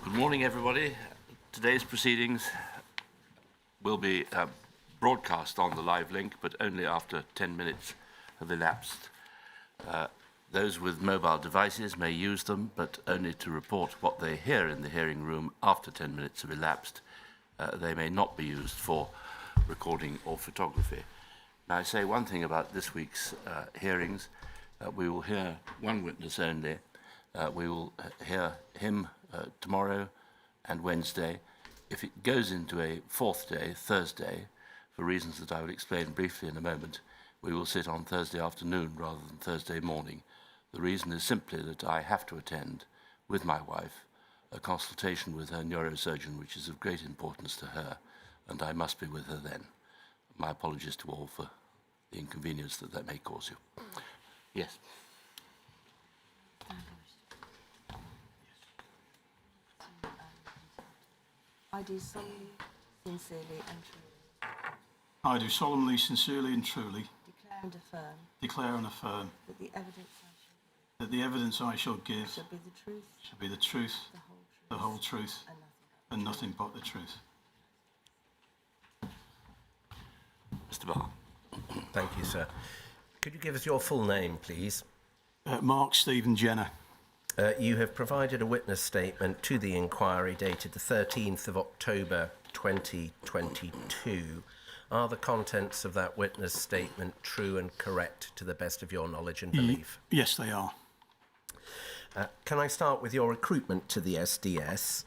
Good morning, everybody. Today's proceedings will be broadcast on the live link, but only after 10 minutes have elapsed. Those with mobile devices may use them, but only to report what they hear in the hearing room after 10 minutes have elapsed. They may not be used for recording or photography. Now, I say one thing about this week's hearings. We will hear one witness only. We will hear him tomorrow and Wednesday. If it goes into a fourth day, Thursday, for reasons that I will explain briefly in a moment, we will sit on Thursday afternoon rather than Thursday morning. The reason is simply that I have to attend with my wife a consultation with her neurosurgeon, which is of great importance to her, and I must be with her then. My apologies to all for the inconvenience that that may cause you. Yes. I do solemnly, sincerely and truly I do solemnly, sincerely and truly declare and affirm that the evidence I shall give shall be the truth, shall be the truth, the whole truth, and nothing but the truth. Mr. Barr. Thank you, sir. Could you give us your full name, please? Mark Stephen Jenner. You have provided a witness statement to the inquiry dated the 13th of October 2022. Are the contents of that witness statement true and correct to the best of your knowledge and belief? Yes, they are. Can I start with your recruitment to the SDS?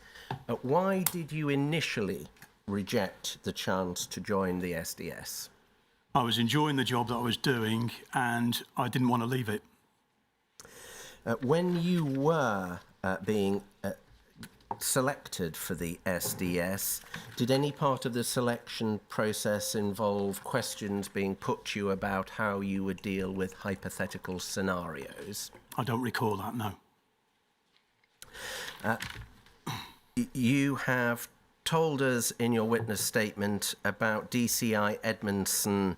Why did you initially reject the chance to join the SDS? I was enjoying the job that I was doing and I didn't want to leave it. When you were being selected for the SDS, did any part of the selection process involve questions being put to you about how you would deal with hypothetical scenarios? I don't recall that, no. You have told us in your witness statement about DCI Edmondson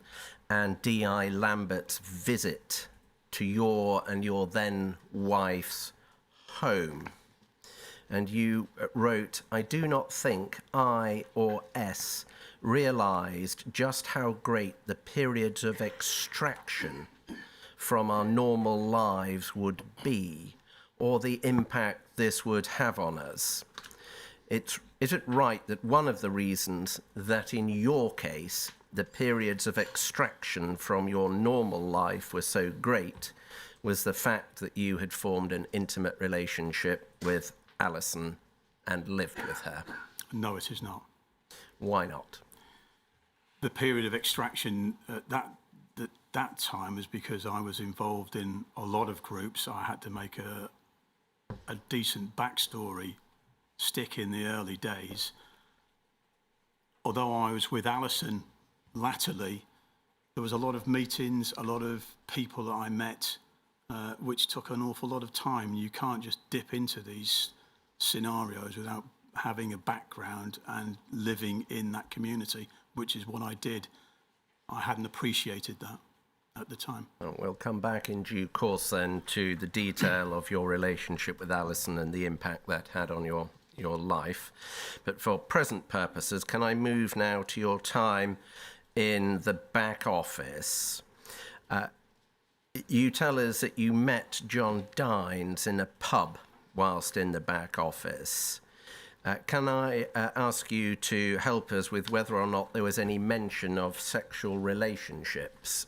and DI Lambert's visit to your and your then wife's home. And you wrote, I do not think I or S realised just how great the periods of extraction from our normal lives would be, or the impact this would have on us. Is it right that one of the reasons that in your case the periods of extraction from your normal life were so great was the fact that you had formed an intimate relationship with Alison and lived with her? No, it is not. Why not? The period of extraction at that time was because I was involved in a lot of groups. I had to make a decent backstory stick in the early days. Although I was with Alison latterly, there was a lot of meetings, a lot of people that I met, which took an awful lot of time. You can't just dip into these scenarios without having a background and living in that community, which is what I did. I hadn't appreciated that at the time. Well, we'll come back in due course then to the detail of your relationship with Alison and the impact that had on your life. But for present purposes, can I move now to your time in the back office? You tell us that you met John Dines in a pub whilst in the back office. Can I ask you to help us with whether or not there was any mention of sexual relationships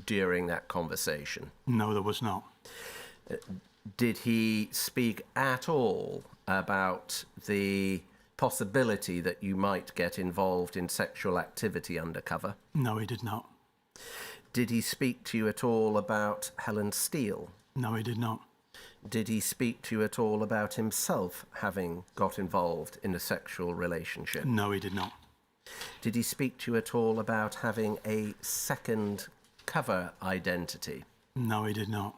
during that conversation? No, there was not. Did he speak at all about the possibility that you might get involved in sexual activity undercover? No, he did not. Did he speak to you at all about Helen Steele? No, he did not. Did he speak to you at all about himself having got involved in a sexual relationship? No, he did not. Did he speak to you at all about having a second cover identity? No, he did not.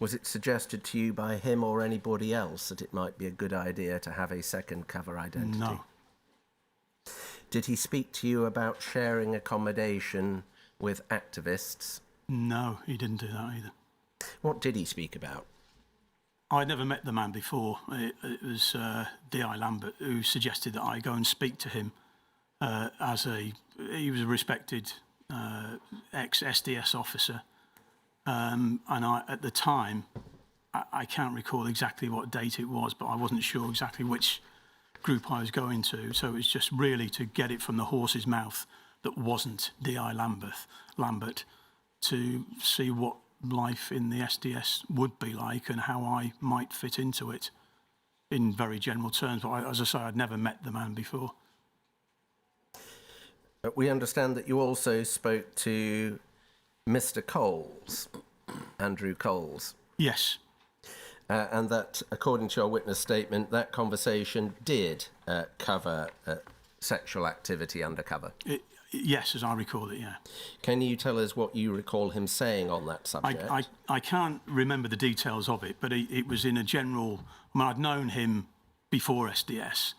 Was it suggested to you by him or anybody else that it might be a good idea to have a second cover identity? No. Did he speak to you about sharing accommodation with activists? No, he didn't do that either. What did he speak about? I'd never met the man before. It was D.I. Lambert who suggested that I go and speak to him he was a respected ex-SDS officer. And at the time, I can't recall exactly what date it was, but I wasn't sure exactly which group I was going to. So it was just really to get it from the horse's mouth that wasn't D.I. Lambert to see what life in the SDS would be like and how I might fit into it in very general terms. But as I say, I'd never met the man before. We understand that you also spoke to Mr. Coles, Andrew Coles. Yes. And that, according to your witness statement, that conversation did cover sexual activity undercover. Yes, as I recall it, yeah. Can you tell us what you recall him saying on that subject? I can't remember the details of it, but it was in a general... I mean, I'd known him before SDS,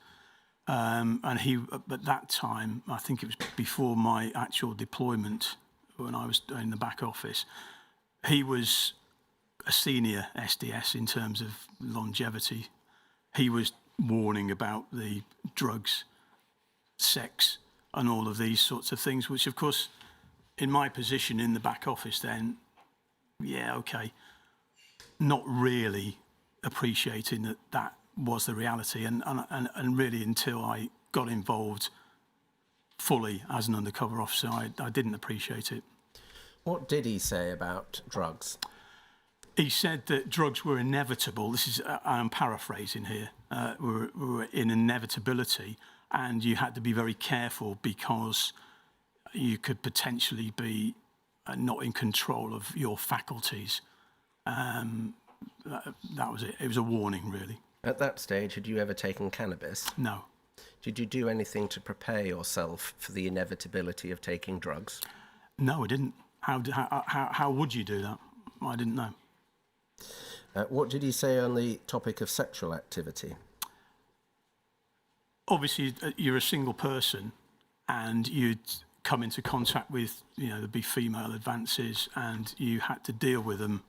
and he, at that time, I think it was before my actual deployment, when I was in the back office, he was a senior SDS in terms of longevity. He was warning about the drugs, sex, and all of these sorts of things, which, of course, in my position in the back office then, yeah, okay, not really appreciating that that was the reality, and really until I got involved fully as an undercover officer, I didn't appreciate it. What did he say about drugs? He said that drugs were inevitable. This is, I'm paraphrasing here, were in inevitability, and you had to be very careful because you could potentially be not in control of your faculties. That was it. It was a warning, really. At that stage, had you ever taken cannabis? No. Did you do anything to prepare yourself for the inevitability of taking drugs? No, I didn't. How would you do that? I didn't know. What did he say on the topic of sexual activity? Obviously, you're a single person and you'd come into contact with, there'd be female advances and you had to deal with them.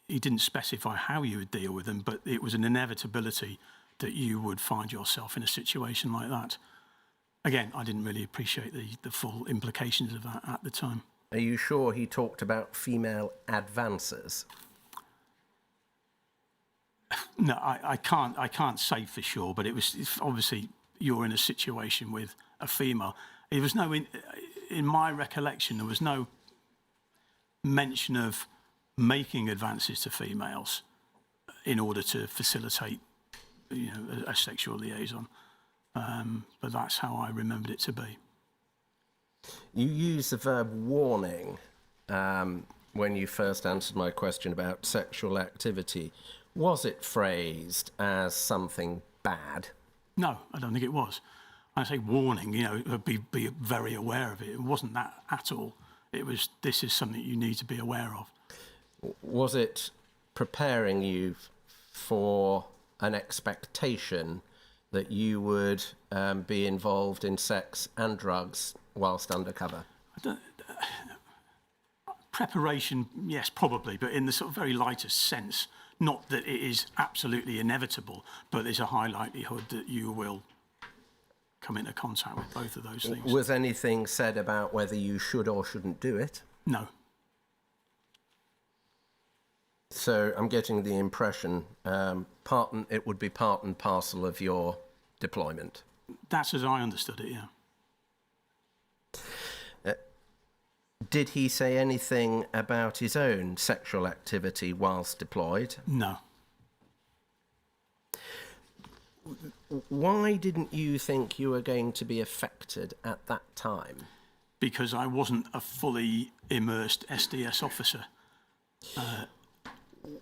He didn't specify how you would deal with them, but it was an inevitability that you would find yourself in a situation like that. Again, I didn't really appreciate the full implications of that at the time. Are you sure he talked about female advances? No, I can't say for sure, but it's obviously you're in a situation with a female. There was no, in my recollection, there was no mention of making advances to females in order to facilitate, a sexual liaison. But that's how I remembered it to be. You used the verb warning when you first answered my question about sexual activity. Was it phrased as something bad? No, I don't think it was. When I say warning, be very aware of it. It wasn't that at all. It was, this is something you need to be aware of. Was it preparing you for an expectation that you would be involved in sex and drugs whilst undercover? Preparation, yes, probably, but in the sort of very lightest sense. Not that it is absolutely inevitable, but there's a high likelihood that you will come into contact with both of those things. Was anything said about whether you should or shouldn't do it? No. So I'm getting the impression it would be part and parcel of your deployment. That's as I understood it, yeah. Did he say anything about his own sexual activity whilst deployed? No. Why didn't you think you were going to be affected at that time? Because I wasn't a fully immersed SDS officer.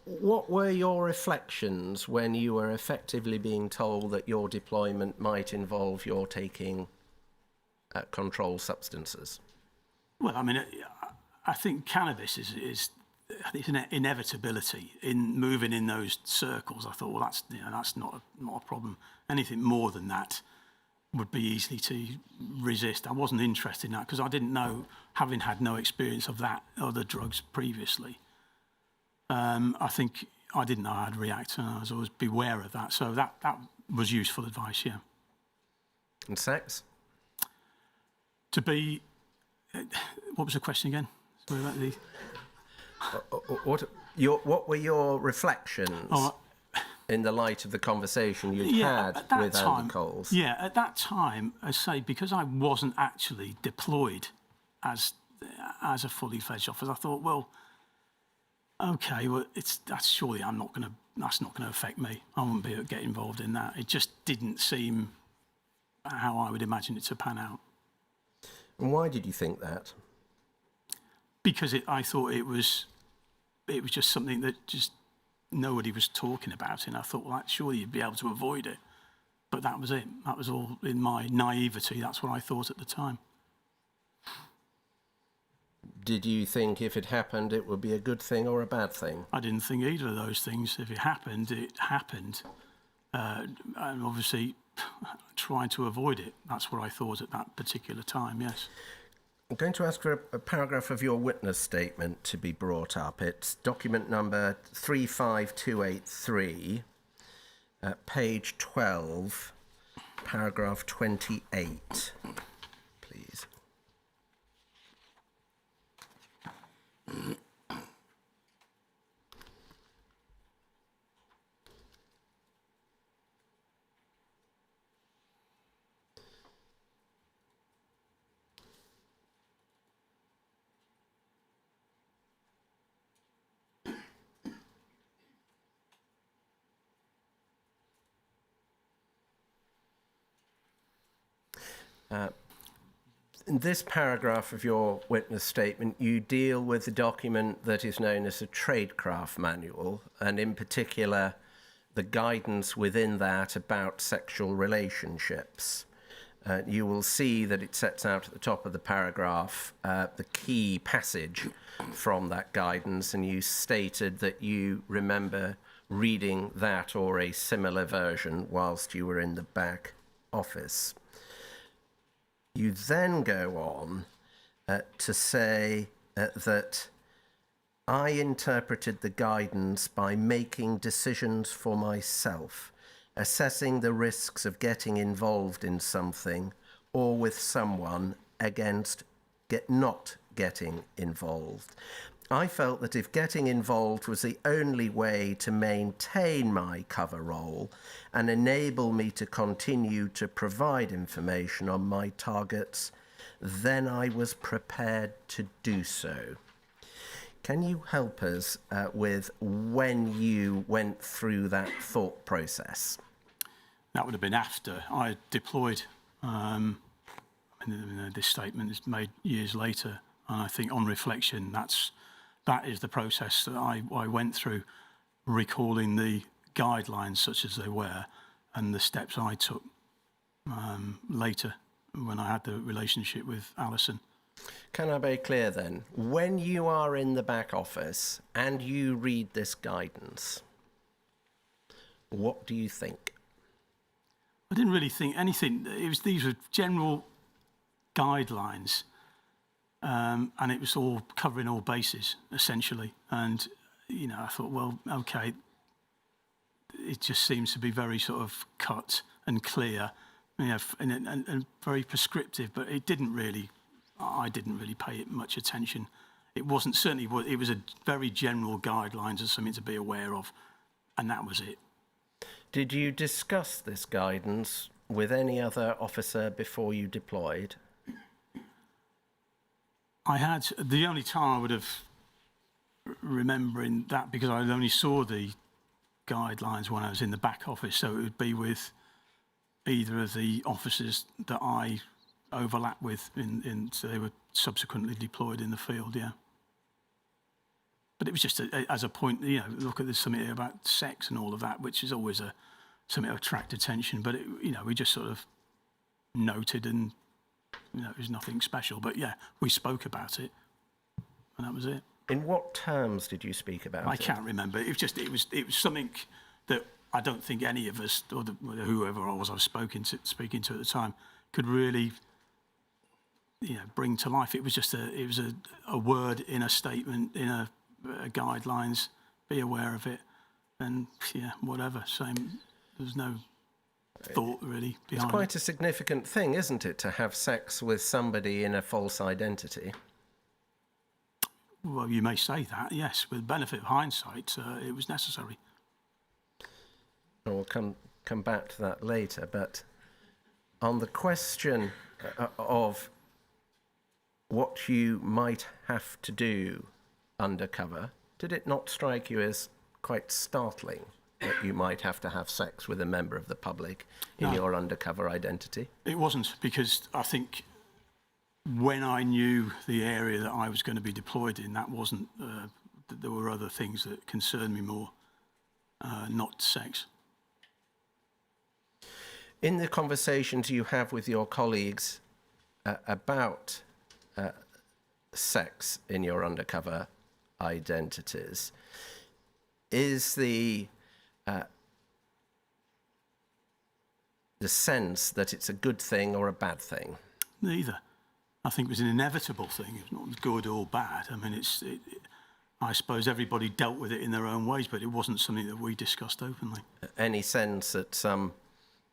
What were your reflections when you were effectively being told that your deployment might involve your taking controlled substances? Well, I mean, I think cannabis is an inevitability in moving in those circles. I thought, well, that's not a problem. Anything more than that would be easily to resist. I wasn't interested in that because I didn't know, having had no experience of that other drugs previously. I think I didn't know how to react, and I was always beware of that. So that was useful advice, yeah. And sex? To be, what was the question again? Sorry about the... What were your reflections in the light of the conversation you'd had at that with time, Andy Coles? Yeah, at that time, I say, because I wasn't actually deployed as a fully fledged officer, I thought, well, okay, well, that's surely that's not gonna affect me. I wouldn't be able to get involved in that. It just didn't seem how I would imagine it to pan out. And why did you think that? Because I thought it was just something that just nobody was talking about, and I thought, well, surely you'd be able to avoid it. But that was it. That was all in my naivety. That's what I thought at the time. Did you think if it happened, it would be a good thing or a bad thing? I didn't think either of those things. If it happened, it happened. And obviously, trying to avoid it. That's what I thought at that particular time, yes. I'm going to ask for a paragraph of your witness statement to be brought up. It's document number 35283, page 12, paragraph 28, please. In this paragraph of your witness statement, you deal with the document that is known as a tradecraft manual, and in particular, the guidance within that about sexual relationships. You will see that it sets out at the top of the paragraph the key passage from that guidance, and you stated that you remember reading that or a similar version whilst you were in the back office. You then go on to say that I interpreted the guidance by making decisions for myself, assessing the risks of getting involved in something or with someone against not getting involved. I felt that if getting involved was the only way to maintain my cover role and enable me to continue to provide information on my targets, then I was prepared to do so. Can you help us with when you went through that thought process? That would have been after I deployed. This statement is made years later, and I think on reflection, that is the process that I went through, recalling the guidelines such as they were and the steps I took later when I had the relationship with Alison. Can I be clear then? When you are in the back office and you read this guidance, what do you think? I didn't really think anything. These were general guidelines. And it was all covering all bases, essentially. And, I thought, well, okay, it just seems to be very sort of cut and clear, and very prescriptive, but I didn't really pay it much attention. It wasn't, certainly, it was a very general guidelines and something to be aware of, and that was it. Did you discuss this guidance with any other officer before you deployed? I had, the only time I would have remembering that, because I only saw the guidelines when I was in the back office, so it would be with either of the officers that I overlapped with, so they were subsequently deployed in the field, yeah. But it was just as a point, look at this, something about sex and all of that, which is always something to attract attention, but we just sort of noted and it was nothing special, but yeah, we spoke about it, and that was it. In what terms did you speak about it? I can't remember. It was something that I don't think any of us, or whoever I was speaking to at the time, could really, bring to life. It was just a word in a statement, in a guidelines. Be aware of it. then yeah, whatever. Same. There's no thought really It's behind quite it. a significant thing, isn't it, to have sex with somebody in a false identity? Well, you may say that, yes. With the benefit of hindsight, it was necessary. And we'll come back to that later. But on the question of what you might have to do undercover, did it not strike you as quite startling that you might have to have sex with a member of the public in No. your undercover identity? It wasn't, because I think when I knew the area that I was going to be deployed in, that wasn't, there were other things that concerned me more, not sex. In the conversations you have with your colleagues about sex in your undercover identities, is the sense that it's a good thing or a bad thing? Neither. I think it was an inevitable thing. It's not good or bad. I mean, I suppose everybody dealt with it in their own ways, but it wasn't something that we discussed openly. Any sense that some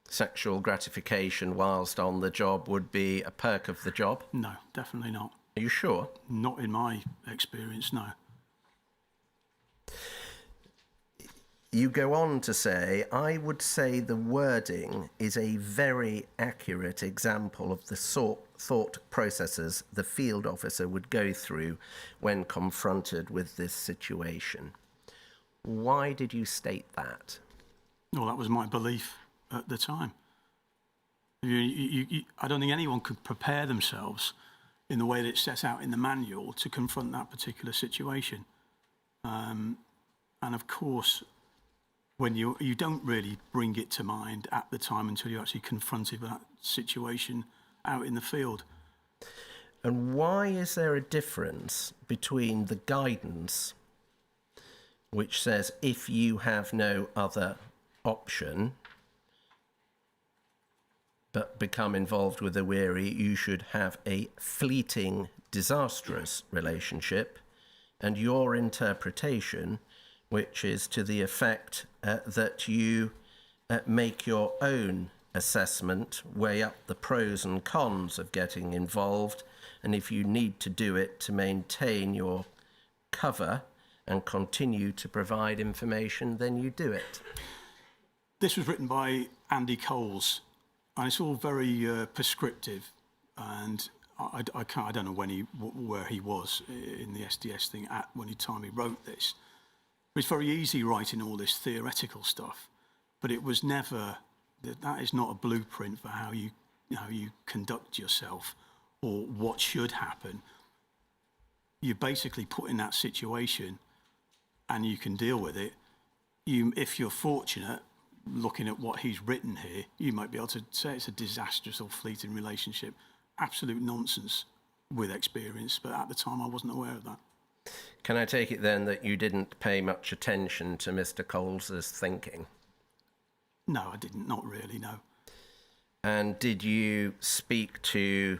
sexual gratification whilst on the job would be a perk of the job? No, definitely not. Are you sure? Not in my experience, no. You go on to say, I would say the wording is a very accurate example of the thought processes the field officer would go through when confronted with this situation. Why did you state that? Well, that was my belief at the time. I don't think anyone could prepare themselves in the way that it's set out in the manual to confront that particular situation. And of course, when you don't really bring it to mind at the time until you're actually confronted with that situation out in the field. And why is there a difference between the guidance, which says if you have no other option but become involved with a weary, you should have a fleeting, disastrous relationship, and your interpretation, which is to the effect that you make your own assessment, weigh up the pros and cons of getting involved, and if you need to do it to maintain your cover and continue to provide information, then you do it. This was written by Andy Coles, and it's all very prescriptive, and I don't know where he was in the SDS thing when the time he wrote this. It's very easy writing all this theoretical stuff, but it was never, that is not a blueprint for how you conduct yourself or what should happen. You're basically put in that situation and you can deal with it. If you're fortunate, looking at what he's written here, you might be able to say it's a disastrous or fleeting relationship. Absolute nonsense with experience, but at the time I wasn't aware of that. Can I take it then that you didn't pay much attention to Mr. Coles's thinking? No, I didn't. Not really, no. And did you speak to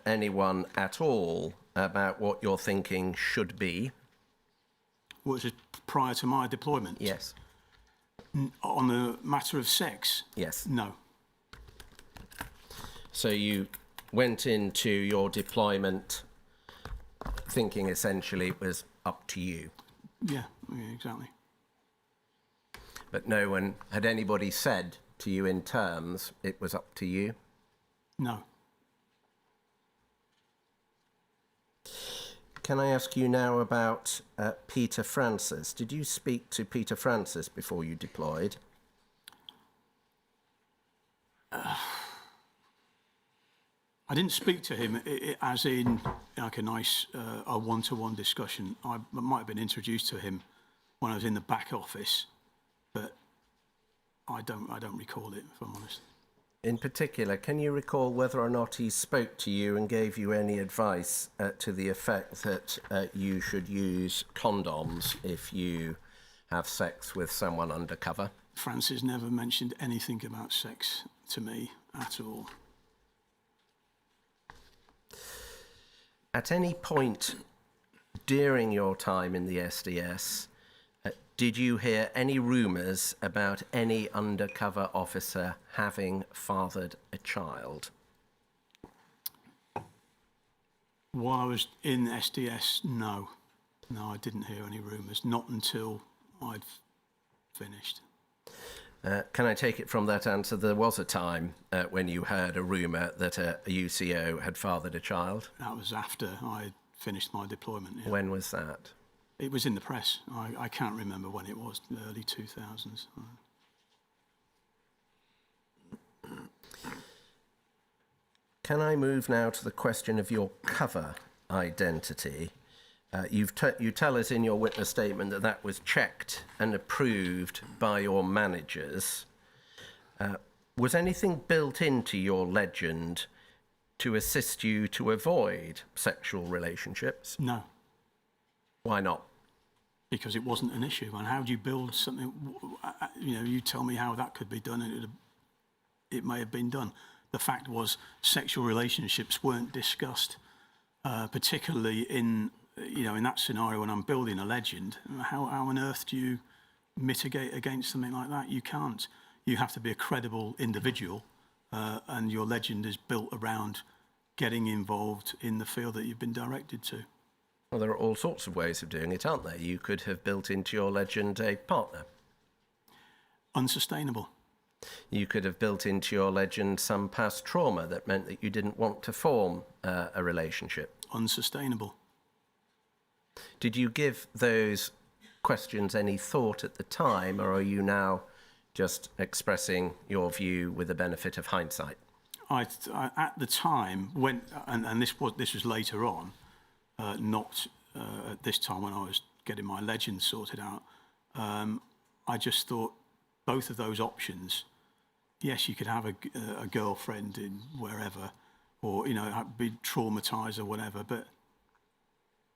anyone at all about what your thinking should be? Was it prior to my deployment? Yes. On the matter of sex? Yes. No. So you went into your deployment thinking essentially it was up to you. Yeah, exactly. But no one, had anybody said to you in terms it was up to you? No. Can I ask you now about Peter Francis? Did you speak to Peter Francis before you deployed? I didn't speak to him as in like a nice a one-to-one discussion. I might have been introduced to him when I was in the back office, but I don't recall it, if I'm honest. In particular, can you recall whether or not he spoke to you and gave you any advice to the effect that you should use condoms if you have sex with someone undercover? Francis never mentioned anything about sex to me at all. At any point during your time in the SDS, did you hear any rumours about any undercover officer having fathered a child? While I was in SDS, no. No, I didn't hear any rumours, not until I'd finished. Can I take it from that answer there was a time when you heard a rumour that a UCO had fathered a child? That was after I finished my deployment. Yeah. When was that? It was in the press. I can't remember when it was, the early 2000s. Can I move now to the question of your cover identity? You tell us in your witness statement that that was checked and approved by your managers. Was anything built into your legend to assist you to avoid sexual relationships? No, Why not? because it wasn't an issue. And how do you build something, you tell me how that could be done, and it may have been done. The fact was sexual relationships weren't discussed, particularly in that scenario when I'm building a legend. How on earth do you mitigate against something like that? You can't. You have to be a credible individual, and your legend is built around getting involved in the field that you've been directed to. Well, there are all sorts of ways of doing it, aren't there? You could have built into your legend a partner. Unsustainable. You could have built into your legend some past trauma that meant that you didn't want to form a relationship. Unsustainable. Did you give those questions any thought at the time, or are you now just expressing your view with the benefit of hindsight? I at the time, when, and this was later on, not at this time when I was getting my legend sorted out, I just thought both of those options, yes, you could have a girlfriend in wherever, or, be traumatised or whatever, but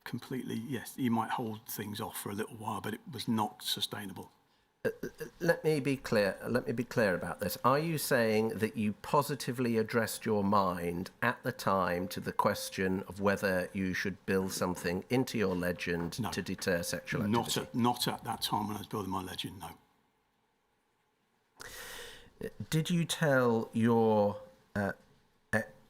completely, yes, you might hold things off for a little while, but it was not sustainable. Let me be clear about this. Are you saying that you positively addressed your mind at the time to the question of whether you should build something into your legend to deter sexual activity? Not at that time when I was building my legend, no. Did you tell your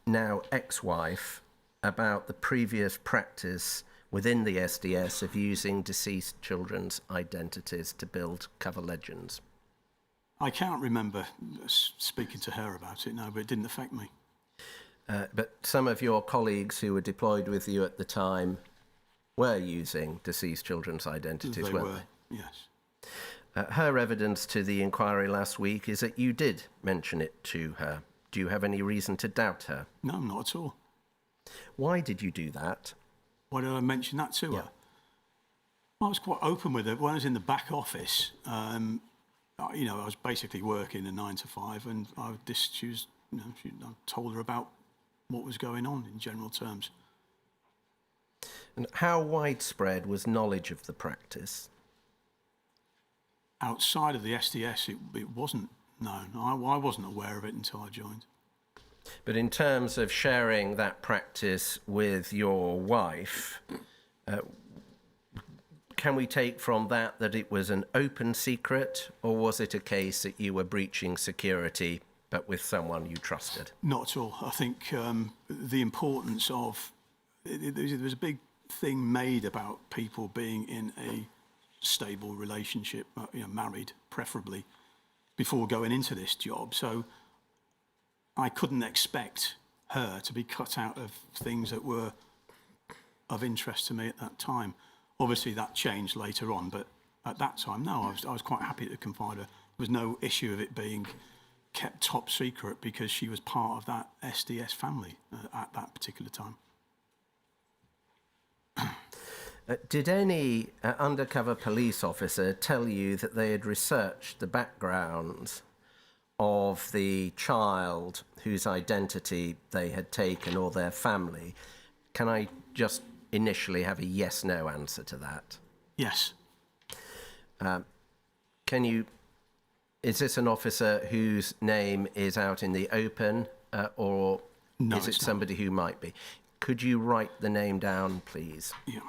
now ex-wife about the previous practice within the SDS of using deceased children's identities to build cover legends? I can't remember speaking to her about it, no, but it didn't affect me. But some of your colleagues who were deployed with you at the time were using deceased children's identities, weren't they? Yes. Her evidence to the inquiry last week is that you did mention it to her. Do you have any reason to doubt her? No, not at all. Why did you do that? Why did I mention that to her? I was quite open with her. When I was in the back office, I was basically working a 9 to 5, and I told her about what was going on in general terms. And how widespread was knowledge of the practice? Outside of the SDS, it wasn't known. I wasn't aware of it until I joined. But in terms of sharing that practice with your wife, can we take from that it was an open secret, or was it a case that you were breaching security but with someone you trusted? Not at all. I think the importance of... There's a big thing made about people being in a stable relationship, married preferably, before going into this job. So I couldn't expect her to be cut out of things that were of interest to me at that time. Obviously that changed later on, but at that time, no, I was quite happy to confide her. There was no issue of it being kept top secret because she was part of that SDS family at that particular time. Did any undercover police officer tell you that they had researched the backgrounds of the child whose identity they had taken, or their family? Can I just initially have a yes/no answer to that? Yes. Is this an officer whose name is out in the open, or No, is it somebody who might be? Could you write the name down, please? Yeah.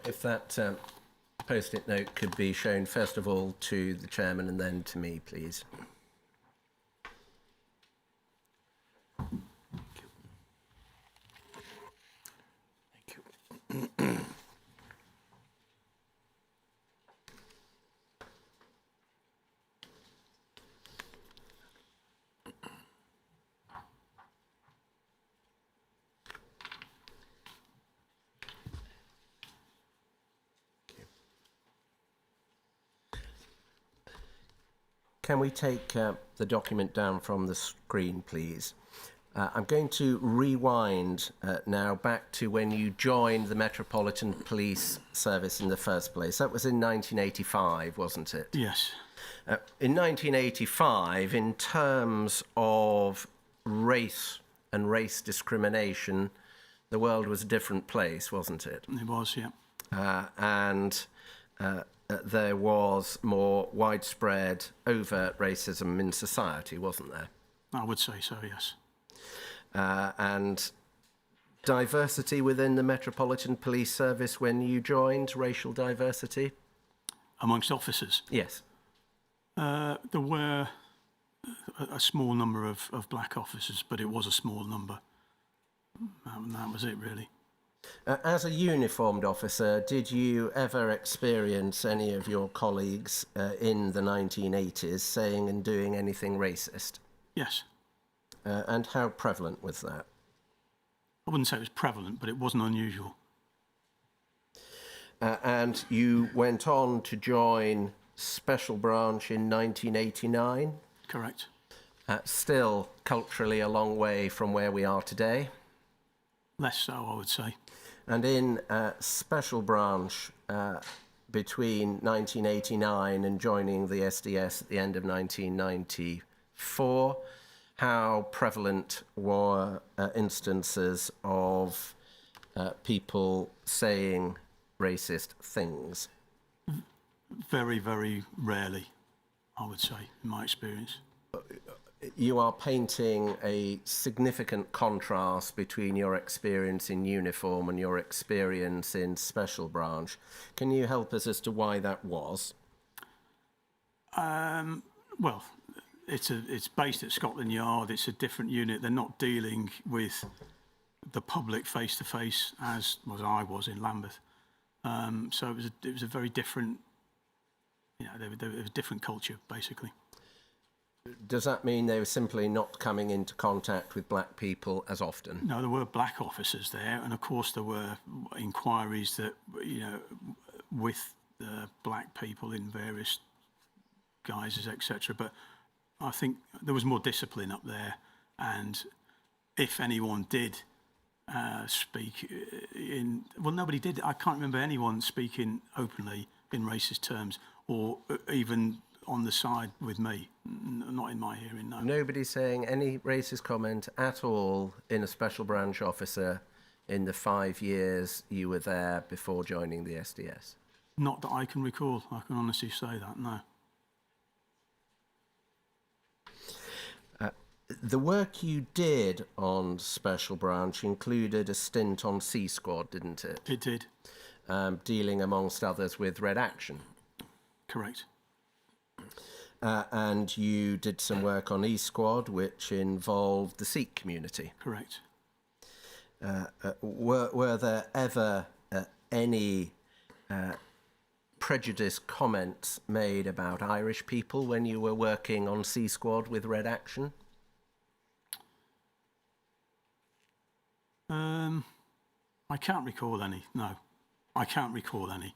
If that post-it note could be shown first of all to the chairman and then to me, please. Thank you. Can we take the document down from the screen, please? I'm going to rewind now back to when you joined the Metropolitan Police Service in the first place. That was in 1985, wasn't it? Yes. In 1985, in terms of race and race discrimination, the world was a different place, wasn't it? It was, yeah. There was more widespread overt racism in society, wasn't there? I would say so, yes. And diversity within the Metropolitan Police Service when you joined, racial diversity? Amongst officers? Yes. There were a small number of black officers, but it was a small number. That was it, really. As a uniformed officer, did you ever experience any of your colleagues in the 1980s saying and doing anything racist? Yes. And how prevalent was that? I wouldn't say it was prevalent, but it wasn't unusual. And you went on to join Special Branch in 1989? Correct. Still culturally a long way from where we are today. Less so, I would say. And in Special Branch between 1989 and joining the SDS at the end of 1994, how prevalent were instances of people saying racist things? Very, very rarely, I would say, in my experience. You are painting a significant contrast between your experience in uniform and your experience in Special Branch. Can you help us as to why that was? Well, it's based at Scotland Yard. It's a different unit. They're not dealing with the public face to face as I was in Lambeth. So it was a very different. They were a different culture, basically. Does that mean they were simply not coming into contact with black people as often? No, there were black officers there, and of course there were inquiries that with black people in various guises, etc. But I think there was more discipline up there, and if anyone did speak nobody did. I can't remember anyone speaking openly in racist terms, or even on the side with me. Not in my hearing, no. Nobody saying any racist comment at all in a Special Branch officer in the 5 years you were there before joining the SDS? Not that I can recall. I can honestly say that, no. The work you did on Special Branch included a stint on C Squad, didn't it? It did. Dealing, amongst others, with Red Action. Correct. And you did some work on E Squad, which involved the Sikh community. Correct. Were there ever any prejudiced comments made about Irish people when you were working on C Squad with Red Action? I can't recall any, no. I can't recall any.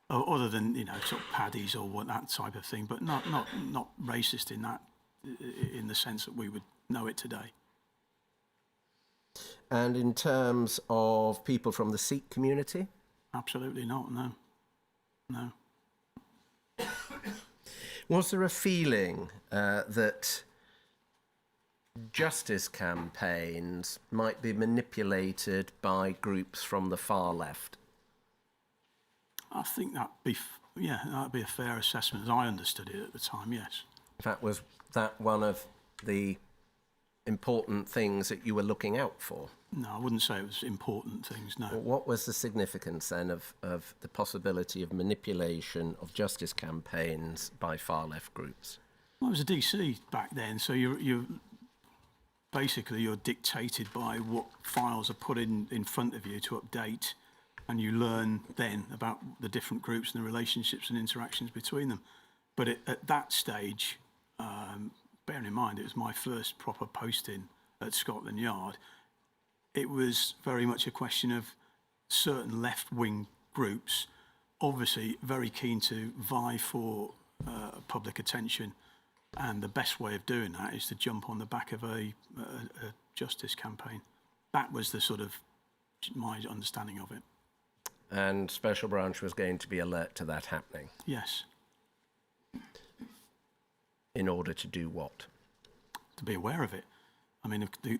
Other than, sort of paddies or that type of thing, but not racist in the sense that we would know it today. And in terms of people from the Sikh community? Absolutely not, no. No. Was there a feeling that justice campaigns might be manipulated by groups from the far left? I think that'd be a fair assessment as I understood it at the time, yes. In fact, was that one of the important things that you were looking out for? No, I wouldn't say it was important things, no. What was the significance then of the possibility of manipulation of justice campaigns by far-left groups? Well, it was a DC back then, so you're dictated by what files are put in front of you to update, and you learn then about the different groups and the relationships and interactions between them. But at that stage, bearing in mind it was my first proper posting at Scotland Yard, it was very much a question of certain left-wing groups, obviously very keen to vie for public attention, and the best way of doing that is to jump on the back of a justice campaign. That was the sort of my understanding of it. And Special Branch was going to be alert to that happening? Yes. In order to do what? To be aware of it. I mean, we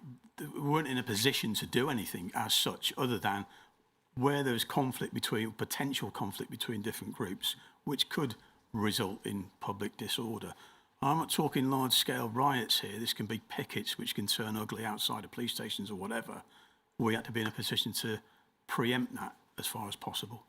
weren't in a position to do anything as such, other than where there's potential conflict between different groups, which could result in public disorder. I'm not talking large-scale riots here. This can be pickets, which can turn ugly outside of police stations or whatever. We had to be in a position to preempt that as far as possible.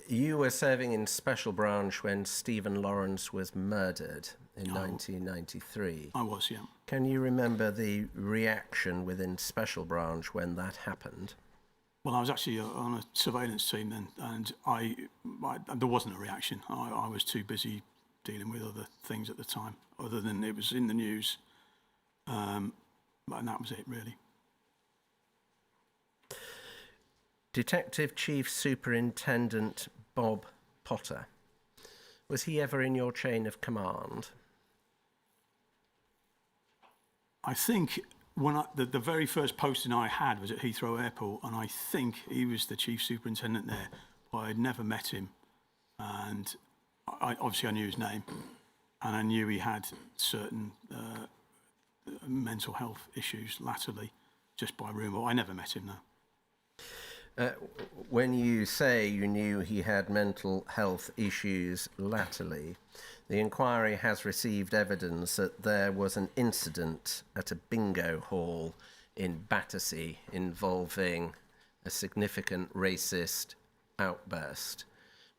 You were serving in Special Branch when Stephen Lawrence was murdered in 1993. I was, yeah. Can you remember the reaction within Special Branch when that happened? Well, I was actually on a surveillance team then, and there wasn't a reaction. I was too busy dealing with other things at the time, other than it was in the news. And that was it, really. Detective Chief Superintendent Bob Potter, was he ever in your chain of command? I think when the very first posting I had was at Heathrow Airport, and I think he was the chief superintendent there, but I'd never met him. And obviously I knew his name, and I knew he had certain mental health issues latterly, just by rumour. I never met him, though. When you say you knew he had mental health issues latterly, the inquiry has received evidence that there was an incident at a bingo hall in Battersea involving a significant racist outburst,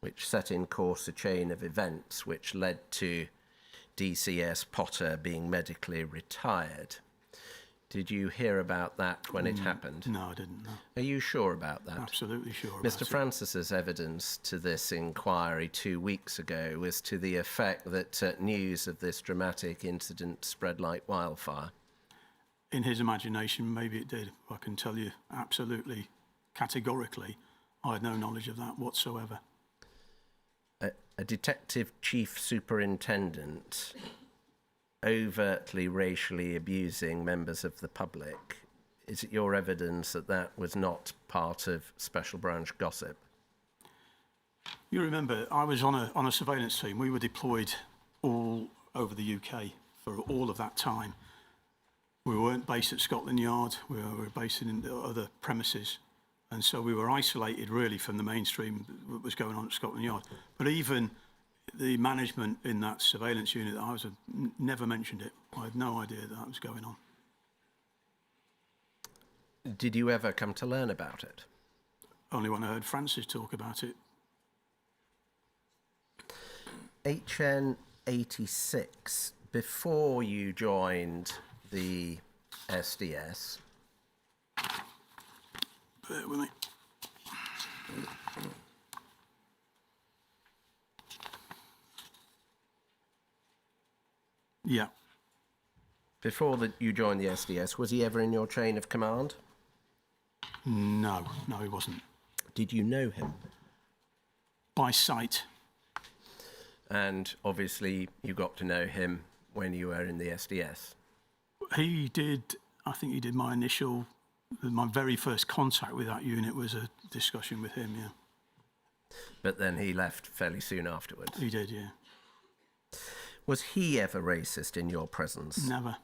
which set in course a chain of events which led to DCS Potter being medically retired. Did you hear about that when it happened? No, I didn't, no. Are you sure about that? Absolutely sure about Mr. it. Francis's evidence to this inquiry 2 weeks ago was to the effect that news of this dramatic incident spread like wildfire. In his imagination, maybe it did. I can tell you absolutely, categorically, I had no knowledge of that whatsoever. A detective chief superintendent overtly racially abusing members of the public, is it your evidence that that was not part of Special Branch gossip? You remember, I was on a surveillance team. We were deployed all over the UK for all of that time. We weren't based at Scotland Yard. We were based in other premises. And so we were isolated really from the mainstream that was going on at Scotland Yard. But even the management in that surveillance unit that I was never mentioned it. I had no idea that was going on. Did you ever come to learn about it? Only when I heard Francis talk about it. HN 86, before you joined the SDS. Bear with me. Yeah. Before you joined the SDS, was he ever in your chain of command? No, he wasn't. Did you know him? By sight. And obviously you got to know him when you were in the SDS. He did, I think he did my very first contact with that unit was a discussion with him, yeah. But then he left fairly soon afterwards. He did, yeah. Was he ever racist in your presence? Never.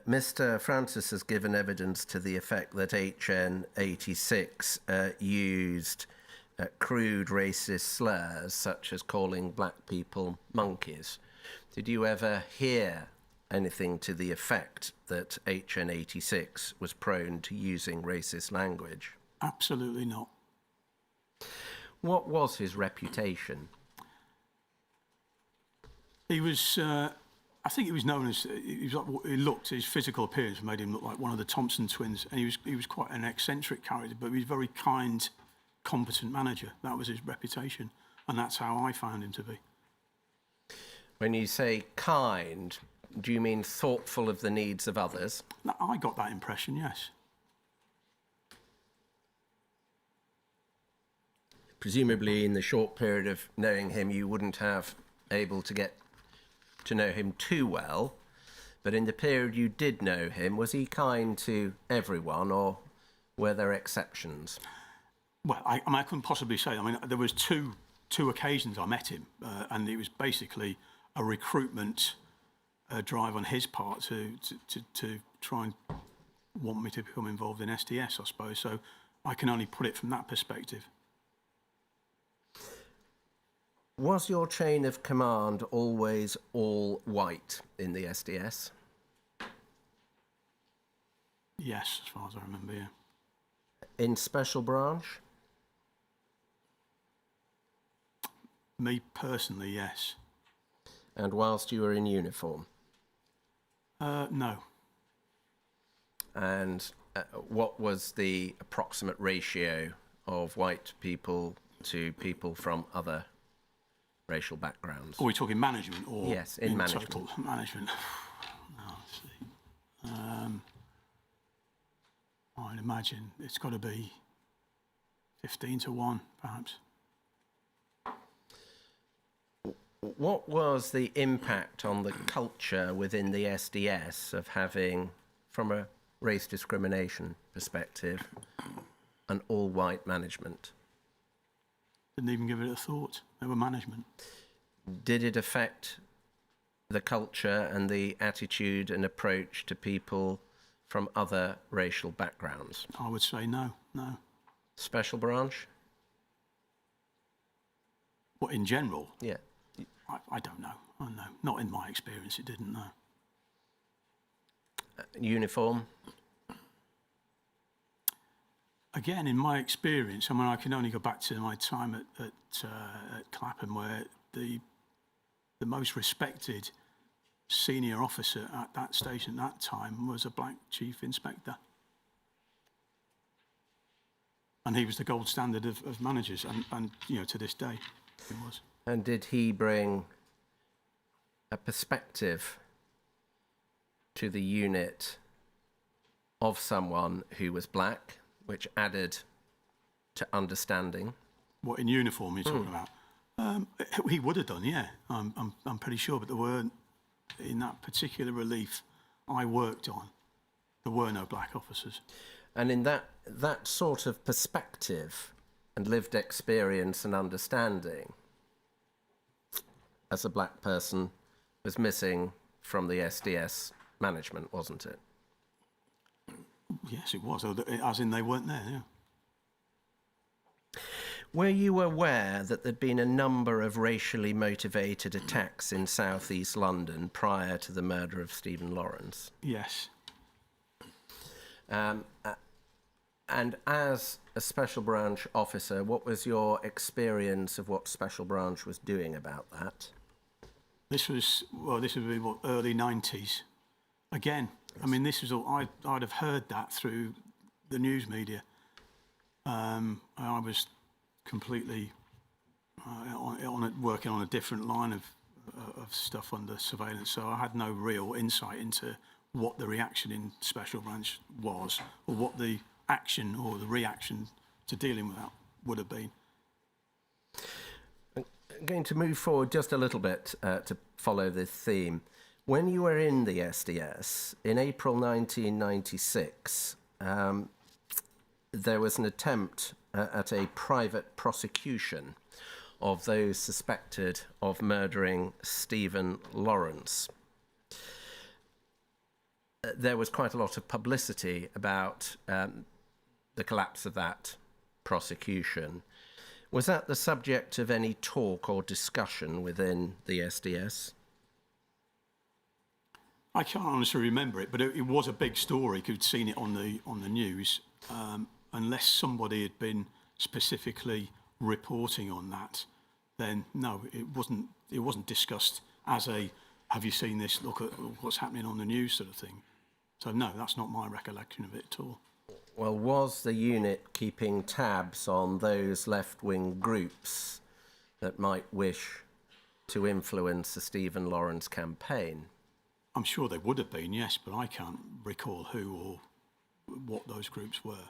Mr. Francis has given evidence to the effect that HN 86 used crude racist slurs, such as calling black people monkeys. Did you ever hear anything to the effect that HN86 was prone to using racist language? Absolutely not. What was his reputation? He was, I think he was known as, he was like what he looked, his physical appearance made him look like one of the Thompson twins, and he was quite an eccentric character, but he was a very kind, competent manager. That was his reputation, and that's how I found him to be. When you say kind, do you mean thoughtful of the needs of others? I got that impression, yes. Presumably, in the short period of knowing him, you wouldn't have able to get to know him too well. But in the period you did know him, was he kind to everyone, or were there exceptions? Well, I mean, I couldn't possibly say. I mean, there was two occasions I met him, and it was basically a recruitment drive on his part to try and want me to become involved in SDS, I suppose. So I can only put it from that perspective. Was your chain of command always all white in the SDS? Yes, as far as I remember, yeah. In Special Branch? Me personally, yes. And whilst you were in uniform? No. And what was the approximate ratio of white people to people from other racial backgrounds? Are we talking management or yes, in management? Total management. Oh, let's see. I'd imagine it's got to be 15-1, perhaps. What was the impact on the culture within the SDS of having, from a race discrimination perspective, an all-white management? Didn't even give it a thought. They were management. Did it affect the culture and the attitude and approach to people from other racial backgrounds? I would say no. Special Branch? What, in general? Yeah. I don't know. I don't know. Not in my experience, it didn't, no. Uniform? Again, in my experience, I mean, I can only go back to my time at Clapham, where the most respected senior officer at that station at that time was a black chief inspector. And he was the gold standard of managers, and you know, to this day, he was. And did he bring a perspective to the unit of someone who was black, which added to understanding? What, in uniform you're talking about? He would have done, yeah. I'm pretty sure, but there weren't, in that particular relief I worked on, there were no black officers. And in that sort of perspective and lived experience and understanding, as a black person, was missing from the SDS management, wasn't it? Yes, it was, as in they weren't there, yeah. Were you aware that there'd been a number of racially motivated attacks in South East London prior to the murder of Stephen Lawrence? Yes. And as a Special Branch officer, what was your experience of what Special Branch was doing about that? This would be what, early 90s. Again, yes. I mean, this was all, I'd have heard that through the news media. I was completely working on a different line of stuff under surveillance, so I had no real insight into what the reaction in Special Branch was, or what the action or the reaction to dealing with that would have been. I'm going to move forward just a little bit to follow this theme. When you were in the SDS, in April 1996, there was an attempt at a private prosecution of those suspected of murdering Stephen Lawrence. There was quite a lot of publicity about the collapse of that prosecution. Was that the subject of any talk or discussion within the SDS? I can't honestly remember it, but it was a big story. You could have seen it on the news, unless somebody had been specifically reporting on that. Then no, it wasn't discussed as a "have you seen this? Look at what's happening on the news" sort of thing. So no, that's not my recollection of it at all. Well, was the unit keeping tabs on those left-wing groups that might wish to influence the Stephen Lawrence campaign? I'm sure they would have been, yes, but I can't recall who or what those groups were.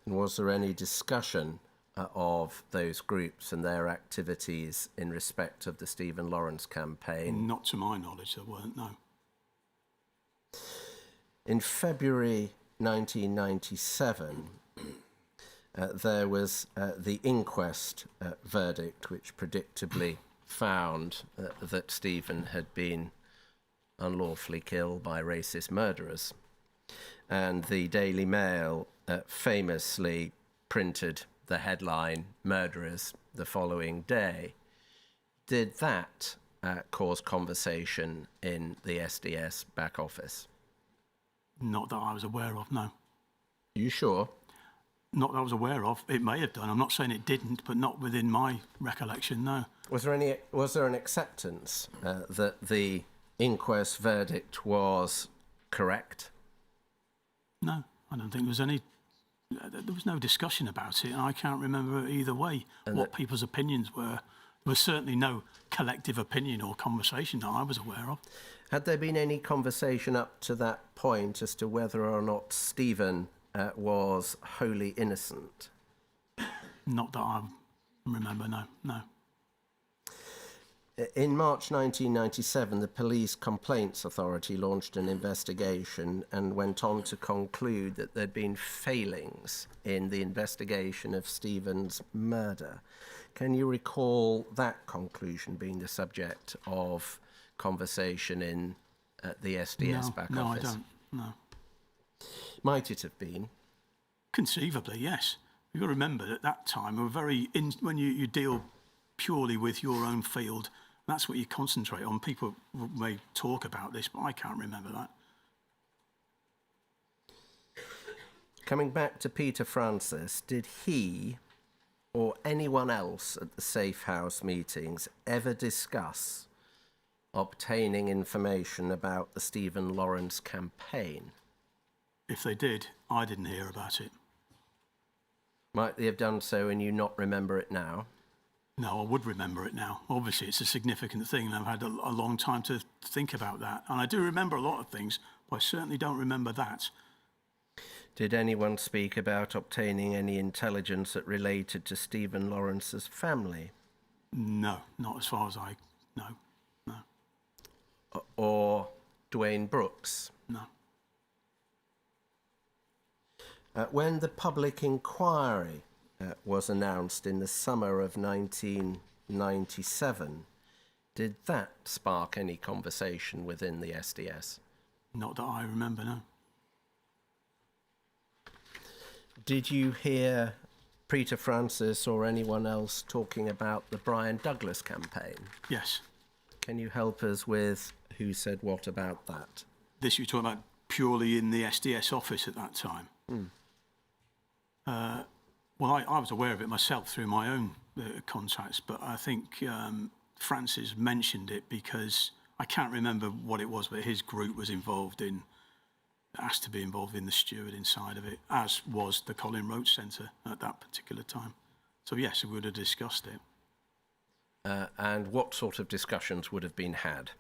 And was there any discussion of those groups and their activities in respect of the Stephen Lawrence campaign? Not to my knowledge, there weren't, no. In February 1997, there was the inquest verdict, which predictably found that Stephen had been unlawfully killed by racist murderers. And the Daily Mail famously printed the headline, "Murderers," the following day. Did that cause conversation in the SDS back office? Not that I was aware of, no. You sure? Not that I was aware of. It may have done. I'm not saying it didn't, but not within my recollection, no. Was there an acceptance that the inquest verdict was correct? No, I don't think there was no discussion about it, and I can't remember either way what people's opinions were. There was certainly no collective opinion or conversation that I was aware of. Had there been any conversation up to that point as to whether or not Stephen was wholly innocent? Not that I remember, no. In March 1997, the Police Complaints Authority launched an investigation and went on to conclude that there'd been failings in the investigation of Stephen's murder. Can you recall that conclusion being the subject of conversation in the SDS back no, office? I don't, no. Might it have been? Conceivably, yes. You've got to remember that at that time, we were when you deal purely with your own field, that's what you concentrate on. People may talk about this, but I can't remember that. Coming back to Peter Francis, did he or anyone else at the Safe House meetings ever discuss obtaining information about the Stephen Lawrence campaign? If they did, I didn't hear about it. Might they have done so and you not remember it now? No, I would remember it now. Obviously, it's a significant thing, and I've had a long time to think about that. And I do remember a lot of things, but I certainly don't remember that. Did anyone speak about obtaining any intelligence that related to Stephen Lawrence's family? No, not as far as no. Or Dwayne Brooks? No. When the public inquiry was announced in the summer of 1997, did that spark any conversation within the SDS? Not that I remember, no. Did you hear Peter Francis or anyone else talking about the Brian Douglas campaign? Yes. Can you help us with who said what about that? This you're talking about purely in the SDS office at that time? Well, I was aware of it myself through my own contacts, but I think Francis mentioned it because I can't remember what it was, but his group was asked to be involved in the stewarding side of it, as was the Colin Roach Centre at that particular time. So yes, we would have discussed it. And what sort of discussions would have been had?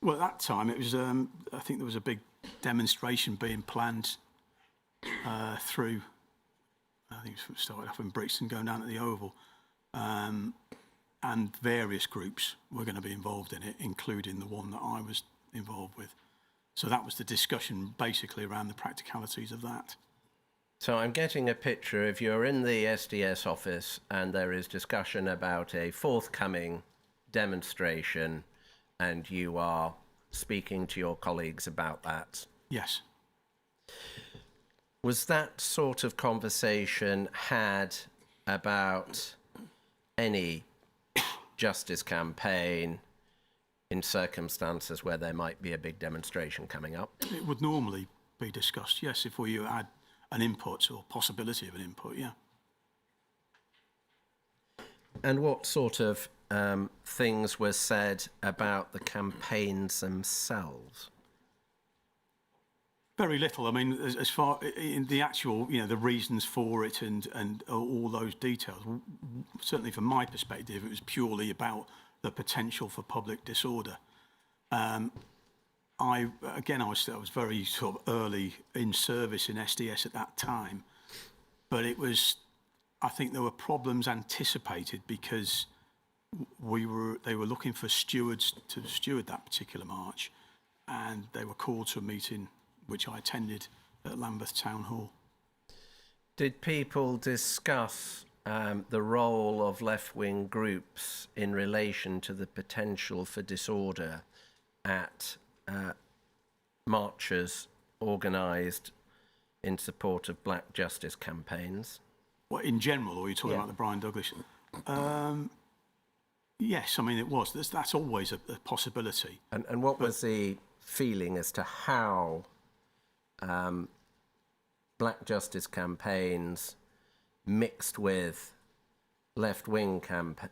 Well, at that time, it was. I think there was a big demonstration being planned through. I think it started off in Brixton, going down to the Oval, and various groups were going to be involved in it, including the one that I was involved with. So that was the discussion, basically around the practicalities of that. So I'm getting a picture of you're in the SDS office and there is discussion about a forthcoming demonstration and you are speaking to your colleagues about that. Yes. Was that sort of conversation had about any justice campaign in circumstances where there might be a big demonstration coming up? It would normally be discussed, yes, if we had an input or possibility of an input, yeah. And what sort of things were said about the campaigns themselves? Very little. I mean, as far in the actual, the reasons for it and all those details, certainly from my perspective, it was purely about the potential for public disorder. I was very sort of early in service in SDS at that time, but I think there were problems anticipated because they were looking for stewards to steward that particular march, and they were called to a meeting which I attended at Lambeth Town Hall. Did people discuss the role of left-wing groups in relation to the potential for disorder at marches organised in support of black justice campaigns? Well, in general, or are you talking about the Brian Douglas? Yes, I mean, it was. That's always a possibility. And what was the feeling as to how black justice campaigns mixed with left-wing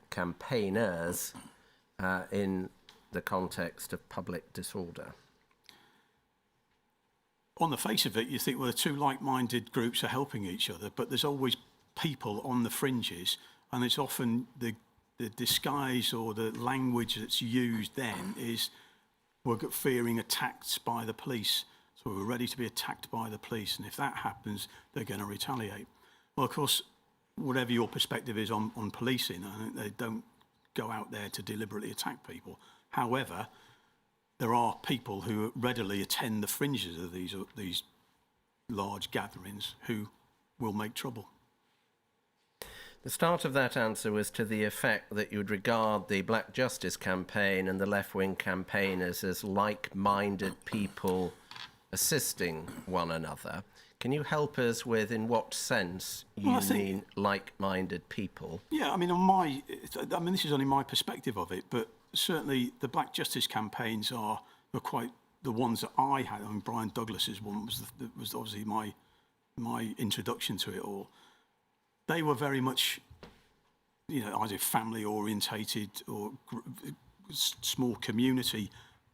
campaigners in the context of public disorder? On the face of it, you think, well, the two like-minded groups are helping each other, but there's always people on the fringes, and it's often the disguise or the language that's used then is we're fearing attacks by the police, so we're ready to be attacked by the police, and if that happens, they're going to retaliate. Well, of course, whatever your perspective is on policing, I think they don't go out there to deliberately attack people. However, there are people who readily attend the fringes of these large gatherings who will make trouble. The start of that answer was to the effect that you would regard the Black Justice campaign and the left-wing campaigners as like-minded people assisting one another. Can you help us with in what sense you mean like-minded people? Yeah, I mean, this is only my perspective of it, but certainly the Black Justice campaigns were quite the ones that I had. I mean, Brian Douglas's one was obviously my introduction to it all. They were very much, either family orientated or small community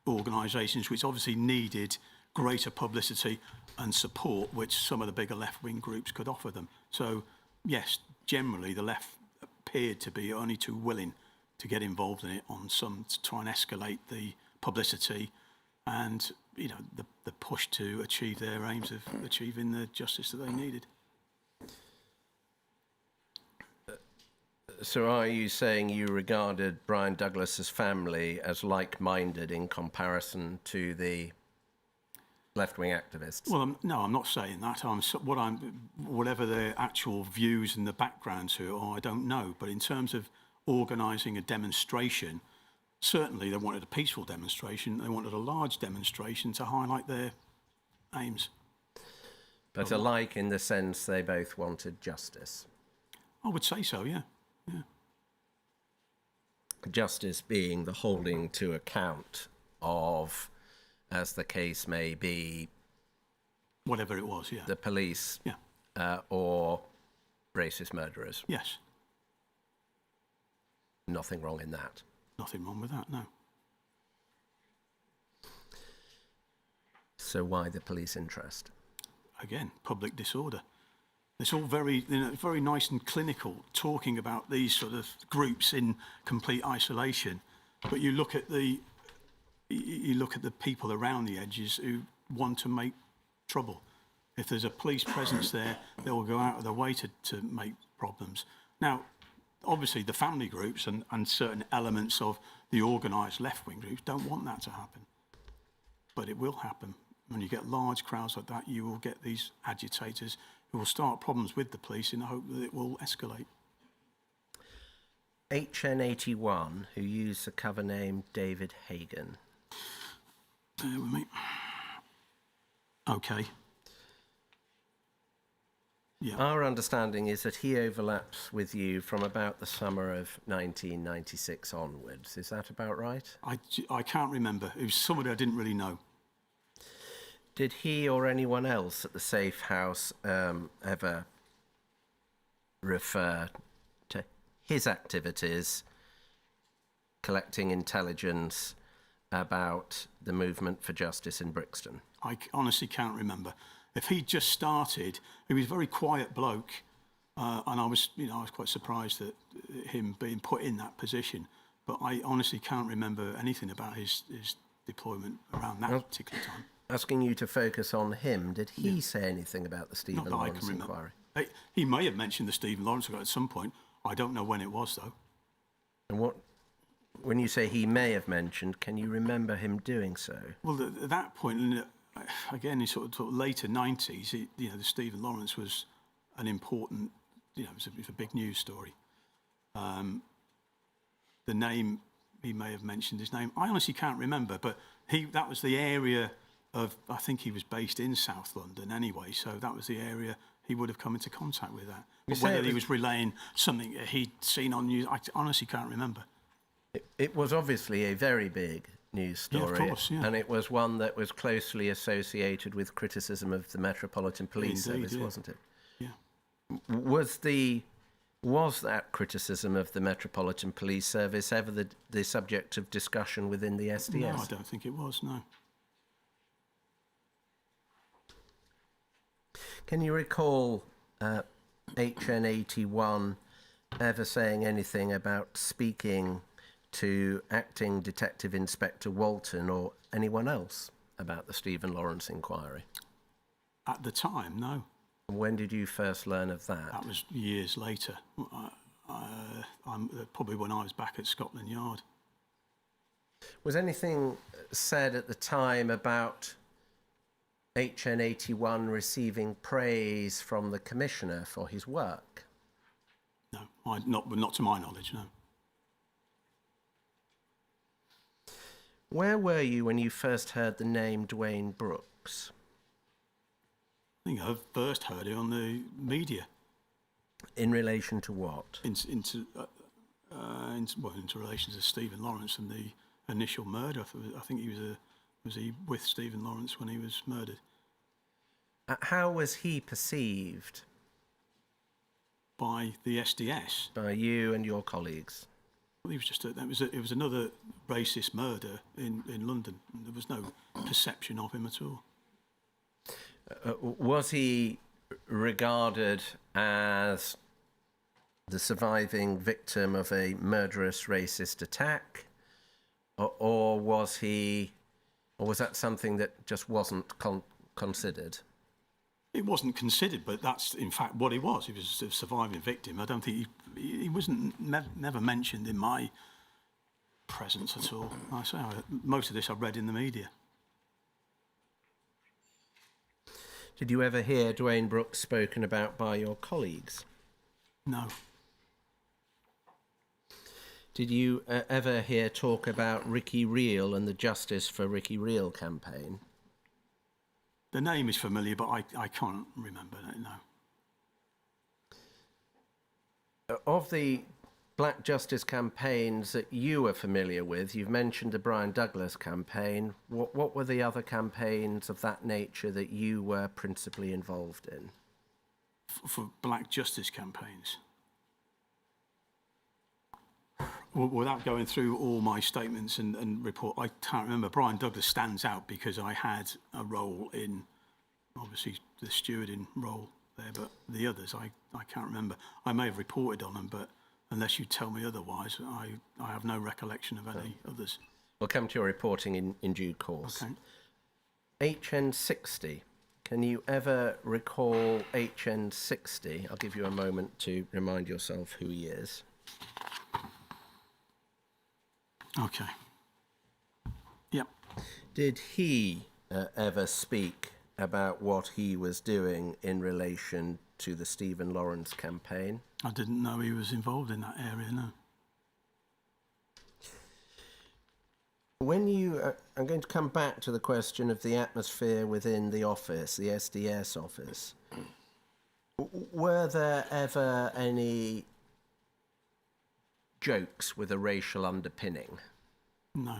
organisations, which obviously needed greater publicity and support, which some of the bigger left-wing groups could offer them. So, yes, generally the left appeared to be only too willing to get involved in it to try and escalate the publicity and, the push to achieve their aims of achieving the justice that they needed. So are you saying you regarded Brian Douglas's family as like-minded in comparison to the left-wing activists? Well, no, I'm not saying that. Whatever their actual views and the background to it are, I don't know. But in terms of organising a demonstration, certainly they wanted a peaceful demonstration. They wanted a large demonstration to highlight their aims. But alike in the sense they both wanted justice. I would say so, yeah. Yeah. Justice being the holding to account of, as the case may be, whatever it was, yeah. The police, yeah. Or racist murderers. Yes. Nothing wrong in that. Nothing wrong with that, no. So why the police interest? Again, public disorder. It's all very, very nice and clinical, talking about these sort of groups in complete isolation. But you look at the people around the edges who want to make trouble. If there's a police presence there, they will go out of their way to make problems. Now, obviously, the family groups and certain elements of the organised left-wing groups don't want that to happen. But it will happen. When you get large crowds like that, you will get these agitators who will start problems with the police in the hope that it will escalate. HN81, who used the cover name David Hagan. Bear with me. Okay. Yeah. Our understanding is that he overlaps with you from about the summer of 1996 onwards. Is that about right? I can't remember. It was somebody I didn't really know. Did he or anyone else at the safe house ever refer to his activities collecting intelligence about the movement for justice in Brixton? I honestly can't remember. If he'd just started, he was a very quiet bloke, and I was quite surprised at him being put in that position. But I honestly can't remember anything about his deployment around that particular time. Asking you to focus on him, did he say anything about the Stephen Not that I Lawrence can remember. inquiry? He may have mentioned the Stephen Lawrence at some point. I don't know when it was, though. And when you say he may have mentioned, can you remember him doing so? Well, at that point, again, in sort of later 90s, the Stephen Lawrence was an important, it was a big news story. The name, he may have mentioned his name. I honestly can't remember, but that was the area of, I think he was based in South London anyway, so that was the area he would have come into contact with that. But whether he was relaying something he'd seen on news, I honestly can't remember. It was obviously a very big news story. Yeah, of course, yeah. And it was one that was closely associated with criticism of the Metropolitan Police Indeed, Service, yeah. wasn't it? Yeah. Was that criticism of the Metropolitan Police Service ever the subject of discussion within the SDS? No, I don't think it was, no. Can you recall HN81 ever saying anything about speaking to Acting Detective Inspector Walton or anyone else about the Stephen Lawrence inquiry? At the time, no. When did you first learn of that? That was years later. Probably when I was back at Scotland Yard. Was anything said at the time about HN81 receiving praise from the Commissioner for his work? No, not to my knowledge, no. Where were you when you first heard the name Dwayne Brooks? I think I first heard it on the media. In relation to what? Into relation to Stephen Lawrence and the initial murder. I think was he with Stephen Lawrence when he was murdered? How was he perceived? By the SDS. By you and your colleagues? Well, he was just it was another racist murder in London. There was no perception of him at all. Was he regarded as the surviving victim of a murderous racist attack, or was that something that just wasn't considered? It wasn't considered, but that's in fact what he was. He was a surviving victim. I don't think he wasn't never mentioned in my presence at all. I say most of this I've read in the media. Did you ever hear Dwayne Brooks spoken about by your colleagues? No. Did you ever hear talk about Ricky Reel and the Justice for Ricky Reel campaign? The name is familiar, but I can't remember it, no. Of the Black Justice campaigns that you were familiar with, you've mentioned the Brian Douglas campaign. What were the other campaigns of that nature that you were principally involved in? For Black Justice campaigns? Without going through all my statements and report, I can't remember. Brian Douglas stands out because I had a role in, obviously, the stewarding role there, but the others I can't remember. I may have reported on them, but unless you tell me otherwise, I have no recollection of any others. We'll come to your reporting in due course. Okay. HN60. Can you ever recall HN60? I'll give you a moment to remind yourself who he is. Okay. Yep. Did he ever speak about what he was doing in relation to the Stephen Lawrence campaign? I didn't know he was involved in that area, no. When you... I'm going to come back to the question of the atmosphere within the office, the SDS office. Were there ever any jokes with a racial underpinning? No.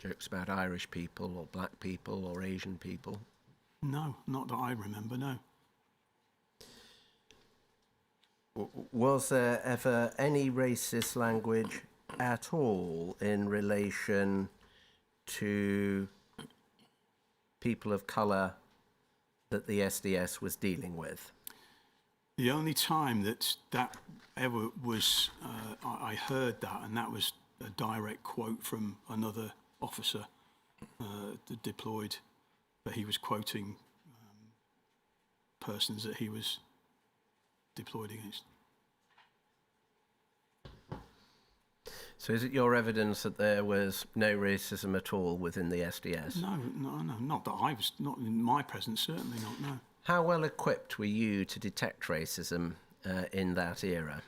Jokes about Irish people or black people or Asian people? No, not that I remember, no. Was there ever any racist language at all in relation to people of colour that the SDS was dealing with? The only time that ever was, I heard that, and that was a direct quote from another officer deployed, but he was quoting persons that he was deployed against. So is it your evidence that there was no racism at all within the SDS? No, not that I was, not in my presence, certainly not, no. How well equipped were you to detect racism in that era?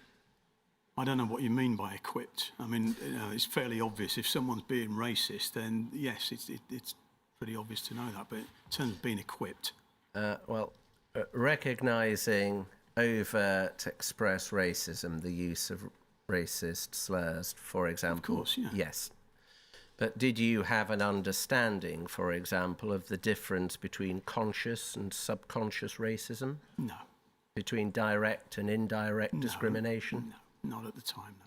I don't know what you mean by equipped. I mean, it's fairly obvious. If someone's being racist, then yes, it's pretty obvious to know that. But in terms of being equipped, Recognising overt express racism, the use of racist slurs, for example. Of course, yeah. Yes. But did you have an understanding, for example, of the difference between conscious and subconscious racism? no. Between direct and indirect discrimination? No, not at the time, no.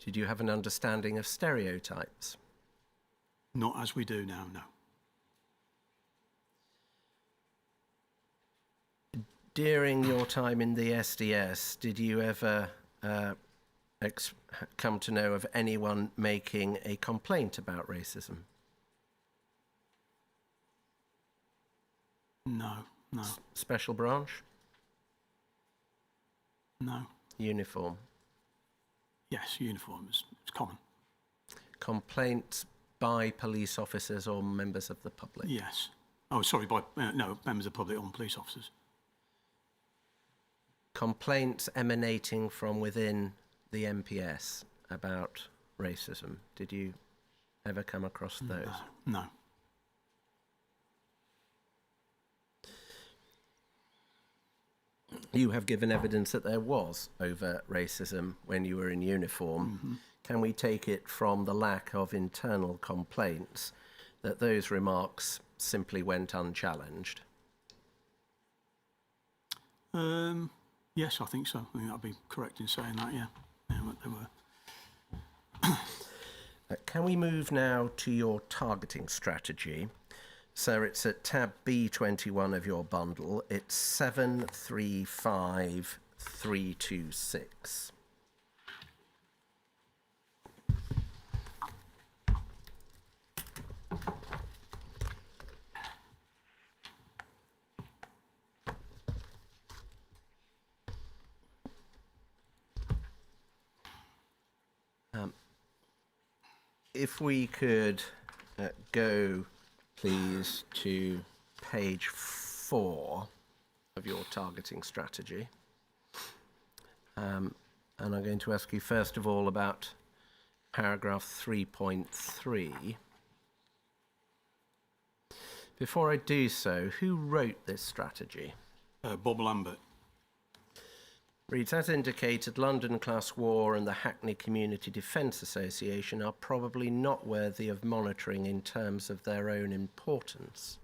Did you have an understanding of stereotypes? Not as we do now, no. During your time in the SDS, did you ever come to know of anyone making a complaint about racism? No. Special branch? No. Uniform? Yes, uniform is common. Complaints by police officers or members of the public? Yes. Oh, sorry, by no, members of the public or police officers. Complaints emanating from within the MPS about racism. Did you ever come across those? No. You have given evidence that there was overt racism when you were in uniform. Mm-hmm. Can we take it from the lack of internal complaints that those remarks simply went unchallenged? Yes, I think so. I think that'd be correct in saying that, yeah. Yeah, they were. Can we move now to your targeting strategy? So it's at tab B21 of your bundle. It's 735326. If we could go, please, to page 4 of your targeting strategy. And I'm going to ask you first of all about paragraph 3.3. Before I do so, who wrote this strategy? Bob Lambert. Reads, as indicated, London Class War and the Hackney Community Defence Association are probably not worthy of monitoring in terms of their own importance,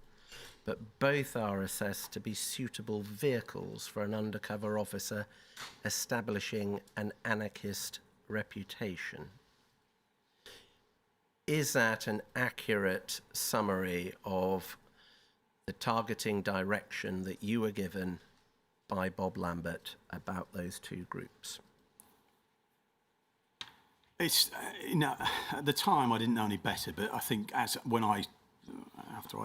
but both are assessed to be suitable vehicles for an undercover officer establishing an anarchist reputation. Is that an accurate summary of the targeting direction that you were given by Bob Lambert about those two groups? It's at the time I didn't know any better, but I think after I'd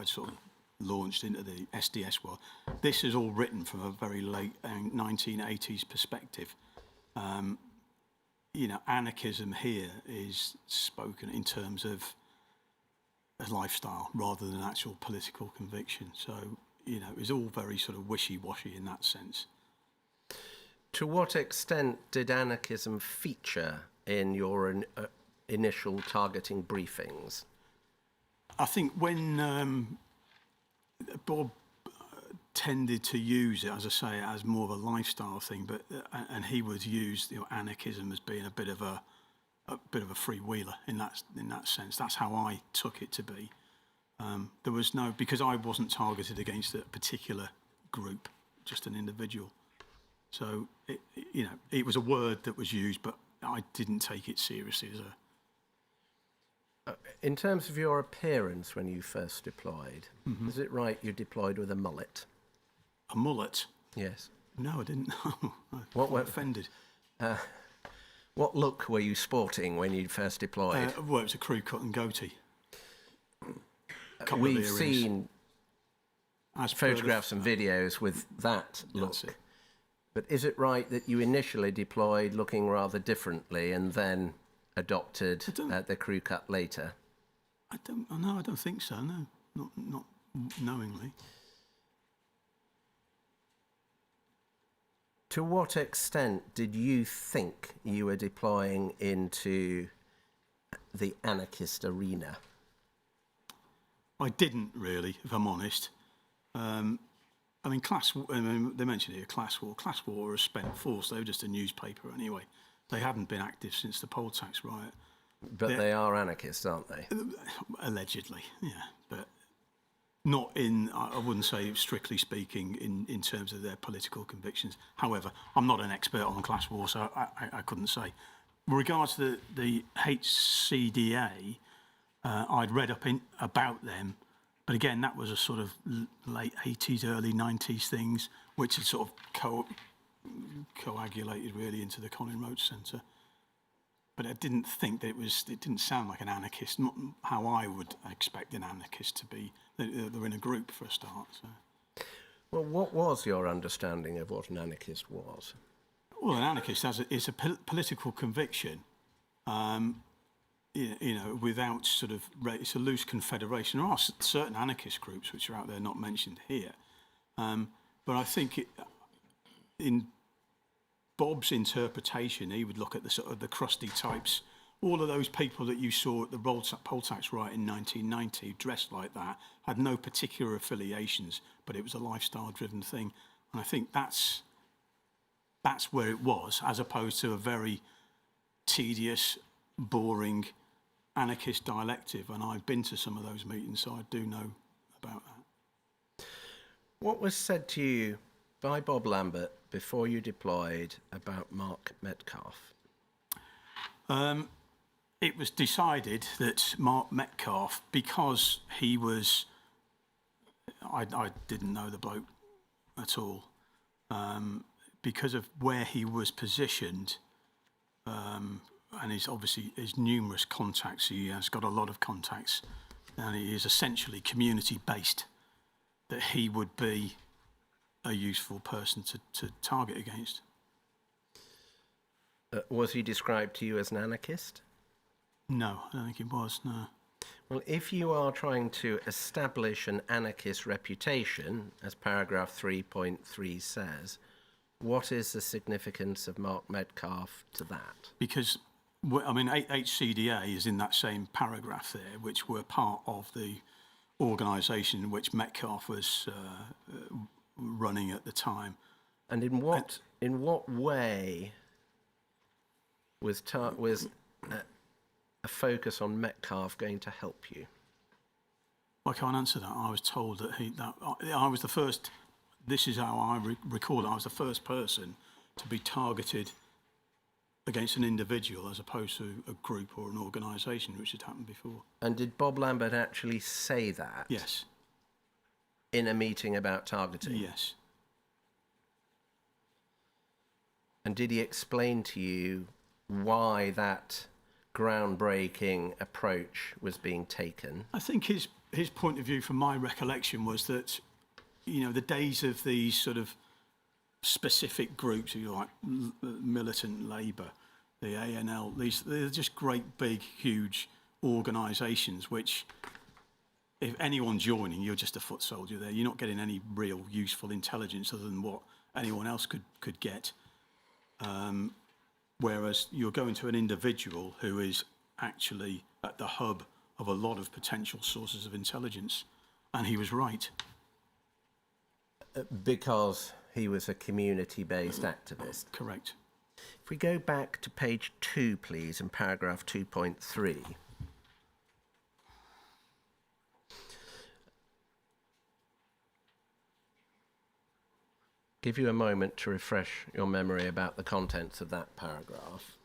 sort of launched into the SDS world, this is all written from a very late 1980s perspective. Anarchism here is spoken in terms of a lifestyle rather than actual political conviction. So, it was all very sort of wishy-washy in that sense. To what extent did anarchism feature in your initial targeting briefings? I think when Bob tended to use it, as I say, as more of a lifestyle thing. But and he was used, anarchism as being a bit of a freewheeler in that sense. That's how I took it to be. There was no, because I wasn't targeted against a particular group, just an individual. So it was a word that was used, but I didn't take it seriously as a. In terms of your appearance when you first deployed, is it right you deployed with a mullet? A mullet? Yes. No, I didn't. What were offended? What look were you sporting when you first deployed? Well, it was a crew cut and goatee. Couple of We've earrings. seen As per photographs and videos with that look. That's it. But is it right that you initially deployed looking rather differently and then adopted the crew cut later? I don't think so. No, not knowingly. To what extent did you think you were deploying into the anarchist arena? I didn't really, if I'm honest. I mean, they mentioned here class war. Class war were a spent force. They were just a newspaper anyway. They hadn't been active since the poll tax riot. But they are anarchists, aren't they? Allegedly, yeah. But not in, I wouldn't say strictly speaking, in terms of their political convictions. However, I'm not an expert on class war, so I couldn't say. With regards to the HCDA, I'd read up about them. But again, that was a sort of late 80s, early 90s things, which had sort of coagulated really into the Colin Roach Centre. But I didn't think that it didn't sound like an anarchist, not how I would expect an anarchist to be. They're in a group for a start. So. Well, what was your understanding of what an anarchist was? Well, an anarchist is a political conviction. Without sort of, it's a loose confederation. There are certain anarchist groups which are out there not mentioned here. But I think in Bob's interpretation, he would look at the sort of the crusty types, all of those people that you saw at the poll tax riot in 1990, dressed like that, had no particular affiliations, but it was a lifestyle-driven thing. And I think that's where it was, as opposed to a very tedious, boring anarchist dialective, and I've been to some of those meetings, so I do know about that. What was said to you by Bob Lambert before you deployed about Mark Metcalfe? It was decided that Mark Metcalfe, because he was, I didn't know the bloke at all, because of where he was positioned, and his numerous contacts. He has got a lot of contacts, and he is essentially community-based, that he would be a useful person to target against. Was he described to you as an anarchist? No, I don't think he was, no. Well, if you are trying to establish an anarchist reputation, as paragraph 3.3 says, what is the significance of Mark Metcalfe to that? Because, I mean, HCDA is in that same paragraph there, which were part of the organisation in which Metcalfe was running at the time. And in what way was a focus on Metcalfe going to help you? I can't answer that. I was told that I was the first. This is how I recall it. I was the first person to be targeted against an individual as opposed to a group or an organisation, which had happened before. And did Bob Lambert actually say that? Yes. In a meeting about targeting? Yes. And did he explain to you why that groundbreaking approach was being taken? I think his point of view, from my recollection, was that, the days of these sort of specific groups, like militant Labour, the ANL, they're just great, big, huge organisations which, if anyone's joining, you're just a foot soldier there. You're not getting any real useful intelligence other than what anyone else could get. Whereas you're going to an individual who is actually at the hub of a lot of potential sources of intelligence. And he was right. Because he was a community-based activist. Correct. If we go back to page 2, please, in paragraph 2.3. Give you a moment to refresh your memory about the contents of that paragraph.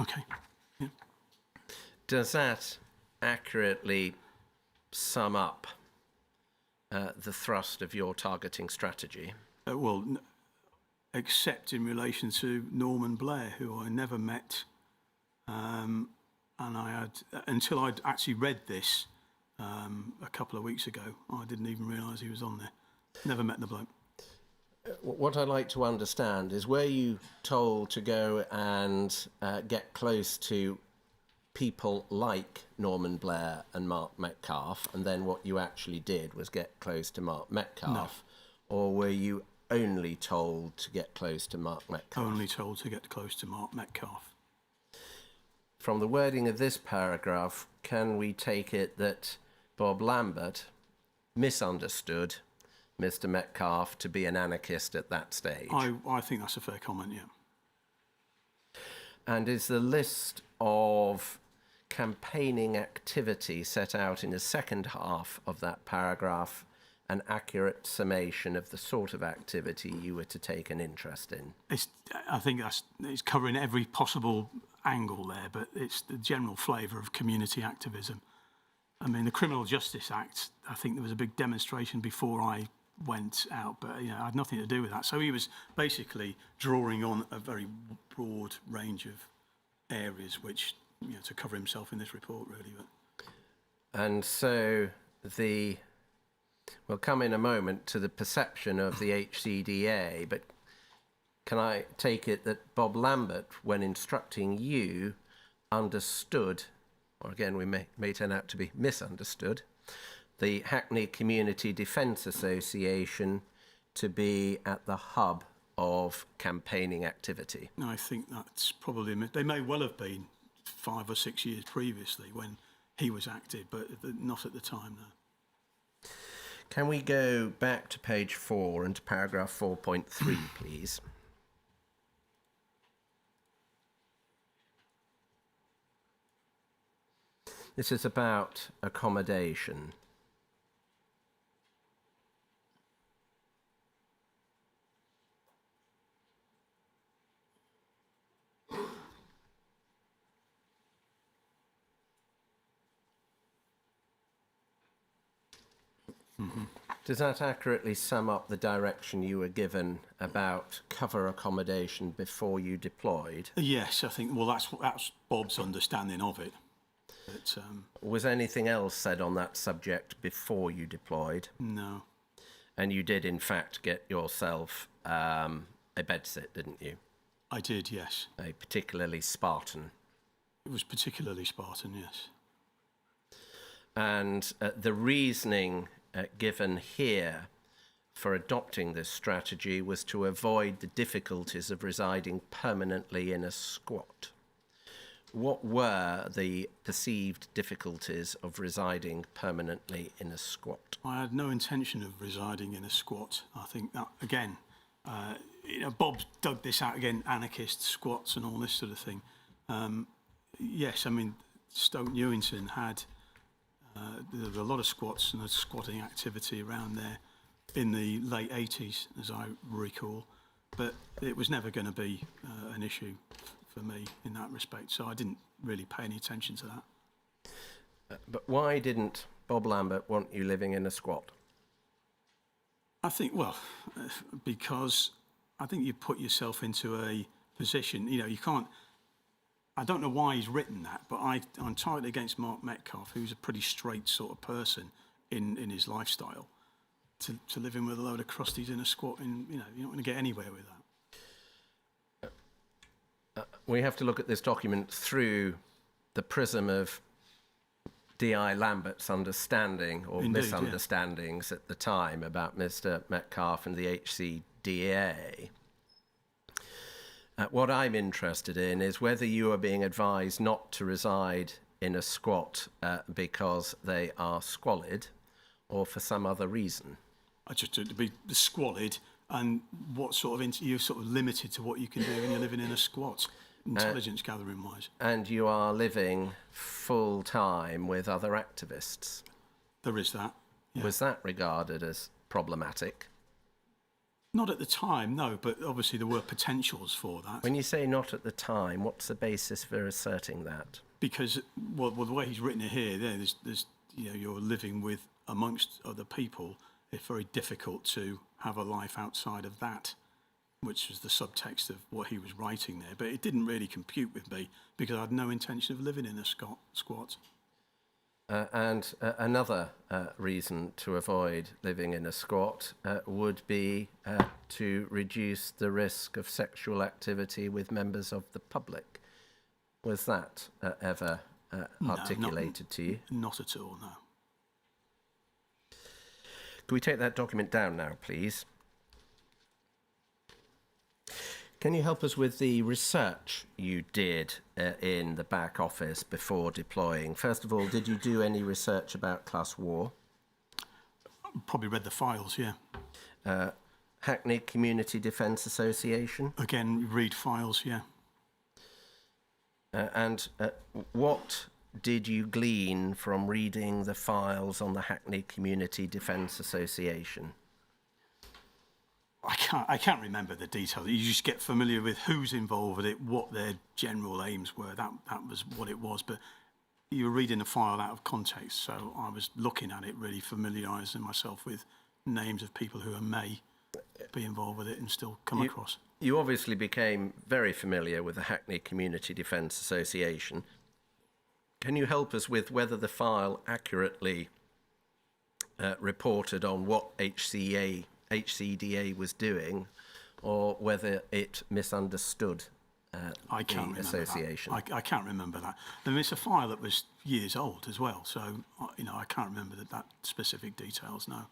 Okay. Yeah. Does that accurately sum up the thrust of your targeting strategy? Except in relation to Norman Blair, who I never met, and I had until I'd actually read this a couple of weeks ago. I didn't even realise he was on there. Never met the bloke. What I'd like to understand is, were you told to go and get close to people like Norman Blair and Mark Metcalfe, and then what you actually did was get close to Mark Metcalfe? No. Or were you only told to get close to Mark Metcalfe? Only told to get close to Mark Metcalfe. From the wording of this paragraph, can we take it that Bob Lambert misunderstood Mr. Metcalfe to be an anarchist at that stage? I think that's a fair comment, yeah. And is the list of campaigning activity set out in the second half of that paragraph an accurate summation of the sort of activity you were to take an interest in? I think it's covering every possible angle there, but it's the general flavour of community activism. I mean, the Criminal Justice Act, I think there was a big demonstration before I went out, but I had nothing to do with that. So he was basically drawing on a very broad range of areas, which, to cover himself in this report, really. But. And so we'll come in a moment to the perception of the HCDA, but can I take it that Bob Lambert, when instructing you, understood, or again we may turn out to be misunderstood, the Hackney Community Defence Association to be at the hub of campaigning activity? I think that's probably... They may well have been 5 or 6 years previously when he was active, but not at the time, no. Can we go back to page 4 and to paragraph 4.3, please? This is about accommodation. Mm-hmm. Does that accurately sum up the direction you were given about cover accommodation before you deployed? Yes, I think, that's Bob's understanding of it. But, was anything else said on that subject before you deployed? No. And you did, in fact, get yourself a bedsit, didn't you? I did, yes. A particularly Spartan. It was particularly Spartan, yes. And the reasoning given here for adopting this strategy was to avoid the difficulties of residing permanently in a squat. What were the perceived difficulties of residing permanently in a squat? I had no intention of residing in a squat. I think that, again, Bob dug this out again, anarchist squats and all this sort of thing. Yes, I mean, Stoke Newington had there were a lot of squats and a squatting activity around there in the late 80s, as I recall, but it was never going to be an issue for me in that respect, so I didn't really pay any attention to that. But why didn't Bob Lambert want you living in a squat? I think, because I think you put yourself into a position, you can't... I don't know why he's written that, but I'm tightly against Mark Metcalfe, who's a pretty straight sort of person in his lifestyle, to live in with a load of crusties in a squat, and you're not going to get anywhere with that. We have to look at this document through the prism of D.I. Lambert's understanding or Indeed, misunderstandings at the time about Mr. Metcalfe and the HCDA. What I'm interested in is whether you are being advised not to reside in a squat because they are squalid or for some other reason. I just to be squalid, and what sort of you're sort of limited to what you can do when you're living in a squat, intelligence gathering wise. And you are living full time with other activists. There is that. Yeah. Was that regarded as problematic? Not at the time, no, but obviously there were potentials for that. When you say not at the time, what's the basis for asserting that? Because well, the way he's written it here, there's you're living with amongst other people. It's very difficult to have a life outside of that, which was the subtext of what he was writing there. But it didn't really compute with me because I had no intention of living in a squat. And another reason to avoid living in a squat would be to reduce the risk of sexual activity with members of the public. Was that ever articulated to you? Not at all, no. Can we take that document down now, please? Can you help us with the research you did in the back office before deploying? First of all, did you do any research about class war? Probably read the files, yeah. Hackney Community Defence Association? Again, read files, yeah. And what did you glean from reading the files on the Hackney Community Defence Association? I can't remember the details. You just get familiar with who's involved with it, what their general aims were. That was what it was. But you were reading the file out of context, so I was looking at it, really familiarising myself with names of people who may be involved with it and still come across. You obviously became very familiar with the Hackney Community Defence Association. Can you help us with whether the file accurately reported on what HCDA was doing, or whether it misunderstood the association? I can't remember that. I mean, it's a file that was years old as well, so I can't remember that specific details now.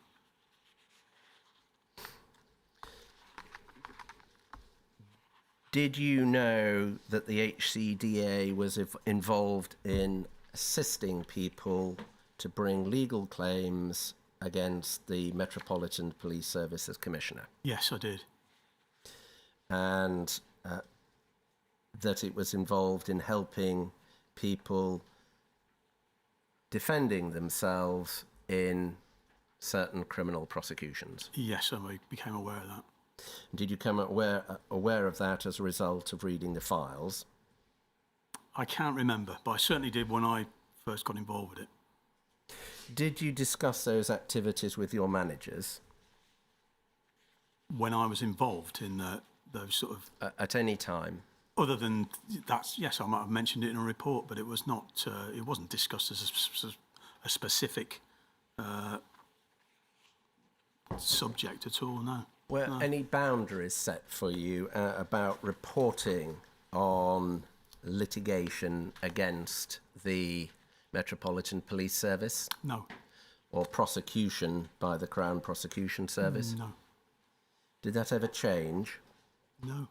Did you know that the HCDA was involved in assisting people to bring legal claims against the Metropolitan Police Services Commissioner? Yes, I did. And that it was involved in helping people defending themselves in certain criminal prosecutions? Yes, I became aware of that. Did you become aware of that as a result of reading the files? I can't remember, but I certainly did when I first got involved with it. Did you discuss those activities with your managers? When I was involved in those sort of... At any time? Other than that, yes, I might have mentioned it in a report, but it was not. It wasn't discussed as a specific subject at all. No. Were no. any boundaries set for you about reporting on litigation against the Metropolitan Police Service? No. Or prosecution by the Crown Prosecution Service? No. Did that ever change? No.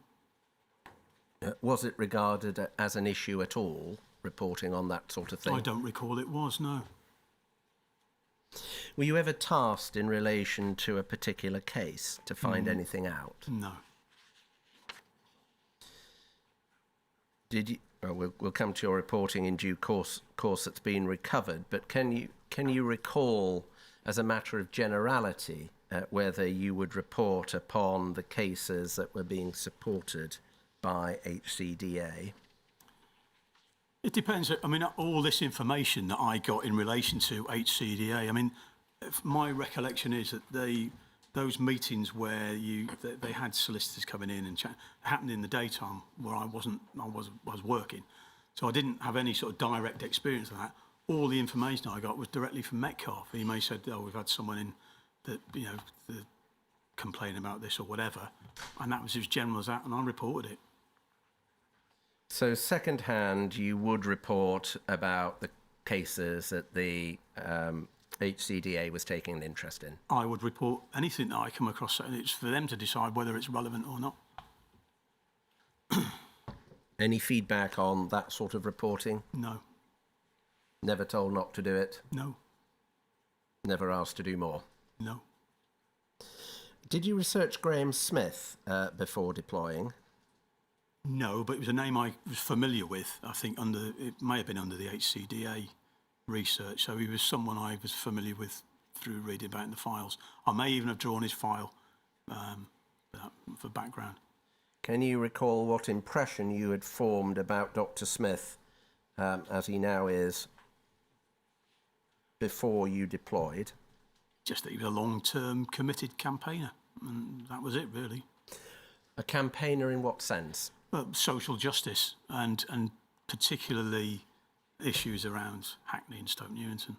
Was it regarded as an issue at all, reporting on that sort of thing? I don't recall it was, no. Were you ever tasked in relation to a particular case to find anything out? No. Did you? Well, we'll come to your reporting in due course that's been recovered, but can you recall, as a matter of generality, whether you would report upon the cases that were being supported by HCDA? It depends. I mean, all this information that I got in relation to HCDA, I mean, my recollection is that those meetings where they had solicitors coming in and happened in the daytime where I was working, so I didn't have any sort of direct experience of that. All the information I got was directly from Metcalfe. He may have said, "Oh, we've had someone in that complain about this or whatever," and that was as general as that, and I reported it. So, second-hand, you would report about the cases that the HCDA was taking an interest in? I would report anything that I come across, and it's for them to decide whether it's relevant or not. Any feedback on that sort of reporting? No, Never told not to do it? no, Never asked to do more? no. Did you research Graham Smith before deploying? No, but it was a name I was familiar with. I think it may have been under the HCDA research. So he was someone I was familiar with through reading about in the files. I may even have drawn his file for background. Can you recall what impression you had formed about Dr. Smith, as he now is, before you deployed? Just that he was a long-term committed campaigner, and that was it really. A campaigner in what sense? Social justice and particularly issues around Hackney and Stoke Newington.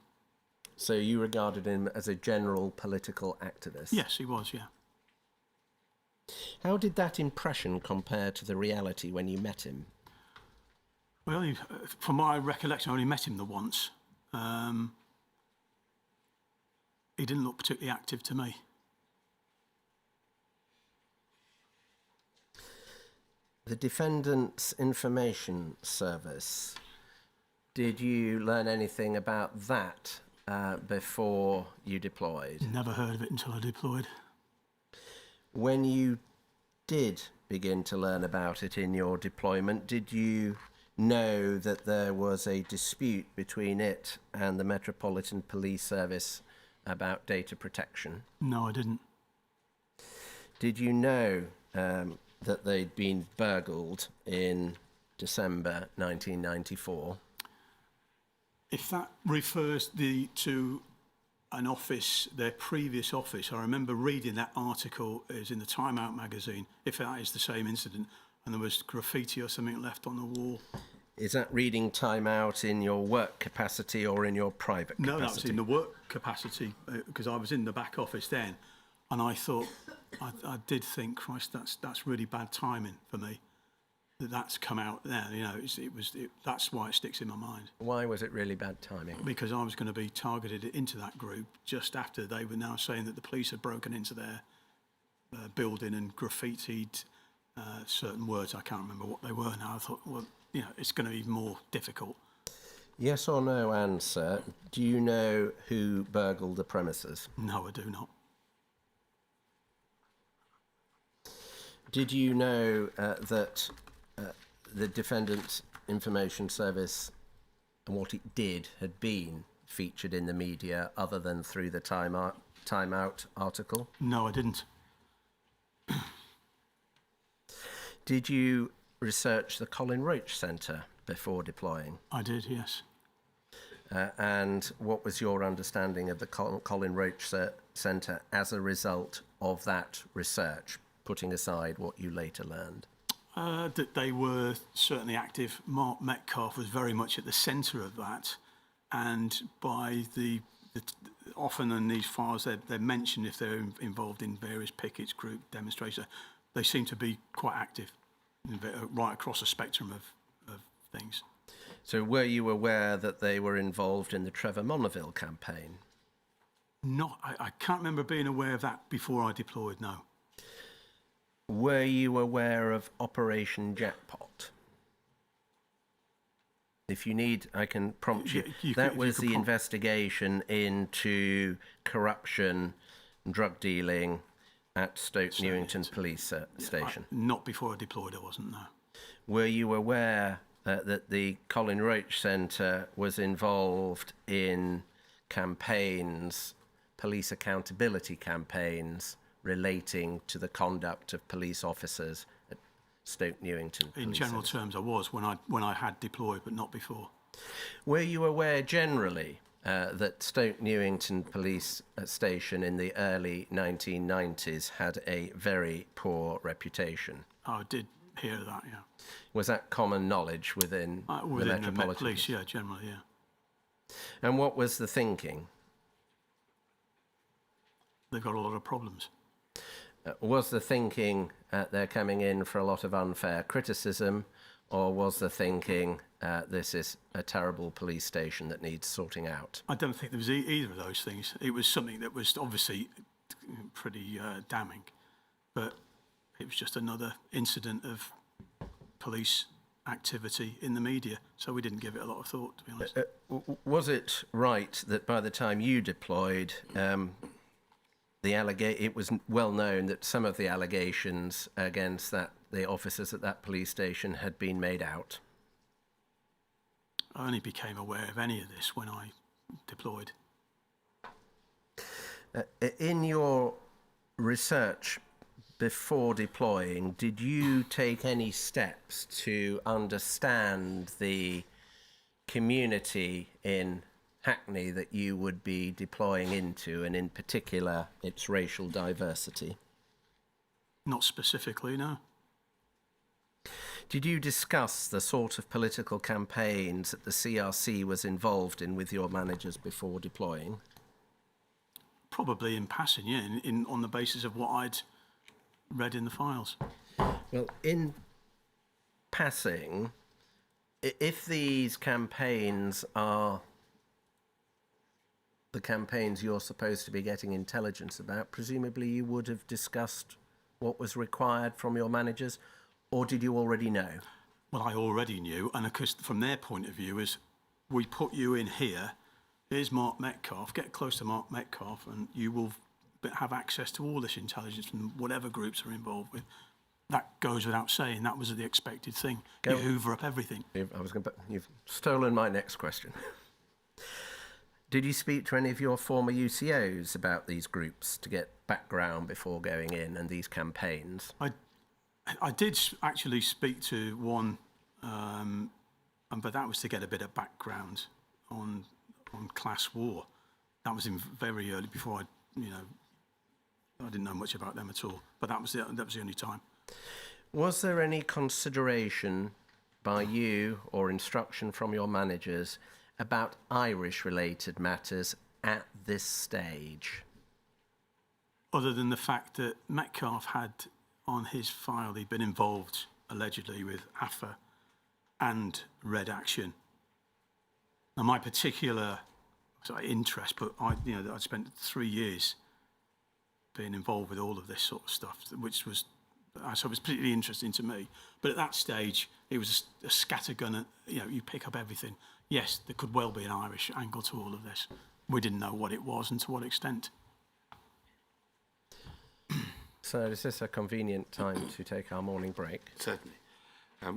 So you regarded him as a general political activist? Yes, he was, yeah. How did that impression compare to the reality when you met him? Well, from my recollection, I only met him the once. He didn't look particularly active to me. The Defendant's Information Service, did you learn anything about that before you deployed? Never heard of it until I deployed. When you did begin to learn about it in your deployment, did you know that there was a dispute between it and the Metropolitan Police Service about data protection? No, I didn't. Did you know that they'd been burgled in December 1994? If that refers to an office, their previous office, I remember reading that article. It was in the Time Out magazine, if that is the same incident, and there was graffiti or something left on the wall. Is that reading Time Out in your work capacity or in your private capacity? No, that was in the work capacity, because I was in the back office then, and I thought, I did think, Christ, that's really bad timing for me, that's come out there. You know, that's why it sticks in my mind. Why was it really bad timing? Because I was going to be targeted into that group just after they were now saying that the police had broken into their building and graffitied certain words. I can't remember what they were now. I thought, well, you know, it's going to be more difficult. Yes or no answer. Do you know who burgled the premises? No, I do not. Did you know that the Defendant's Information Service and what it did had been featured in the media other than through the Time Out article? No, I didn't. Did you research the Colin Roach Centre before deploying? I did, yes. And what was your understanding of the Colin Roach Centre as a result of that research, putting aside what you later learned? That they were certainly active. Mark Metcalf was very much at the centre of that, and by often in these files they're mentioned if they're involved in various pickets, group demonstrations. They seem to be quite active right across the spectrum of things. So were you aware that they were involved in the Trevor Monaville campaign? I can't remember being aware of that before I deployed, no. Were you aware of Operation Jackpot? If you need, I can prompt you. That was the investigation into corruption and drug dealing at Stoke Newington Police Station. Not before I deployed, I wasn't, no. Were you aware that the Colin Roach Centre was involved in campaigns, police accountability campaigns, relating to the conduct of police officers at Stoke Newington Police In general Service? terms, I was when I had deployed, but not before. Were you aware generally that Stoke Newington Police Station in the early 1990s had a very poor reputation? I did hear that, yeah. Was that common knowledge within the Within the Metropolitan Met Police, yeah, generally, yeah. And what was the thinking? They've got a lot of problems. Was the thinking they're coming in for a lot of unfair criticism, or was the thinking this is a terrible police station that needs sorting out? I don't think there was either of those things. It was something that was obviously pretty damning, but it was just another incident of police activity in the media. So we didn't give it a lot of thought, to be honest. Was it right that by the time you deployed, it was well known that some of the allegations against the officers at that police station had been made out? I only became aware of any of this when I deployed. In your research before deploying, did you take any steps to understand the community in Hackney that you would be deploying into, and in particular its racial diversity? Not specifically, no. Did you discuss the sort of political campaigns that the CRC was involved in with your managers before deploying? Probably in passing, yeah, on the basis of what I'd read in the files. Well, in passing, if these campaigns are the campaigns you're supposed to be getting intelligence about, presumably you would have discussed what was required from your managers, or did you already know? Well, I already knew, and of course, from their point of view, is we put you in here. Here's Mark Metcalf. Get close to Mark Metcalf, and you will have access to all this intelligence from whatever groups are involved with. That goes without saying. That was the expected thing. You hoover up everything. You've stolen my next question. Did you speak to any of your former UCOs about these groups to get background before going in and these campaigns? I did actually speak to one, but that was to get a bit of background on class war. That was in very early, before I didn't know much about them at all. But that was the only time. Was there any consideration by you or instruction from your managers about Irish-related matters at this stage? Other than the fact that Metcalf had on his file, he'd been involved allegedly with AFA and Red Action. Now, my particular interest, but I'd spent 3 years being involved with all of this sort of stuff, which was so it was particularly interesting to me. But at that stage, it was a scattergun. You pick up everything. Yes, there could well be an Irish angle to all of this. We didn't know what it was and to what extent. So is this a convenient time to take our morning break? Certainly.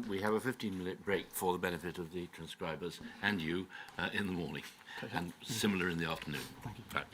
We have a 15-minute break for the benefit of the transcribers and you in the morning, and similar in the afternoon. Thank you. Right.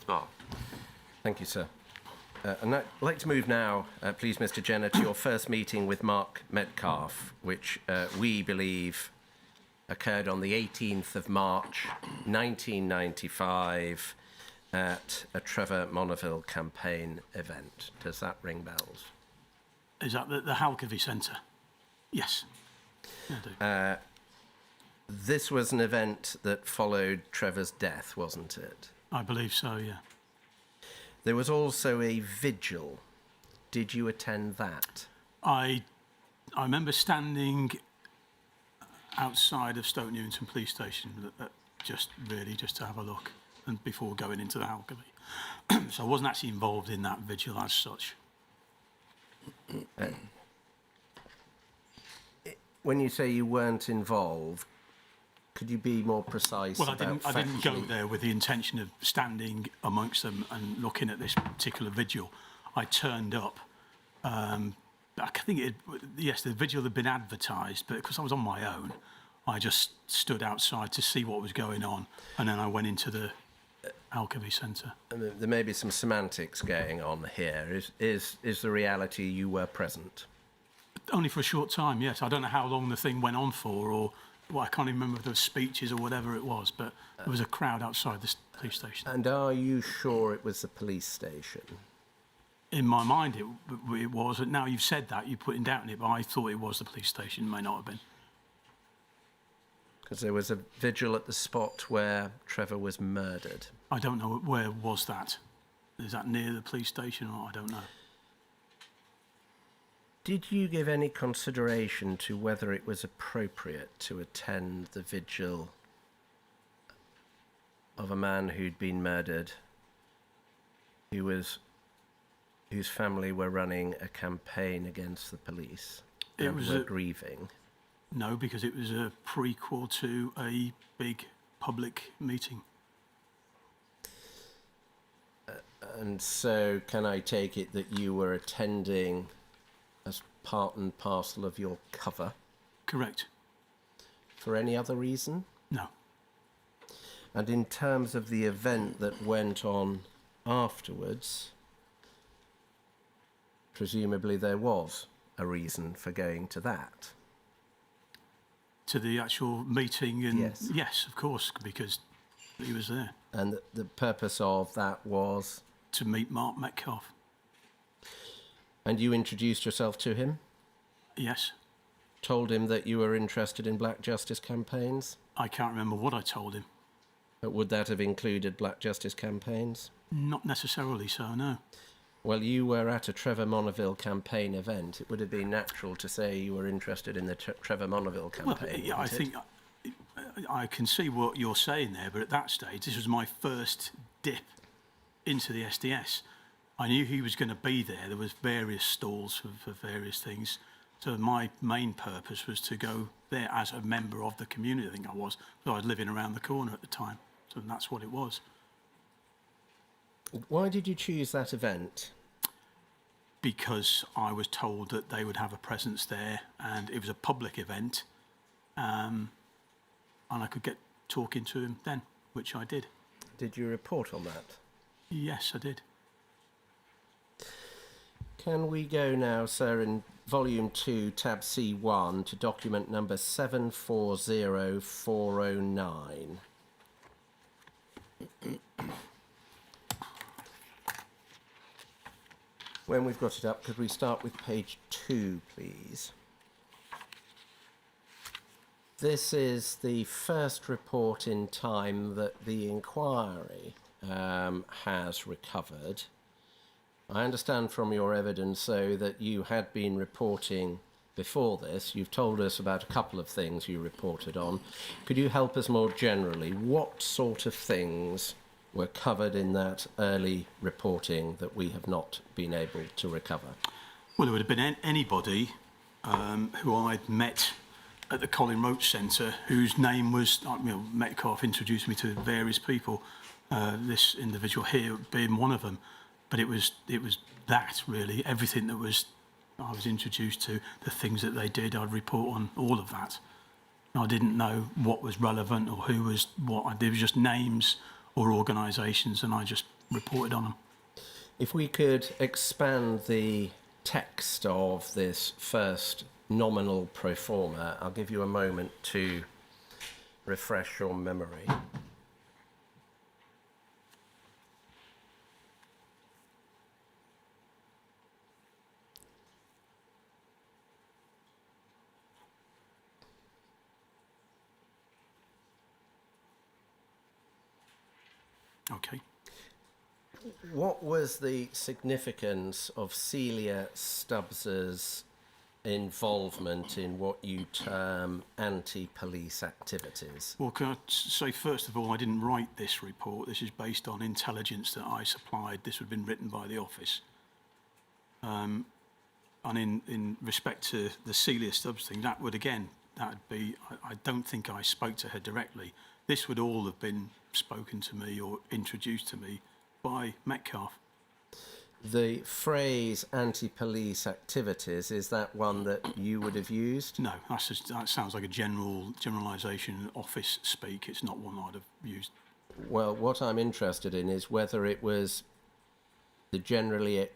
Well, Thank you, sir. And I'd like to move now, please, Mr. Jenner, to your first meeting with Mark Metcalfe, which we believe occurred on the 18th of March, 1995, at a Trevor Monaville campaign event. Does that ring bells? Is that the Halkivy Centre? Yes. I do. This was an event that followed Trevor's death, wasn't it? I believe so, yeah. There was also a vigil. Did you attend that? I remember standing outside of Stoke Newington Police Station, just to have a look, and before going into the Halkivy. So I wasn't actually involved in that vigil as such. When you say you weren't involved, could you be more precise? Well, I about didn't go factually- there with the intention of standing amongst them and looking at this particular vigil. I turned up. I think yes, the vigil had been advertised, but because I was on my own, I just stood outside to see what was going on, and then I went into the Halkivy Centre. And there may be some semantics going on here. Is the reality you were present? Only for a short time, yes. I don't know how long the thing went on for, or well, I can't even remember if there were speeches or whatever it was, but there was a crowd outside the police station. And are you sure it was the police station? In my mind, it was. Now you've said that, you're putting doubt in it, but I thought it was the police station. It may not have been. Because there was a vigil at the spot where Trevor was murdered. I don't know where was that. Is that near the police station, or I don't know. Did you give any consideration to whether it was appropriate to attend the vigil of a man who'd been murdered, whose family were running a campaign against the police and were grieving? No, because it was a prequel to a big public meeting. And so can I take it that you were attending as part and parcel of your cover? Correct. For any other reason? No. And in terms of the event that went on afterwards, presumably there was a reason for going to that. To the actual meeting, and Yes. yes, of course, because he was there And the purpose of that was? to meet Mark Metcalfe. And you introduced yourself to him? Yes. Told him that you were interested in black justice campaigns? I can't remember what I told him. But would that have included black justice campaigns? Not necessarily so, no. Well, you were at a Trevor Monaville campaign event. It would have been natural to say you were interested in the Trevor Monaville campaign. Well, yeah, I think I can see what you're saying there, but at that stage, this was my first dip into the SDS. I knew he was going to be there. There was various stalls for various things. So my main purpose was to go there as a member of the community, I think I was. So I was living around the corner at the time. So that's what it was. Why did you choose that event? Because I was told that they would have a presence there, and it was a public event, and I could get talking to him then, which I did. Did you report on that? Yes, I did. Can we go now, sir, in Volume 2, Tab C1, to document number 740409? When we've got it up, could we start with page 2, please? This is the first report in time that the inquiry has recovered. I understand from your evidence, though, that you had been reporting before this. You've told us about a couple of things you reported on. Could you help us more generally? What sort of things were covered in that early reporting that we have not been able to recover? Well, it would have been anybody who I'd met at the Colin Roach Centre, whose name was, Metcalfe introduced me to various people, this individual here being one of them. But it was that, really, everything that I was introduced to, the things that they did, I'd report on all of that. I didn't know what was relevant or who was what. There was just names or organisations, and I just reported on them. If we could expand the text of this first nominal pro forma, I'll give you a moment to refresh your memory. Okay. What was the significance of Celia Stubbs's involvement in what you term anti-police activities? Well, can I say, first of all, I didn't write this report. This is based on intelligence that I supplied. This would have been written by the office. And in respect to the Celia Stubbs thing, that would be, I don't think I spoke to her directly. This would all have been spoken to me or introduced to me by Metcalfe. The phrase anti-police activities, is that one that you would have used? No, that sounds like a generalisation, office speak. It's not one I'd have used. Well, what I'm interested in is whether it was the generally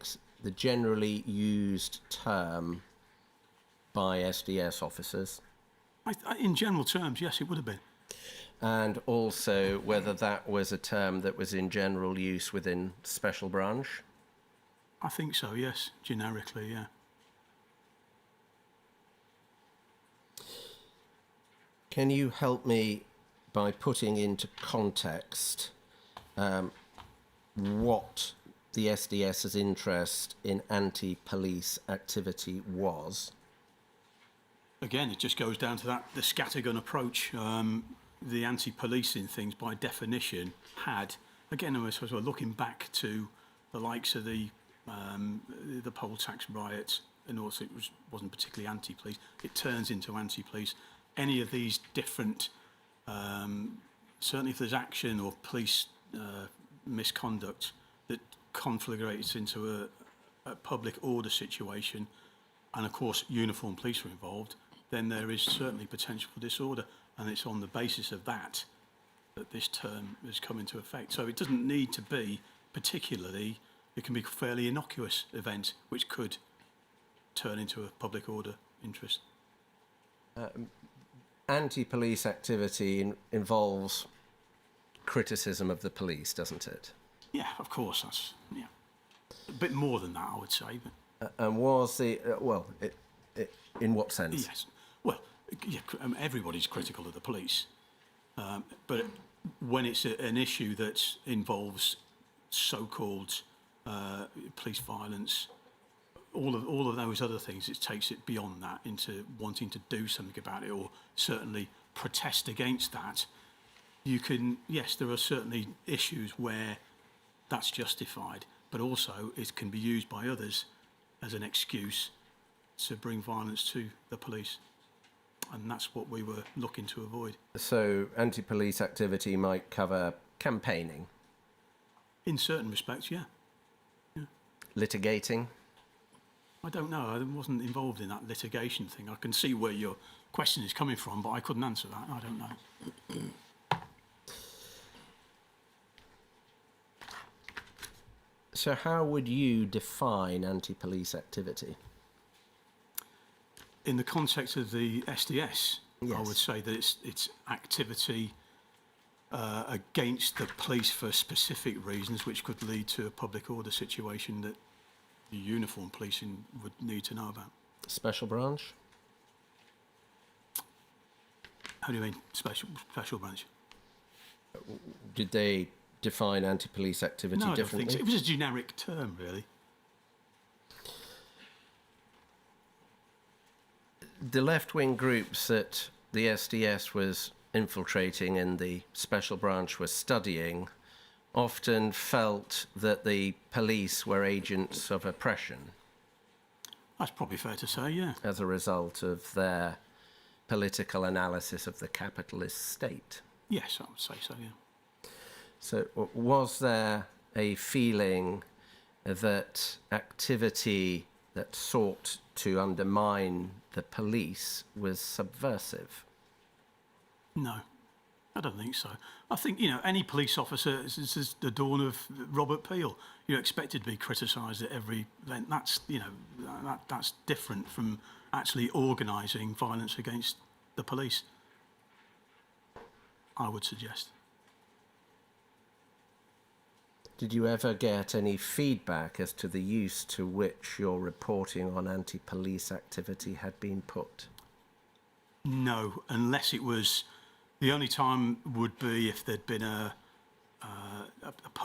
used term by SDS officers. In general terms, yes, it would have been. And also whether that was a term that was in general use within Special Branch. I think so, yes, generically, yeah. Can you help me by putting into context what the SDS's interest in anti-police activity was? Again, it just goes down to the scattergun approach. The anti-policing things, by definition, had, again, I was looking back to the likes of the poll tax riots, and also it wasn't particularly anti-police. It turns into anti-police. Any of these different, certainly if there's action or police misconduct that conflagrates into a public order situation, and of course uniformed police are involved, then there is certainly potential for disorder, and it's on the basis of that this term has come into effect. So it doesn't need to be particularly, it can be a fairly innocuous event which could turn into a public order interest. Anti-police activity involves criticism of the police, doesn't it? Yeah, of course, that's, yeah. A bit more than that, I would say. But And was the, in what sense? yes. Well, yeah, everybody's critical of the police. But when it's an issue that involves so-called police violence, all of those other things, it takes it beyond that into wanting to do something about it, or certainly protest against that. You can, yes, there are certainly issues where that's justified, but also it can be used by others as an excuse to bring violence to the police. And that's what we were looking to avoid. So anti-police activity might cover campaigning? In certain respects, yeah. Litigating? I don't know. I wasn't involved in that litigation thing. I can see where your question is coming from, but I couldn't answer that. I don't know. So how would you define anti-police activity? In the context of the SDS, Yes. I would say that it's activity against the police for specific reasons, which could lead to a public order situation that the uniform policing would need to know about. Special Branch? How do you mean special branch? Did they define anti-police activity No, I don't differently? think so. It was a generic term, really. The left-wing groups that the SDS was infiltrating and the Special Branch was studying often felt that the police were agents of oppression That's probably fair to say, yeah. as a result of their political analysis of the capitalist state. Yes, I would say so, yeah. So was there a feeling that activity that sought to undermine the police was subversive? No. I don't think so. I think, any police officer, this is the dawn of Robert Peel. You're expected to be criticised at every event. That's, that's different from actually organising violence against the police, I would suggest. Did you ever get any feedback as to the use to which your reporting on anti-police activity had been put? No, unless it was... The only time would be if there'd been an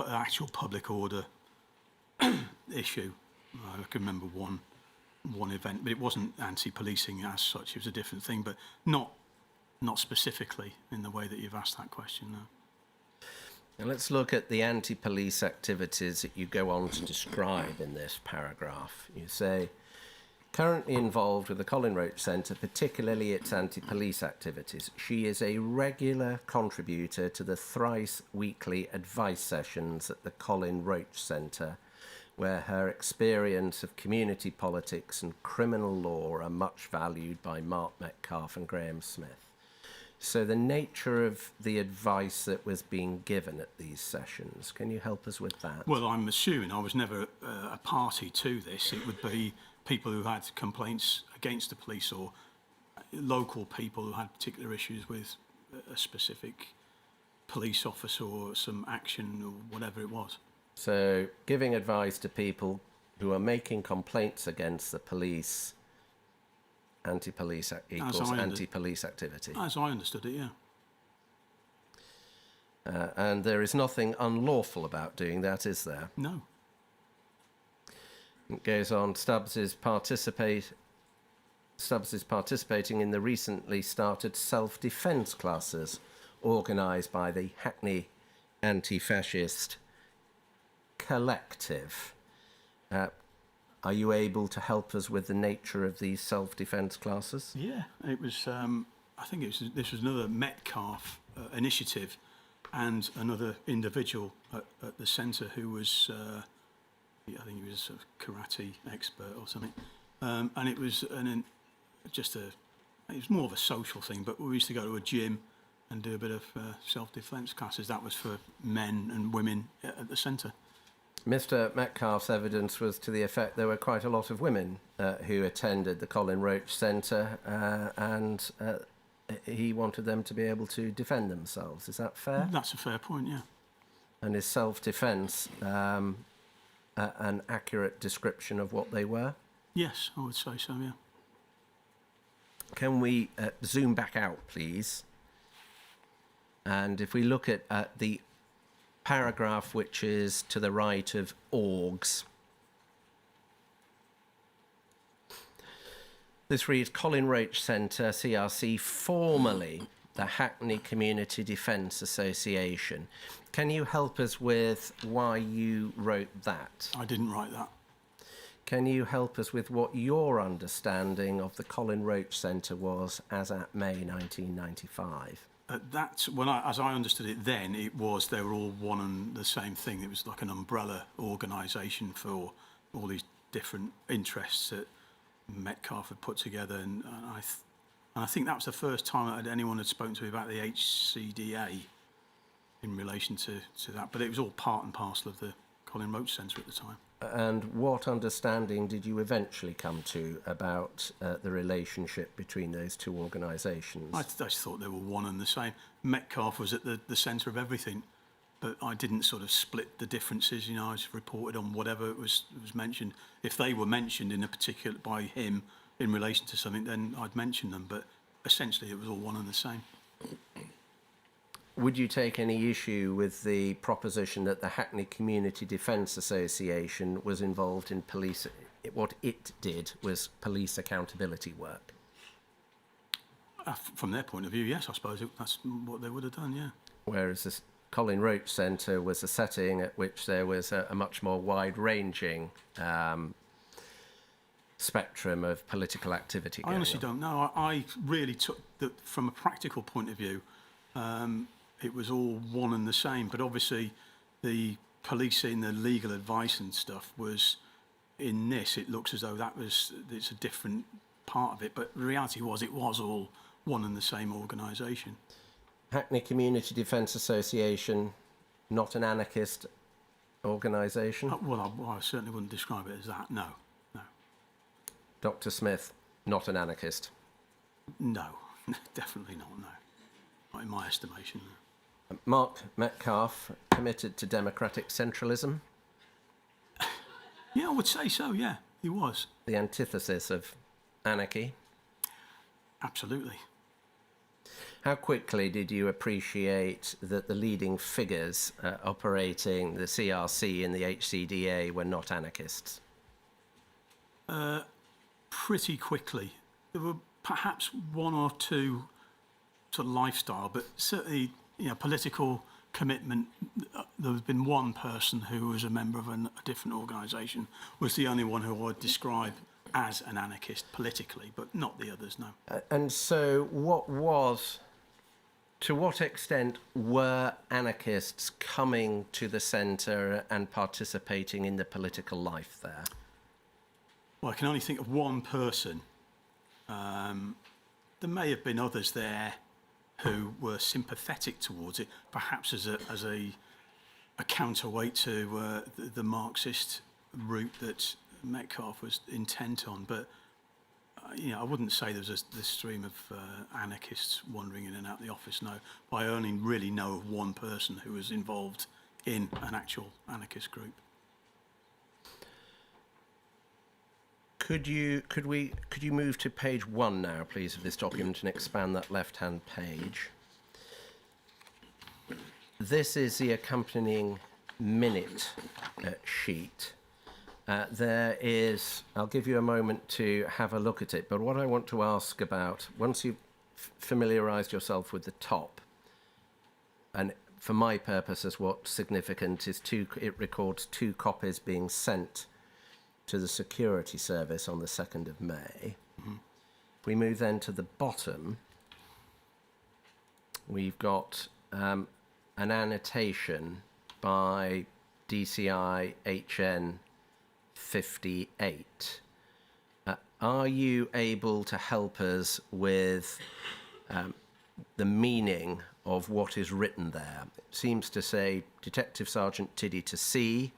actual public order issue. I can remember one event, but it wasn't anti-policing as such. It was a different thing, but not specifically in the way that you've asked that question. No. Now let's look at the anti-police activities that you go on to describe in this paragraph. You say, currently involved with the Colin Roach Centre, particularly its anti-police activities. She is a regular contributor to the thrice weekly advice sessions at the Colin Roach Centre, where her experience of community politics and criminal law are much valued by Mark Metcalfe and Graham Smith. So the nature of the advice that was being given at these sessions, can you help us with that? Well, I'm assuming I was never a party to this. It would be people who had complaints against the police or local people who had particular issues with a specific police officer or some action or whatever it was. So giving advice to people who are making complaints against the police, anti-police equals anti-police activity. As I understood it, yeah. And there is nothing unlawful about doing that, is there? No. It goes on, Stubbs is participating in the recently started self-defence classes organised by the Hackney Anti-Fascist Collective. Are you able to help us with the nature of these self-defence classes? Yeah, it was, I think this was another Metcalfe initiative and another individual at the centre who was... I think he was a sort of karate expert or something, and it was it was more of a social thing. But we used to go to a gym and do a bit of self-defence classes. That was for men and women at the centre. Mr. Metcalfe's evidence was to the effect there were quite a lot of women who attended the Colin Roach Centre, and he wanted them to be able to defend themselves. Is that fair? That's a fair point, yeah. And is self-defence an accurate description of what they were? Yes, I would say so, yeah. Can we zoom back out, please? And if we look at the paragraph which is to the right of orgs, this reads, Colin Roach Centre, CRC, formerly the Hackney Community Defence Association. Can you help us with why you wrote that? I didn't write that. Can you help us with what your understanding of the Colin Roach Centre was as at May 1995? As I understood it then, they were all one and the same thing. It was like an umbrella organisation for all these different interests that Metcalfe had put together, and I think that was the first time that anyone had spoken to me about the HCDA in relation to that. But it was all part and parcel of the Colin Roach Centre at the time. And what understanding did you eventually come to about the relationship between those two organisations? I just thought they were one and the same. Metcalfe was at the centre of everything, but I didn't sort of split the differences. I just reported on whatever was mentioned. If they were mentioned in a particular by him in relation to something, then I'd mention them. But essentially, it was all one and the same. Would you take any issue with the proposition that the Hackney Community Defence Association was involved in police? What it did was police accountability work. From their point of view, yes, I suppose that's what they would have done, yeah. Whereas the Colin Roach Centre was a setting at which there was a much more wide-ranging spectrum of political activity going on. I honestly don't know. I really took that from a practical point of view. It was all one and the same, but obviously the policing, the legal advice and stuff was in this. It looks as though it's a different part of it, but the reality was it was all one and the same organisation. Hackney Community Defence Association, not an anarchist organisation. Well, I certainly wouldn't describe it as that. No, no, Dr. Smith, not an anarchist. no, definitely not. No, not in my estimation. No. Mark Metcalfe, committed to democratic centralism, Yeah, I would say so. Yeah, he was. the antithesis of anarchy. Absolutely. How quickly did you appreciate that the leading figures operating the CRC and the HCDA were not anarchists? Pretty quickly. There were perhaps one or two sort of lifestyle, but certainly, political commitment. There's been one person who was a member of a different organisation, was the only one who I would describe as an anarchist politically, but not the others, no. And so to what extent were anarchists coming to the centre and participating in the political life there? Well, I can only think of one person. There may have been others there who were sympathetic towards it, perhaps as a counterweight to the Marxist route that Metcalfe was intent on. But I wouldn't say there's this stream of anarchists wandering in and out the office. No, I only really know of one person who was involved in an actual anarchist group. Could you move to page 1 now, please, of this document and expand that left-hand page? This is the accompanying minute sheet. There is, I'll give you a moment to have a look at it, but what I want to ask about, once you've familiarised yourself with the top, and for my purposes what's significant is it records 2 copies being sent to the security service on the 2nd of May. Mm-hmm. If we move then to the bottom, we've got an annotation by DCI HN 58. Are you able to help us with the meaning of what is written there? It seems to say Detective Sergeant Tiddy to see,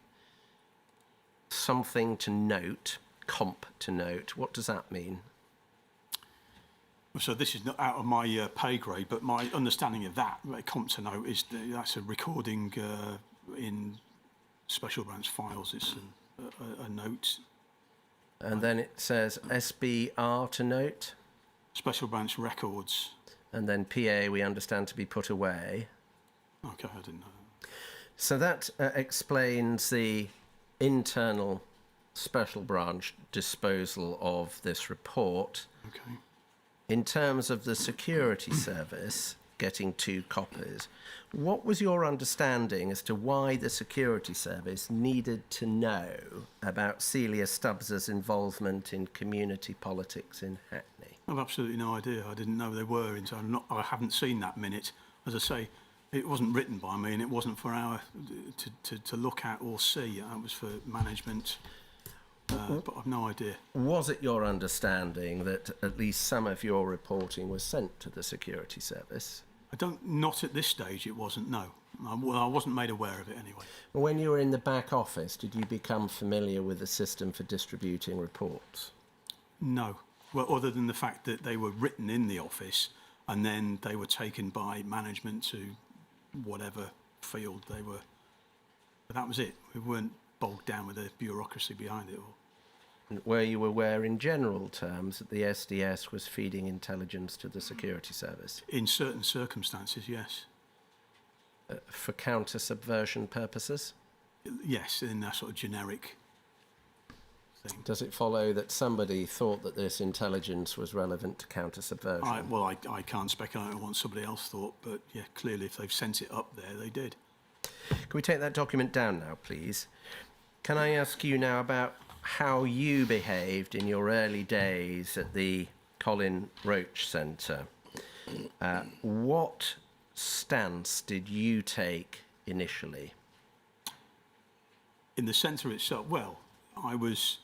something to note, comp to note. What does that mean? So this is not out of my pay grade, but my understanding of that, comp to note, is that's a recording in special branch files. It's a note. And then it says SBR to note. Special branch records. And then PA we understand to be put away. Okay, I didn't know that. So that explains the internal special branch disposal of this report. Okay. In terms of the security service getting 2 copies, what was your understanding as to why the security service needed to know about Celia Stubbs's involvement in community politics in Hackney? I've absolutely no idea. I didn't know they were into. I haven't seen that minute. As I say, it wasn't written by me, and it wasn't for our to look at or see. It was for management. But I've no idea. Was it your understanding that at least some of your reporting was sent to the security service? Not at this stage, it wasn't, no. I wasn't made aware of it anyway. When you were in the back office, did you become familiar with the system for distributing reports? No. Well, other than the fact that they were written in the office and then they were taken by management to whatever field they were. But that was it. We weren't bogged down with the bureaucracy behind it all. Were you aware in general terms that the SDS was feeding intelligence to the security service? In certain circumstances, yes. For counter-subversion purposes? Yes, in that sort of generic thing. Does it follow that somebody thought that this intelligence was relevant to counter-subversion? I can't speculate on what somebody else thought, but yeah, clearly if they've sent it up there, they did. Can we take that document down now, please? Can I ask you now about how you behaved in your early days at the Colin Roach Centre? What stance did you take initially? In the centre itself, well, I was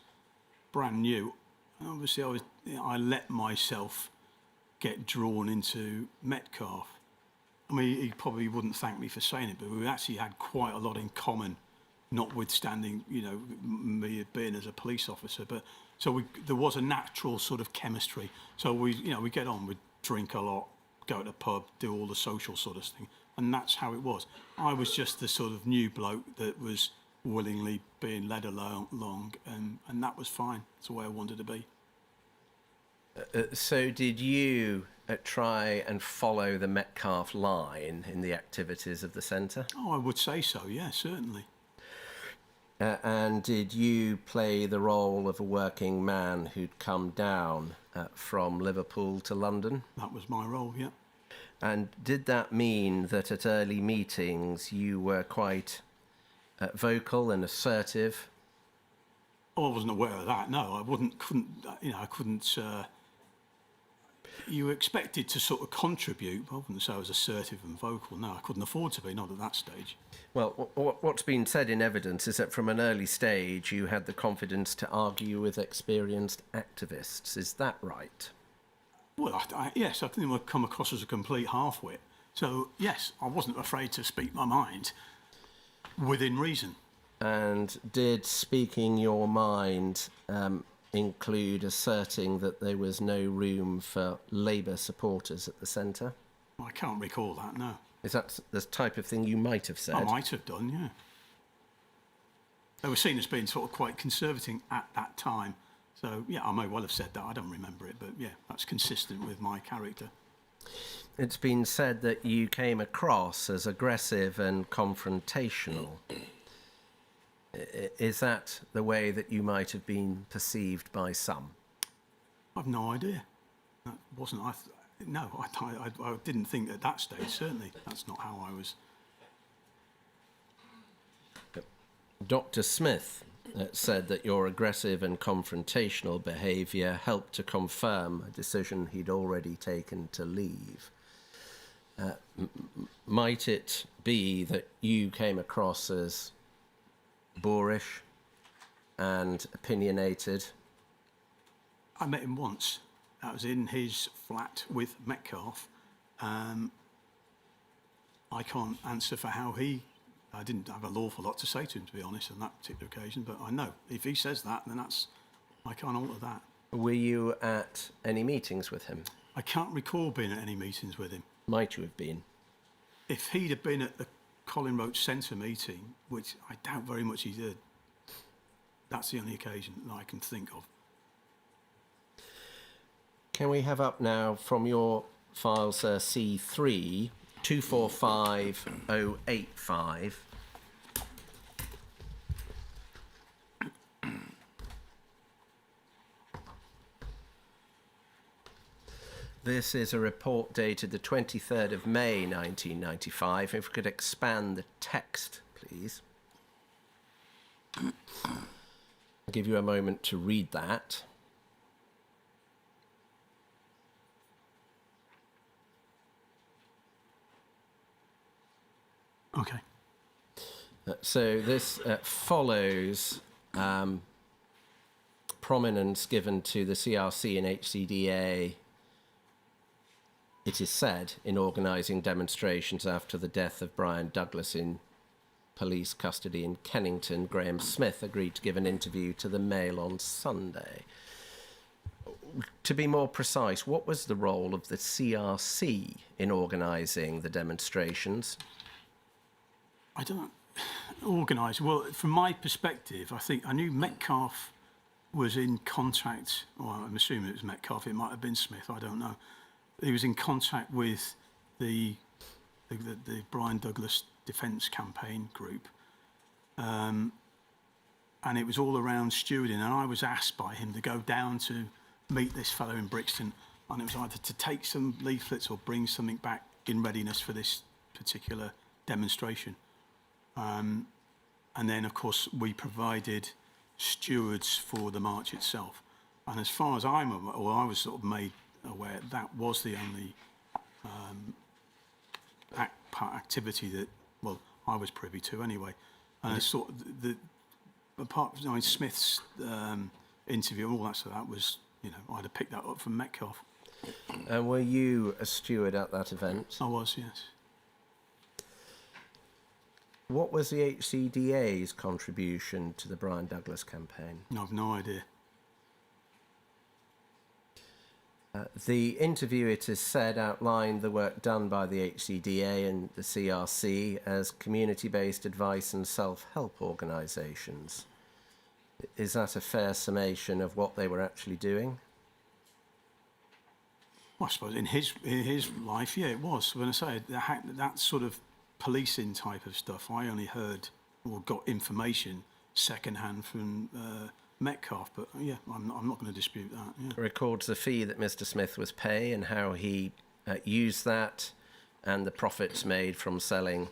brand new. Obviously, I let myself get drawn into Metcalfe. I mean, he probably wouldn't thank me for saying it, but we actually had quite a lot in common, notwithstanding, you know, me being as a police officer. But so there was a natural sort of chemistry. So we get on, we drink a lot, go to the pub, do all the social sort of thing, and that's how it was. I was just the sort of new bloke that was willingly being led along, and that was fine. It's the way I wanted to be. So did you try and follow the Metcalfe line in the activities of the centre? Oh, I would say so, yeah, certainly. And did you play the role of a working man who'd come down from Liverpool to London? That was my role, yeah. And did that mean that at early meetings you were quite vocal and assertive? Oh, I wasn't aware of that, no. I couldn't... you were expected to sort of contribute, but I wouldn't say I was assertive and vocal. No, I couldn't afford to be, not at that stage. Well, what's been said in evidence is that from an early stage you had the confidence to argue with experienced activists. Is that right? Well, yes, I didn't want to come across as a complete half-wit. So, yes, I wasn't afraid to speak my mind within reason. And did speaking your mind include asserting that there was no room for Labour supporters at the centre? I can't recall that, no. Is that the type of thing you might have said? I might have done, yeah. They were seen as being sort of quite conservative at that time. So, yeah, I may well have said that. I don't remember it, but, yeah, that's consistent with my character. It's been said that you came across as aggressive and confrontational. Is that the way that you might have been perceived by some? I've no idea. That wasn't... No, I didn't think at that stage, certainly. That's not how I was... Dr. Smith said that your aggressive and confrontational behaviour helped to confirm a decision he'd already taken to leave. Might it be that you came across as boorish and opinionated? I met him once. I was in his flat with Metcalfe. I can't answer for how I didn't have an awful lot to say to him, to be honest, on that particular occasion, but I know if he says that, then I can't alter that. Were you at any meetings with him? I can't recall being at any meetings with him. Might you have been? If he'd have been at the Colin Roach Centre meeting, which I doubt very much he did, that's the only occasion that I can think of. Can we have up now from your files C3 245085? This is a report dated the 23rd of May 1995. If we could expand the text, please. I'll give you a moment to read that. Okay. So this follows prominence given to the CRC and HCDA, it is said, in organising demonstrations after the death of Brian Douglas in police custody in Kennington. Graham Smith agreed to give an interview to the Mail on Sunday. To be more precise, what was the role of the CRC in organising the demonstrations? I don't organise. Well, from my perspective, I think I knew Metcalfe was in contact, well, I'm assuming it was Metcalfe, it might have been Smith, I don't know. He was in contact with the Brian Douglas Defence Campaign group. And it was all around stewarding, and I was asked by him to go down to meet this fellow in Brixton, and it was either to take some leaflets or bring something back in readiness for this particular demonstration. And then, of course, we provided stewards for the march itself. And as far as I'm aware, or I was sort of made aware, that was the only activity that, well, I was privy to anyway. And I sort of, apart from Smith's interview and all that, so that was, you know, I'd have picked that up from Metcalfe. And were you a steward at that event? I was, yes. What was the HCDA's contribution to the Brian Douglas campaign? I've no idea. The interview, it is said, outlined the work done by the HCDA and the CRC as community-based advice and self-help organisations. Is that a fair summation of what they were actually doing? Well, I suppose in his life, yeah, it was. When I say that sort of policing type of stuff, I only heard or got information secondhand from Metcalfe. But yeah, I'm not going to dispute that. Yeah. Records the fee that Mr. Smith was paying and how he used that, and the profits made from selling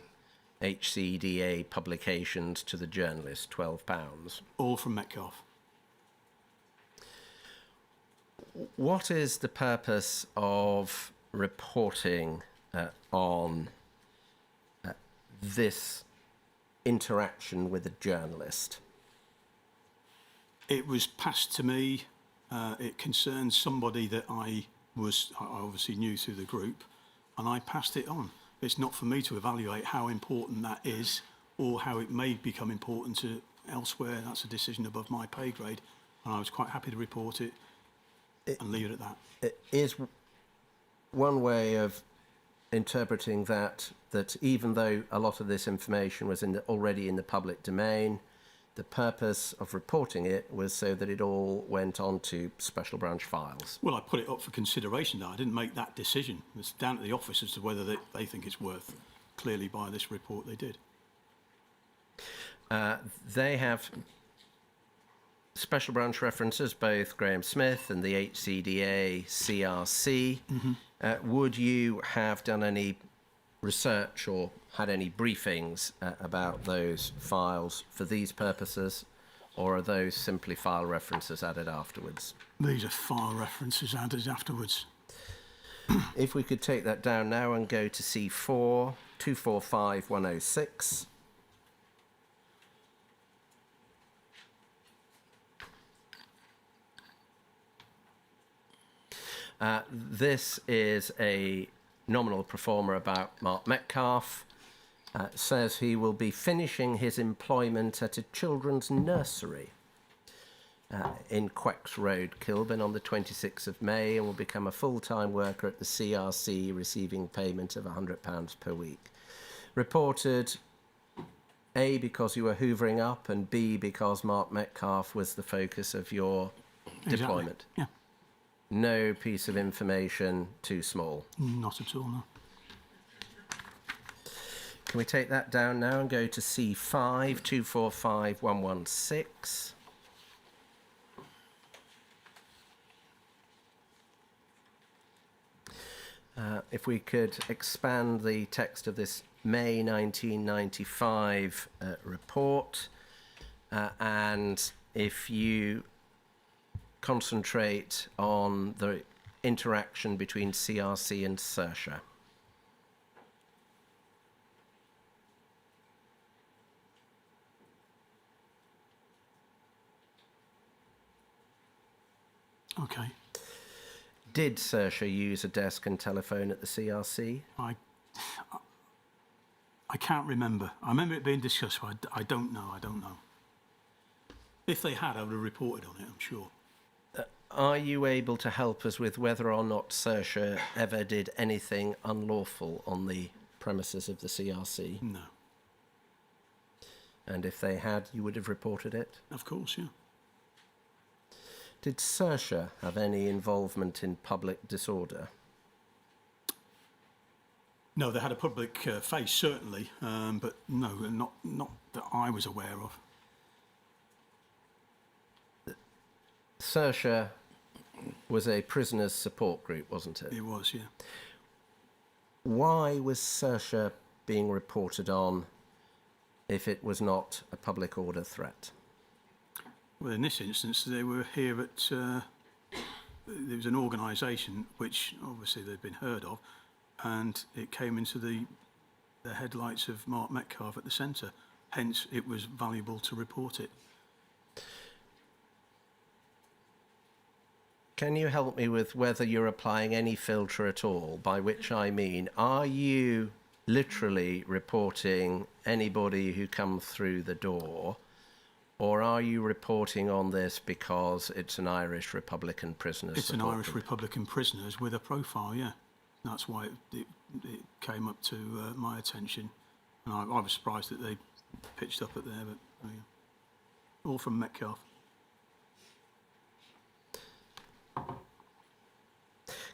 HCDA publications to the journalist, £12. All from Metcalfe. What is the purpose of reporting on this interaction with a journalist? It was passed to me. It concerned somebody that I obviously knew through the group, and I passed it on. It's not for me to evaluate how important that is or how it may become important to elsewhere. That's a decision above my pay grade, and I was quite happy to report it and leave it at that. It is one way of interpreting that even though a lot of this information was already in the public domain, the purpose of reporting it was so that it all went on to special branch files. Well, I put it up for consideration. I didn't make that decision. It's down to the office as to whether they think it's worth. Clearly, by this report, they did. They have special branch references, both Graham Smith and the HCDA CRC. Would you have done any research or had any briefings about those files for these purposes, or are those simply file references added afterwards? These are file references added afterwards. If we could take that down now and go to C4, 245106. This is a nominal performer about Mark Metcalfe. Says he will be finishing his employment at a children's nursery in Quecks Road, Kilburn, on the 26th of May, and will become a full-time worker at the CRC, receiving payment of £100 per week. Reported, A, because you were hoovering up, and B, because Mark Metcalfe was the focus of your deployment. Yeah. No piece of information too small. Not at all, no. Can we take that down now and go to C5, 245116? If we could expand the text of this May 1995 report, and if you concentrate on the interaction between CRC and Saoirse. Okay. Did Saoirse use a desk and telephone at the CRC? I can't remember. I remember it being discussed, but I don't know. If they had, I would have reported on it, I'm sure. Are you able to help us with whether or not Saoirse ever did anything unlawful on the premises of the CRC? No. And if they had, you would have reported it? Of course, yeah. Did Saoirse have any involvement in public disorder? No, they had a public face, certainly, but no, not that I was aware of. Saoirse was a prisoners' support group, wasn't it? It was, yeah. Why was Saoirse being reported on if it was not a public order threat? Well, in this instance, they were here at... there was an organisation which obviously they'd been heard of, and it came into the headlights of Mark Metcalfe at the centre. Hence, it was valuable to report it. Can you help me with whether you're applying any filter at all, by which I mean, are you literally reporting anybody who comes through the door, or are you reporting on this because it's an Irish Republican prisoners? It's an Irish Republican prisoners with a profile, yeah. That's why it came up to my attention. And I was surprised that they pitched up at there, but yeah. All from Metcalfe.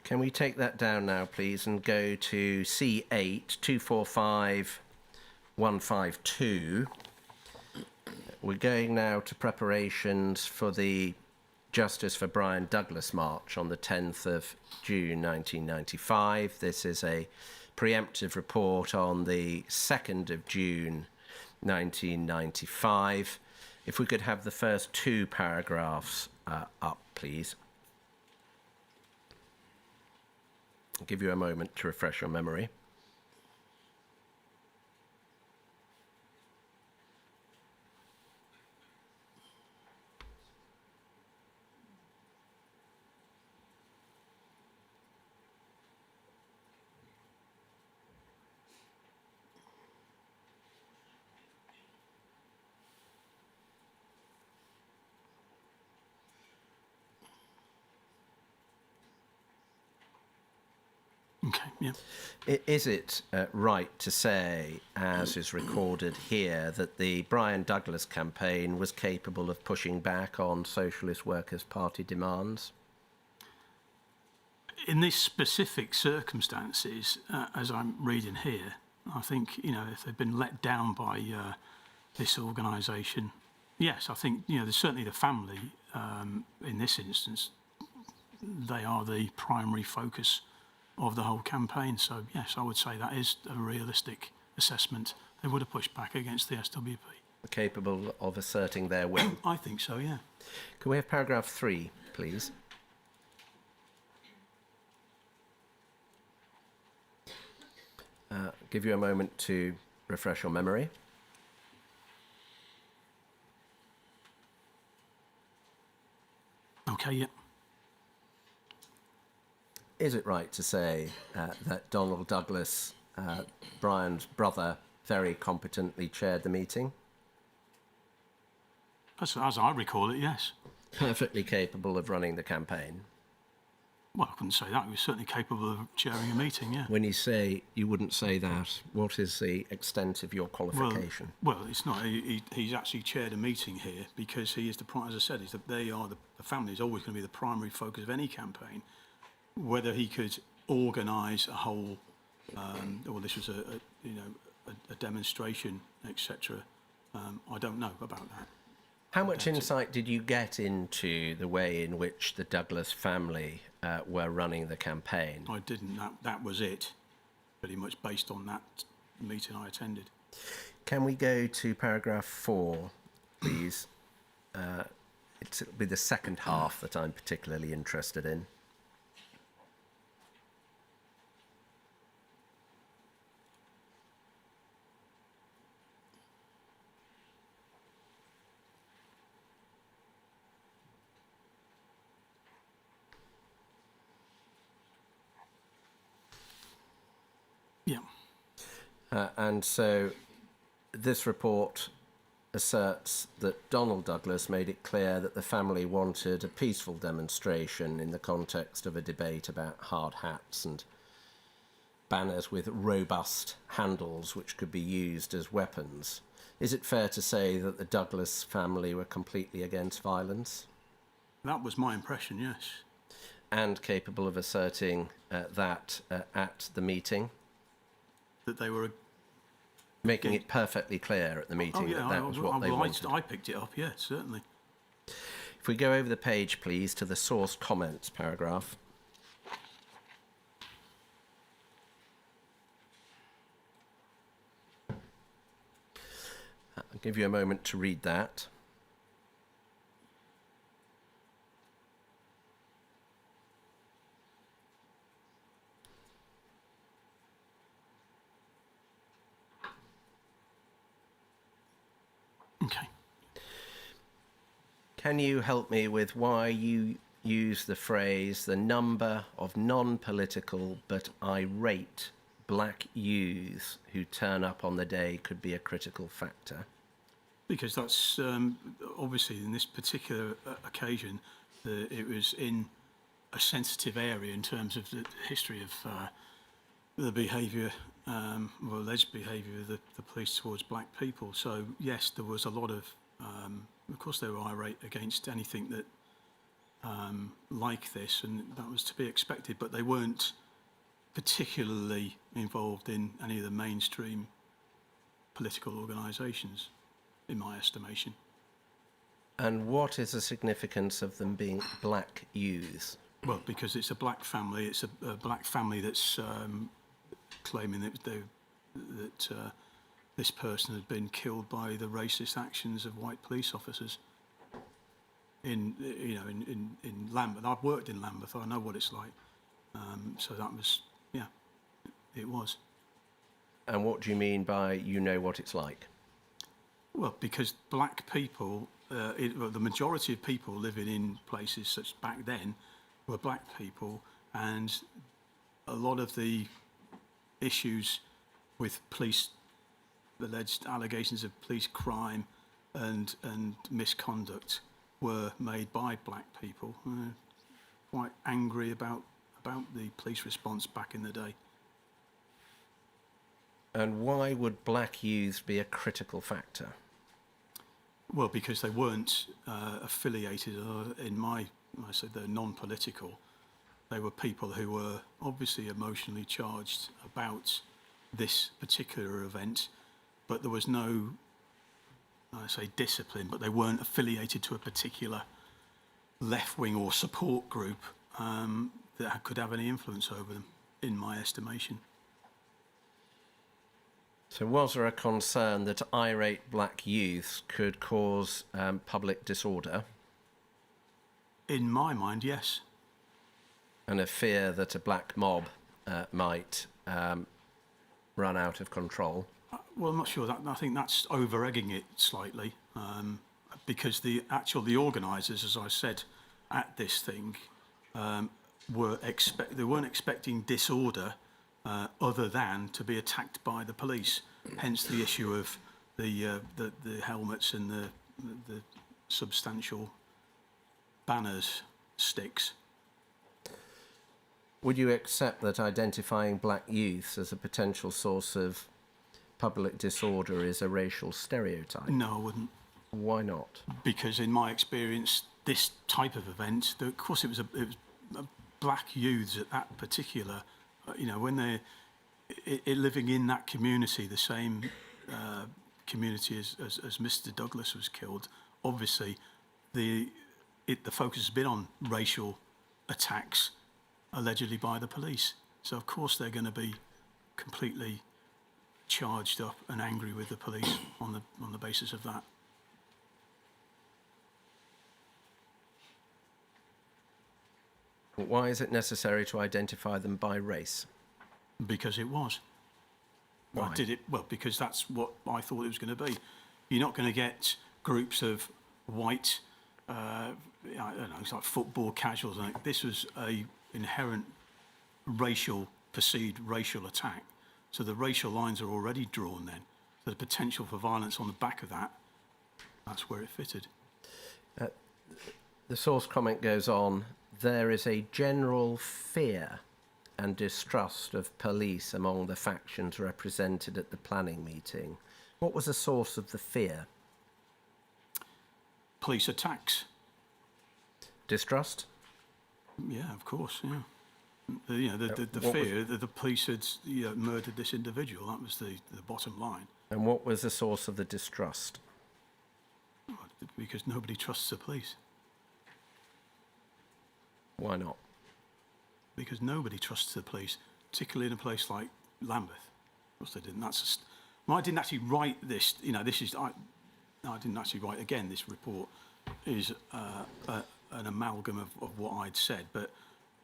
Can we take that down now, please, and go to C8 245152? We're going now to preparations for the Justice for Brian Douglas March on the 10th of June 1995. This is a preemptive report on the 2nd of June 1995. If we could have the first two paragraphs up, please. I'll give you a moment to refresh your memory. Okay, yeah. Is it right to say, as is recorded here, that the Brian Douglas campaign was capable of pushing back on Socialist Workers' Party demands? In these specific circumstances, as I'm reading here, I think, if they've been let down by this organisation, yes, I think, there's certainly the family, in this instance, they are the primary focus of the whole campaign. So, yes, I would say that is a realistic assessment. They would have pushed back against the SWP. Capable of asserting their will? I think so, yeah. Can we have paragraph 3, please? Give you a moment to refresh your memory. Okay, yeah. Is it right to say that Donald Douglas, Brian's brother, very competently chaired the meeting? As I recall it, yes. Perfectly capable of running the campaign? Well, I couldn't say that. He was certainly capable of chairing a meeting, yeah. When you say you wouldn't say that, what is the extent of your qualification? Well, it's not. He's actually chaired a meeting here because he is as I said, the family is always going to be the primary focus of any campaign. Whether he could organise a whole, or this was a demonstration, etc. I don't know about that. How much insight did you get into the way in which the Douglas family were running the campaign? I didn't. That was it, pretty much based on that meeting I attended. Can we go to paragraph 4, please? It'll be the second half that I'm particularly interested in. Yeah. And so this report asserts that Donald Douglas made it clear that the family wanted a peaceful demonstration in the context of a debate about hard hats and banners with robust handles which could be used as weapons. Is it fair to say that the Douglas family were completely against violence? That was my impression, yes. And capable of asserting that at the meeting? That they were making it perfectly clear at the meeting that was what they wanted. I picked it up, yeah, certainly. If we go over the page, please, to the source comments paragraph. I'll give you a moment to read that. Okay. Can you help me with why you use the phrase, the number of non-political but irate black youths who turn up on the day could be a critical factor? Because that's obviously in this particular occasion, it was in a sensitive area in terms of the history of the behaviour, or alleged behaviour of the police towards black people. So yes, there was a lot of course they were irate against anything that like this, and that was to be expected, but they weren't particularly involved in any of the mainstream political organisations, in my estimation. And what is the significance of them being black youths? Well, because it's a black family. It's a black family that's claiming that this person had been killed by the racist actions of white police officers in Lambeth. I've worked in Lambeth. I know what it's like. So that was, yeah, it was. And what do you mean by you know what it's like? Well, because black people, the majority of people living in places such back then were black people, and a lot of the issues with police, alleged allegations of police crime and misconduct were made by black people. Quite angry about the police response back in the day. And why would black youths be a critical factor? Well, because they weren't affiliated, I said they're non-political. They were people who were obviously emotionally charged about this particular event, but there was no, I say discipline, but they weren't affiliated to a particular left-wing or support group that could have any influence over them, in my estimation. So was there a concern that irate black youths could cause public disorder? In my mind, yes. And a fear that a black mob might run out of control? Well, I'm not sure. I think that's over-egging it slightly, because the organisers, as I said, at this thing, they weren't expecting disorder other than to be attacked by the police. Hence the issue of the helmets and the substantial banners, sticks. Would you accept that identifying black youths as a potential source of public disorder is a racial stereotype? No, I wouldn't. Why not? Because in my experience, this type of event, of course it was black youths at that particular, when they're living in that community, the same community as Mr. Douglas was killed, obviously the focus has been on racial attacks allegedly by the police. So of course they're going to be completely charged up and angry with the police on the basis of that. Why is it necessary to identify them by race? Because it was. Why? I did it, well, because that's what I thought it was going to be. You're not going to get groups of white, I don't know, it's like football casuals. This was a inherent perceived racial attack. So the racial lines are already drawn then. So the potential for violence on the back of that's where it fitted. The source comment goes on, there is a general fear and distrust of police among the factions represented at the planning meeting. What was the source of the fear? Police attacks. Distrust? Yeah, of course, yeah. The fear that the police had murdered this individual, that was the bottom line. And what was the source of the distrust? Because nobody trusts the police. Why not? Because nobody trusts the police, particularly in a place like Lambeth. Of course they didn't. I didn't actually write this. I didn't actually write, again, this report is an amalgam of what I'd said. But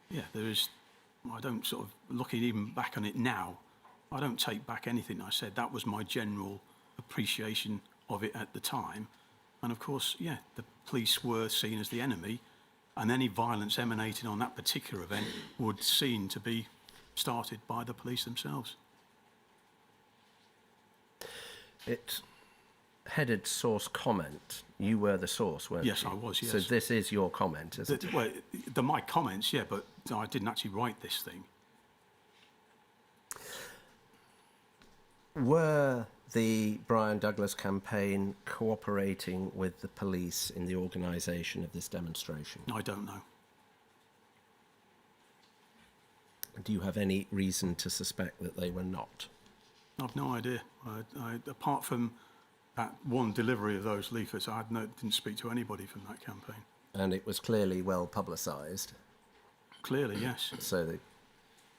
yeah, I don't sort of, looking even back on it now, I don't take back anything I said. That was my general appreciation of it at the time. And of course, yeah, the police were seen as the enemy, and any violence emanating on that particular event would seem to be started by the police themselves. It's headed source comment. You were the source, weren't you? Yes, I was, yes. So this is your comment, isn't it? Well, my comments, yeah, but I didn't actually write this thing. Were the Brian Douglas campaign cooperating with the police in the organisation of this demonstration? I don't know. Do you have any reason to suspect that they were not? I've no idea. Apart from that one delivery of those leaflets, didn't speak to anybody from that campaign. And it was clearly well publicised, Clearly, yes. so the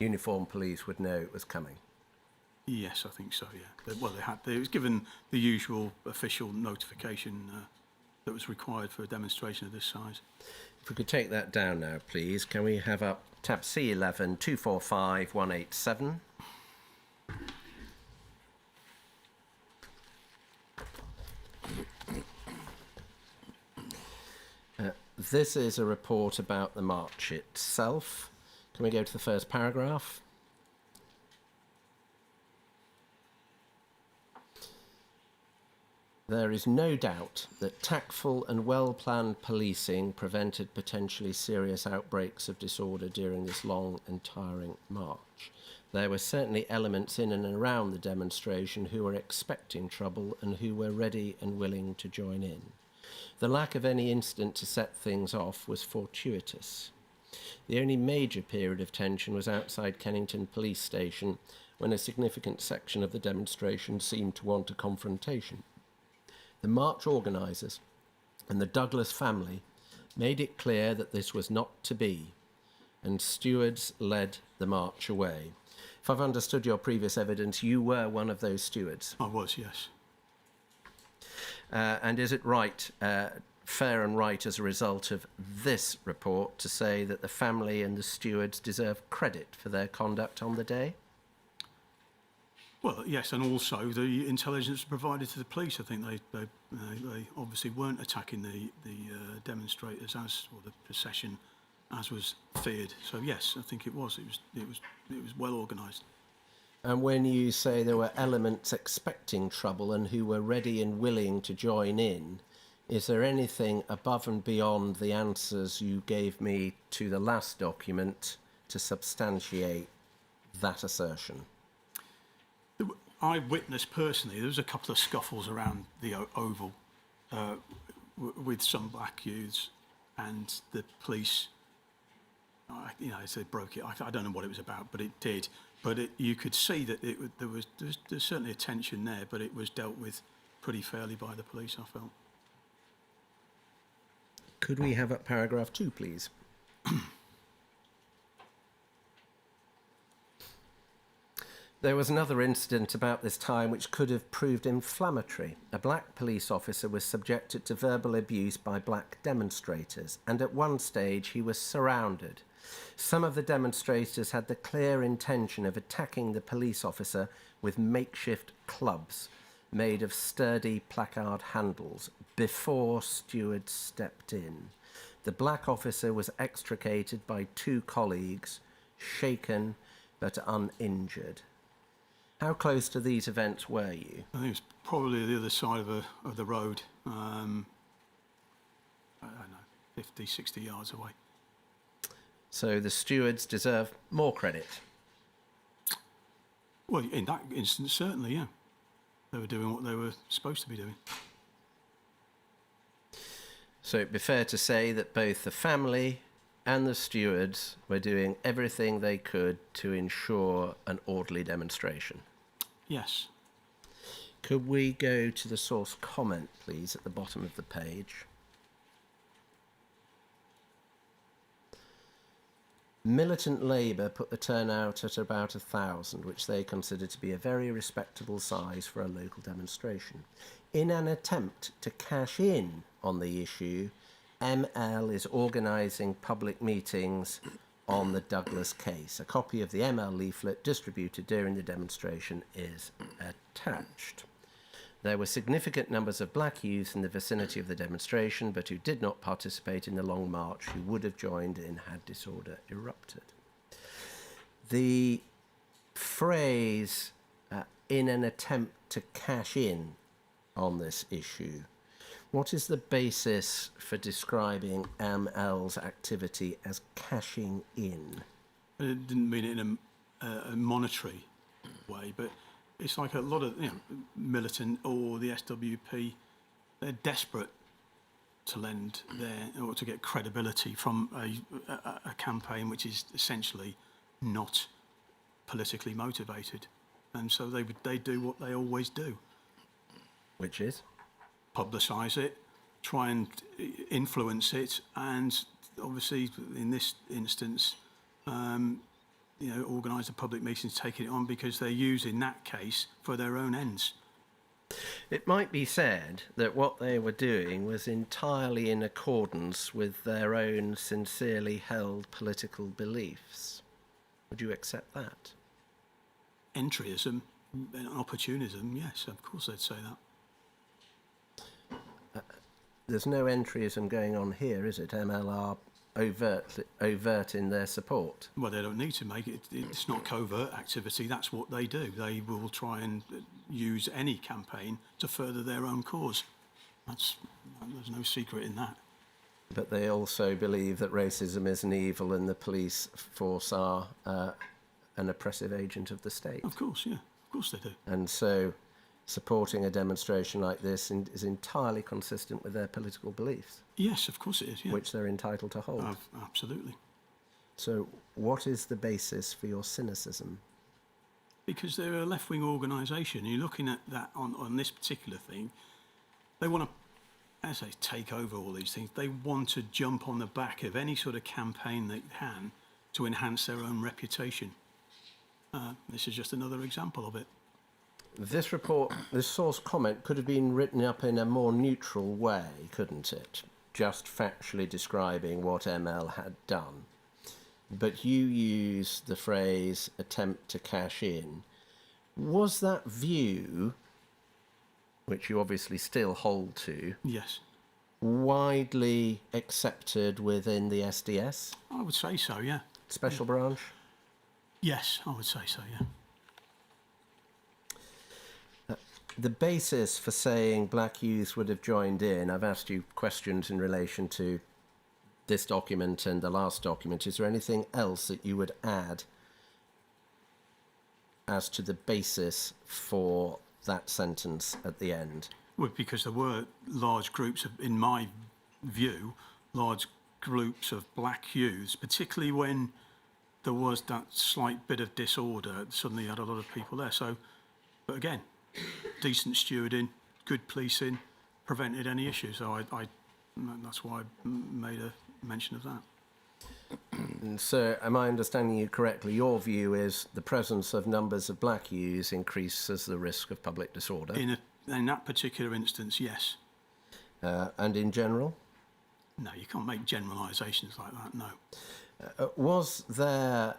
uniformed police would know it was coming. Yes, I think so, yeah. Well, it was given the usual official notification that was required for a demonstration of this size. If we could take that down now, please. Can we have up tab C11 245 187? This is a report about the march itself. Can we go to the first paragraph? There is no doubt that tactful and well-planned policing prevented potentially serious outbreaks of disorder during this long and tiring march. There were certainly elements in and around the demonstration who were expecting trouble and who were ready and willing to join in. The lack of any incident to set things off was fortuitous. The only major period of tension was outside Kennington Police Station, when a significant section of the demonstration seemed to want a confrontation. The march organisers and the Douglas family made it clear that this was not to be, and stewards led the march away. If I've understood your previous evidence, you were one of those stewards. I was, yes. And is it right, fair and right as a result of this report, to say that the family and the stewards deserve credit for their conduct on the day? Well, yes, and also the intelligence provided to the police. I think they obviously weren't attacking the demonstrators or the procession as was feared. So yes, I think it was well organised. And when you say there were elements expecting trouble and who were ready and willing to join in, is there anything above and beyond the answers you gave me to the last document to substantiate that assertion? I witnessed personally, there was a couple of scuffles around the Oval with some black youths, and the police, they broke it. I don't know what it was about, but it did. But you could see that there's certainly a tension there, but it was dealt with pretty fairly by the police, I felt. Could we have up paragraph 2, please? There was another incident about this time which could have proved inflammatory. A black police officer was subjected to verbal abuse by black demonstrators, and at one stage he was surrounded. Some of the demonstrators had the clear intention of attacking the police officer with makeshift clubs made of sturdy placard handles before stewards stepped in. The black officer was extricated by 2 colleagues, shaken but uninjured. How close to these events were you? I think it was probably the other side of the road, I don't know, 50, 60 yards away. So the stewards deserve more credit. Well, in that instance, certainly, yeah. They were doing what they were supposed to be doing. So it'd be fair to say that both the family and the stewards were doing everything they could to ensure an orderly demonstration. Yes. Could we go to the source comment, please, at the bottom of the page? Militant Labour put the turnout at about 1,000, which they considered to be a very respectable size for a local demonstration. In an attempt to cash in on the issue, ML is organising public meetings on the Douglas case. A copy of the ML leaflet distributed during the demonstration is attached. There were significant numbers of black youth in the vicinity of the demonstration, but who did not participate in the long march, who would have joined in had disorder erupted. The phrase, in an attempt to cash in, on this issue. What is the basis for describing ML's activity as cashing in? It didn't mean it in a monetary way, but it's like a lot of militant or the SWP, they're desperate to lend or to get credibility from a campaign which is essentially not politically motivated, and so they do what they always do. Which is? Publicise it, try and influence it, and obviously in this instance, organise a public meeting to take it on because they're using that case for their own ends. It might be said that what they were doing was entirely in accordance with their own sincerely held political beliefs. Would you accept that? Entryism, opportunism, yes, of course they'd say that. There's no entryism going on here, is it? ML are overt in their support. Well, they don't need to make it. It's not covert activity. That's what they do. They will try and use any campaign to further their own cause. There's no secret in that. But they also believe that racism is an evil and the police force are an oppressive agent of the state. Of course, yeah. Of course they do. And so supporting a demonstration like this is entirely consistent with their political beliefs. Yes, of course it is, yeah. Which they're entitled to hold. Absolutely. So what is the basis for your cynicism? Because they're a left-wing organisation. You're looking at that on this particular thing. They want to, as they take over all these things, they want to jump on the back of any sort of campaign they can to enhance their own reputation. This is just another example of it. This report, this source comment could have been written up in a more neutral way, couldn't it? Just factually describing what ML had done. But you use the phrase attempt to cash in. Was that view, which you obviously still hold to, Yes. widely accepted within the SDS? I would say so, yeah. Special branch? Yes, I would say so, yeah. The basis for saying black youth would have joined in, I've asked you questions in relation to this document and the last document. Is there anything else that you would add as to the basis for that sentence at the end? Well, because there were large groups, in my view, large groups of black youths, particularly when there was that slight bit of disorder, suddenly you had a lot of people there. So, but again, decent stewarding, good policing, prevented any issues. So that's why I made a mention of that. And so, am I understanding you correctly? Your view is the presence of numbers of black youths increases the risk of public disorder? In that particular instance, yes. And in general? No, you can't make generalisations like that, no. Was there,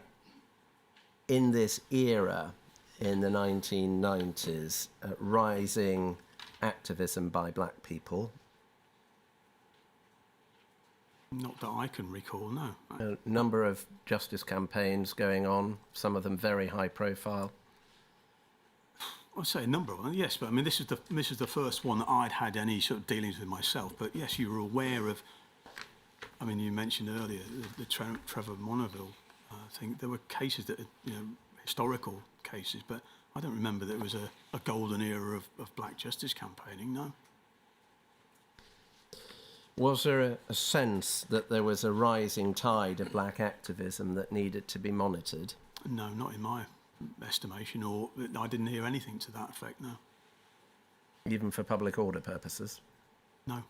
in this era, in the 1990s, rising activism by black people? Not that I can recall, no. A number of justice campaigns going on, some of them very high profile. I'd say a number of them, yes, but I mean, this is the first one that I'd had any sort of dealings with myself. But yes, you were aware of, I mean, you mentioned earlier the Trevor Monaville thing. There were cases that, historical cases, but I don't remember that it was a golden era of black justice campaigning, no. Was there a sense that there was a rising tide of black activism that needed to be monitored? No, not in my estimation, or I didn't hear anything to that effect, no. Even for public order purposes? No.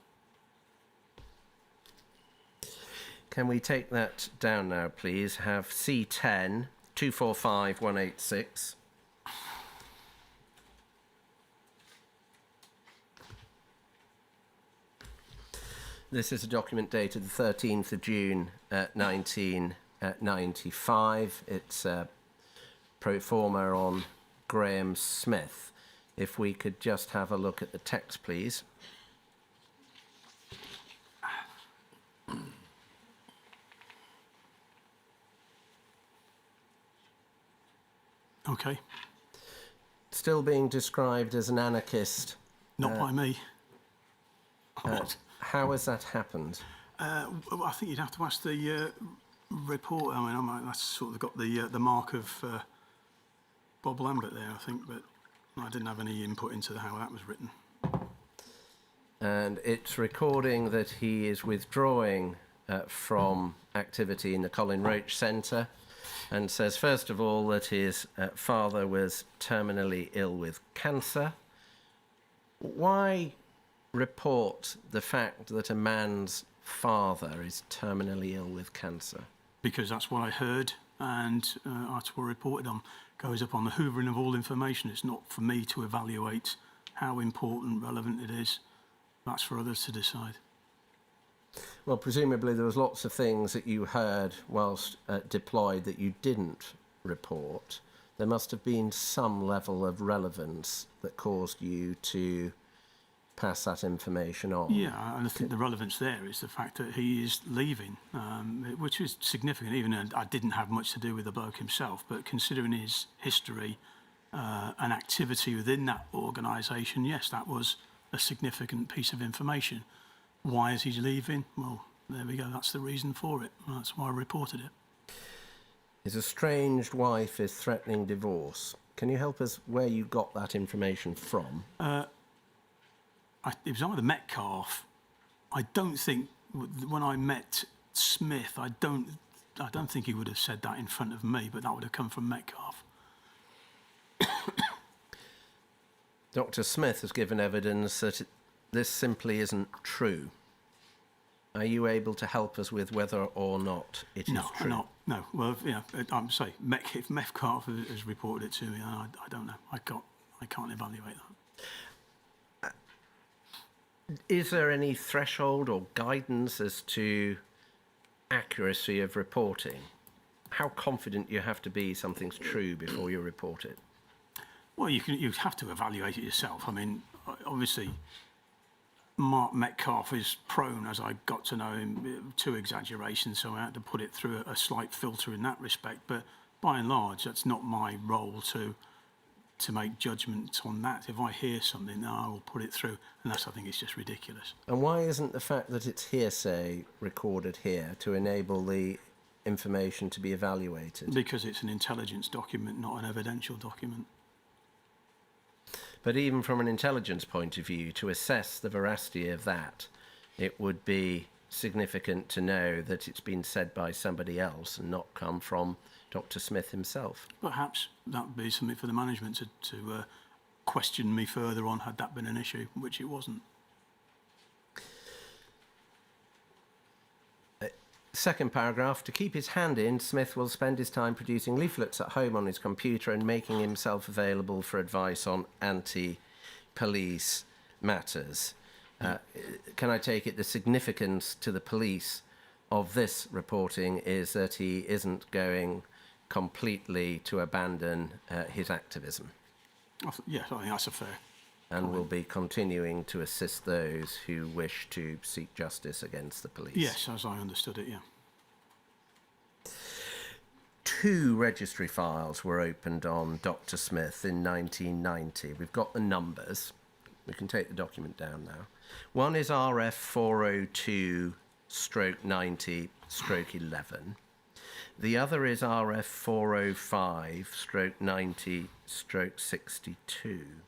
Can we take that down now, please? Have C10 245186. This is a document dated the 13th of June 1995. It's a pro forma on Graham Smith. If we could just have a look at the text, please. Okay. Still being described as an anarchist Not by me. How has that happened? Well, I think you'd have to ask the report. I mean, that's sort of got the mark of Bob Lambert there, I think, but I didn't have any input into how that was written. And it's recording that he is withdrawing from activity in the Colin Roach Centre, and says, first of all, that his father was terminally ill with cancer. Why report the fact that a man's father is terminally ill with cancer? Because that's what I heard, and that's what I reported on. Goes up on the hoovering of all information. It's not for me to evaluate how important, relevant it is. That's for others to decide. Well, presumably there was lots of things that you heard whilst deployed that you didn't report. There must have been some level of relevance that caused you to pass that information on. Yeah, and I think the relevance there is the fact that he is leaving, which is significant, even though I didn't have much to do with the bloke himself, but considering his history and activity within that organisation, yes, that was a significant piece of information. Why is he leaving? Well, there we go, that's the reason for it. That's why I reported it. His estranged wife is threatening divorce. Can you help us where you got that information from? It was either Metcalfe. I don't think when I met Smith, I don't think he would have said that in front of me, but that would have come from Metcalfe. Dr. Smith has given evidence that this simply isn't true. Are you able to help us with whether or not it is true? No. Well, I'm sorry. If Metcalfe has reported it to me, I don't know. I can't evaluate that. Is there any threshold or guidance as to accuracy of reporting? How confident you have to be something's true before you report it? Well, you have to evaluate it yourself. I mean, obviously, Mark Metcalfe is prone, as I got to know him, to exaggeration, so I had to put it through a slight filter in that respect. But by and large, that's not my role to make judgments on that. If I hear something, I will put it through, and I think it's just ridiculous. And why isn't the fact that it's hearsay recorded here to enable the information to be evaluated? Because it's an intelligence document, not an evidential document. But even from an intelligence point of view, to assess the veracity of that, it would be significant to know that it's been said by somebody else and not come from Dr. Smith himself. Perhaps that would be something for the management to question me further on, had that been an issue, which it wasn't. Second paragraph, to keep his hand in, Smith will spend his time producing leaflets at home on his computer and making himself available for advice on anti-police matters. Can I take it the significance to the police of this reporting is that he isn't going completely to abandon his activism? Yes, I think that's a fair and comment. will be continuing to assist those who wish to seek justice against the police. Yes, as I understood it, yeah. 2 registry files were opened on Dr. Smith in 1990. We've got the numbers. We can take the document down now. One is RF 402/90/11. The other is RF 405/90/62.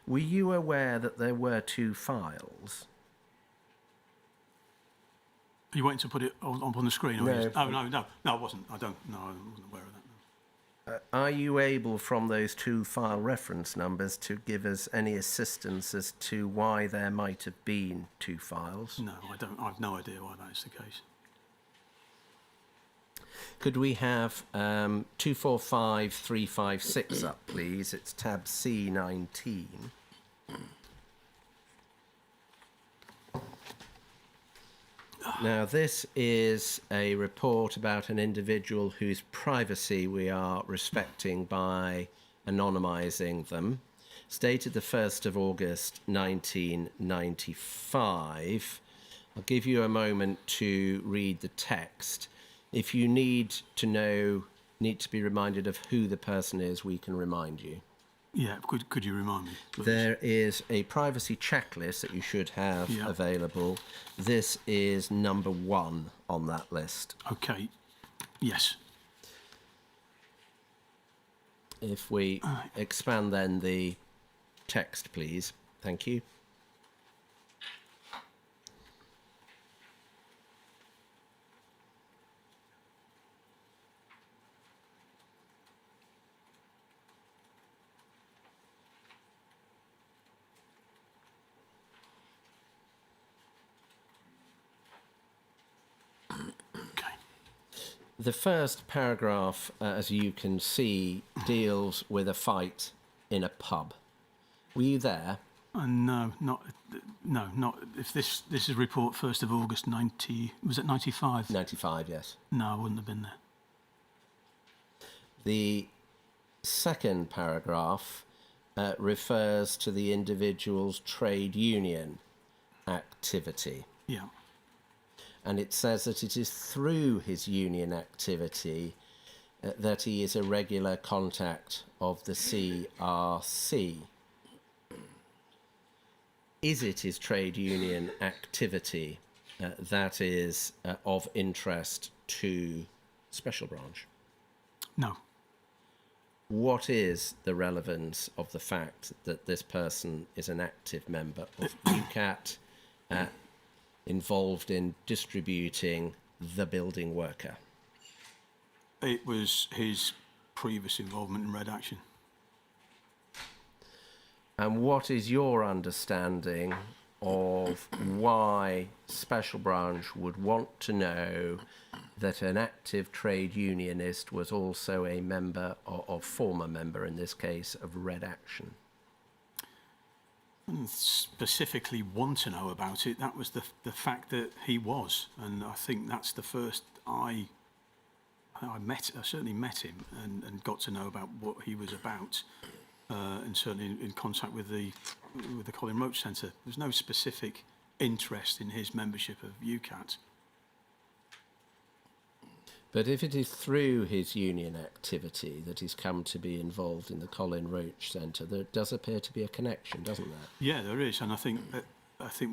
Were you aware that there were 2 files? Are you waiting to put it on the screen? Or No. No, I wasn't. I wasn't aware of that. No. Are you able, from those 2 file reference numbers, to give us any assistance as to why there might have been 2 files? No, I don't. I've no idea why that is the case. Could we have 245356 up, please? It's tab C19. Now, this is a report about an individual whose privacy we are respecting by anonymising them. Stated the 1st of August 1995. I'll give you a moment to read the text. If you need to be reminded of who the person is, we can remind you. Yeah, could you remind me, please? There is a privacy checklist that you should have Yeah. available. This is number 1 on that list. Okay, yes. If we expand then the text, please. Thank you. Okay. The first paragraph, as you can see, deals with a fight in a pub. Were you there? No, not if this is report 1st of August 90, was it 95? 95, yes. No, I wouldn't have been there. The second paragraph refers to the individual's trade union activity. Yeah. And it says that it is through his union activity that he is a regular contact of the CRC. Is it his trade union activity that is of interest to Special Branch? No. What is the relevance of the fact that this person is an active member of UCAT, involved in distributing the building worker? It was his previous involvement in Red Action. And what is your understanding of why Special Branch would want to know that an active trade unionist was also a member, or former member in this case, of Red Action? Specifically want to know about it, that was the fact that he was, and I think that's the first I certainly met him and got to know about what he was about, and certainly in contact with the Colin Roach Centre. There's no specific interest in his membership of UCAT. But if it is through his union activity that he's come to be involved in the Colin Roach Centre, there does appear to be a connection, doesn't there? Yeah, there is, and I think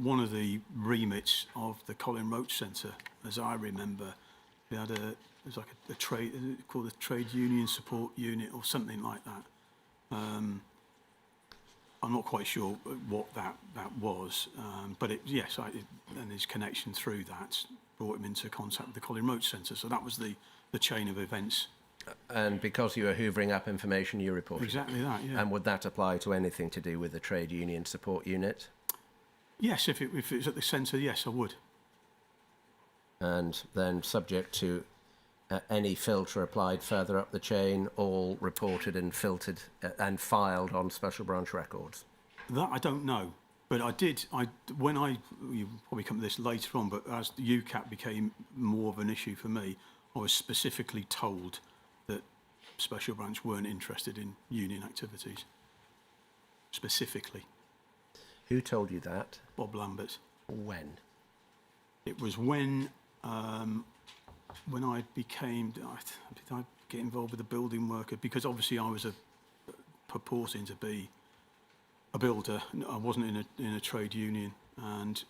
one of the remits of the Colin Roach Centre, as I remember, we had it was like a trade called a trade union support unit or something like that. I'm not quite sure what that was, but and his connection through that brought him into contact with the Colin Roach Centre. So that was the chain of events. And because you were hoovering up information, you reported. Exactly that, yeah. And would that apply to anything to do with the trade union support unit? Yes, if it was at the centre, yes, I would. And then subject to any filter applied further up the chain, all reported and filtered and filed on Special Branch records? That I don't know. But you'll probably come to this later on, but as the UCAT became more of an issue for me, I was specifically told that Special Branch weren't interested in union activities. Specifically. Who told you that? Bob Lambert. When? It was when I became, did I get involved with the building worker? Because obviously I was purporting to be a builder. I wasn't in a trade union, and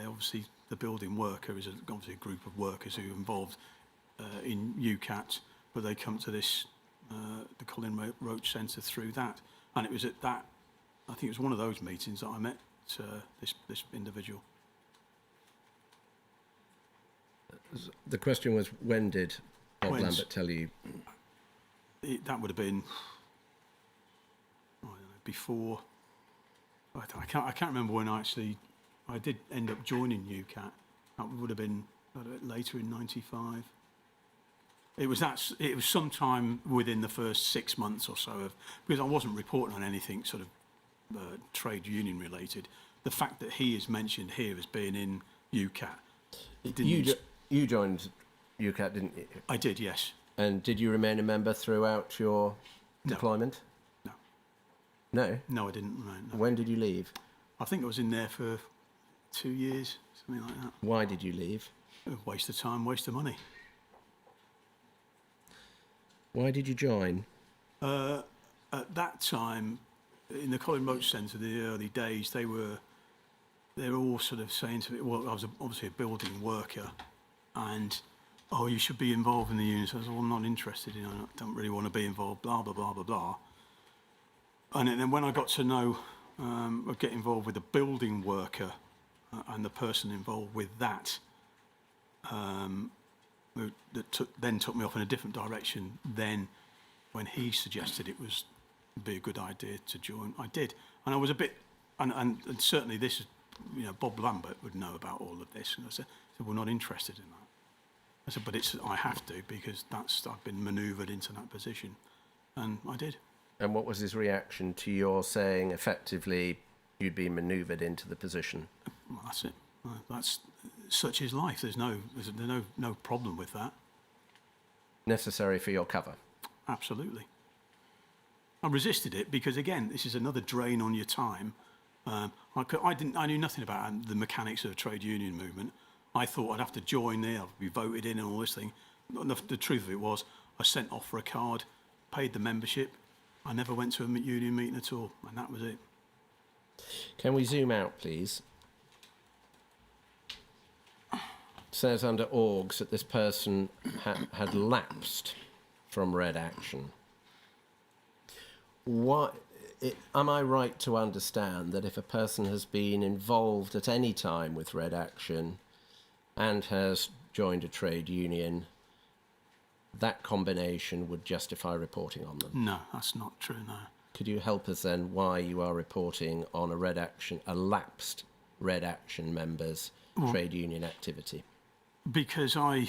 obviously the building worker is obviously a group of workers who are involved in UCAT, but they come to this the Colin Roach Centre through that, and it was at that. I think it was one of those meetings that I met this individual. The question was, when did Bob Lambert tell you? That would have been, I don't know, before. I can't remember when I did end up joining UCAT. That would have been later in '95. It was sometime within the first 6 months or so because I wasn't reporting on anything sort of trade union related. The fact that he is mentioned here as being in UCAT. You joined UCAT, didn't you? I did, yes. And did you remain a member throughout your deployment? No. No? No, I didn't. No. When did you leave? I think I was in there for 2 years, something like that. Why did you leave? A waste of time, waste of money. Why did you join? At that time, in the Colin Roach Centre, the early days, they were all sort of saying to me, well, I was obviously a building worker, and, oh, you should be involved in the union. So I was, well, I'm not interested in it. I don't really want to be involved, blah, blah, blah, blah, blah. And then when I got to know, or get involved with the building worker and the person involved with that, then took me off in a different direction. Then when he suggested it was be a good idea to join, I did. And I was a bit, and certainly this is, you know, Bob Lambert would know about all of this. And I said, we're not interested in that. I said, but I have to, because I've been manoeuvred into that position. And I did. And what was his reaction to your saying effectively you'd been manoeuvred into the position? Well, that's it. That's such is life. There's no problem with that. Necessary for your cover? Absolutely. I resisted it because, again, this is another drain on your time. I knew nothing about the mechanics of the trade union movement. I thought I'd have to join there, I'd be voted in and all this thing. The truth of it was, I sent off for a card, paid the membership. I never went to a union meeting at all, and that was it. Can we zoom out, please? It says under orgs that this person had lapsed from Red Action. Am I right to understand that if a person has been involved at any time with Red Action and has joined a trade union, that combination would justify reporting on them? No, that's not true, no. Could you help us then why you are reporting on a lapsed Red Action member's trade union activity? Because I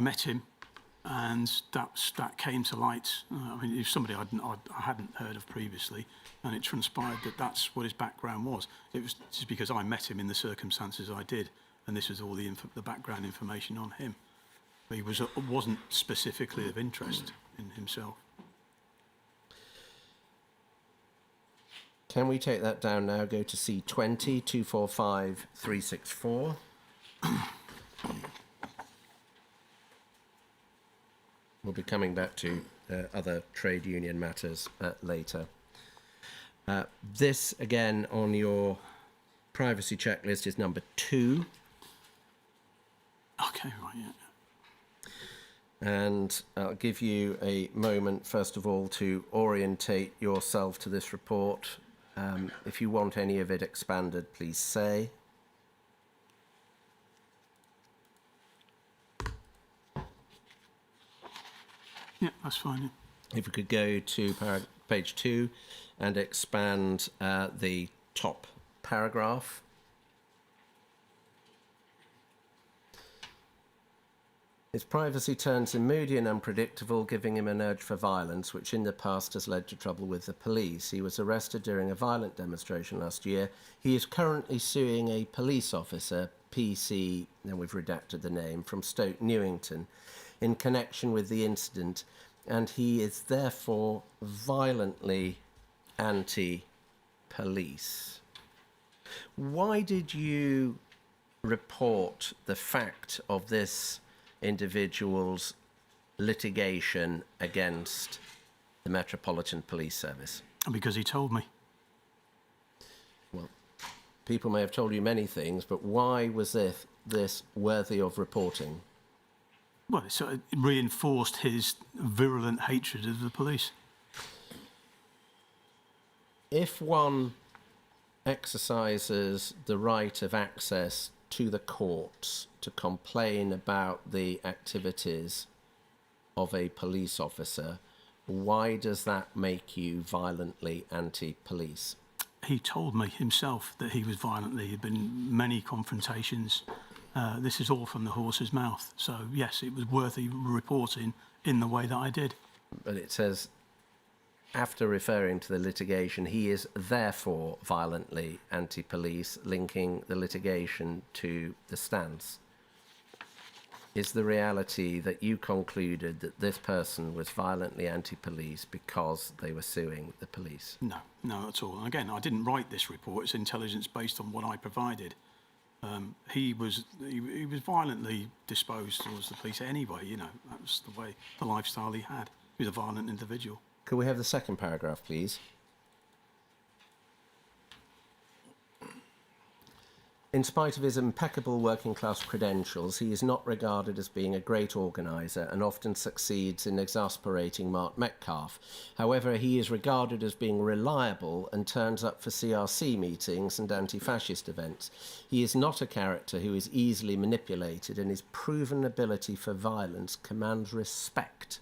met him, and that came to light. I mean, if somebody I hadn't heard of previously, and it transpired that that's what his background was. It was just because I met him in the circumstances I did, and this was all the background information on him. He wasn't specifically of interest in himself. Can we take that down now? Go to C20 245 364. We'll be coming back to other trade union matters later. This, again, on your privacy checklist is number 2. Okay, right, yeah. And I'll give you a moment, first of all, to orientate yourself to this report. If you want any of it expanded, please say. Yeah, that's fine. Yeah. If we could go to page 2 and expand the top paragraph. His privacy turns him moody and unpredictable, giving him an urge for violence, which in the past has led to trouble with the police. He was arrested during a violent demonstration last year. He is currently suing a police officer, PC, and we've redacted the name, from Stoke Newington, in connection with the incident, and he is therefore violently anti-police. Why did you report the fact of this individual's litigation against the Metropolitan Police Service? Because he told me. Well, people may have told you many things, but why was this worthy of reporting? Well, it sort of reinforced his virulent hatred of the police. If one exercises the right of access to the courts to complain about the activities of a police officer, why does that make you violently anti-police? He told me himself that he was violently. There had been many confrontations. This is all from the horse's mouth. So, yes, it was worthy reporting in the way that I did. But it says, after referring to the litigation, he is therefore violently anti-police, linking the litigation to the stance. Is the reality that you concluded that this person was violently anti-police because they were suing the police? No, not at all. And again, I didn't write this report. It's intelligence based on what I provided. He was violently disposed towards the police anyway. You know, that was the lifestyle he had. He was a violent individual. Could we have the second paragraph, please? In spite of his impeccable working-class credentials, he is not regarded as being a great organiser and often succeeds in exasperating Mark Metcalfe. However, he is regarded as being reliable and turns up for CRC meetings and anti-fascist events. He is not a character who is easily manipulated, and his proven ability for violence commands respect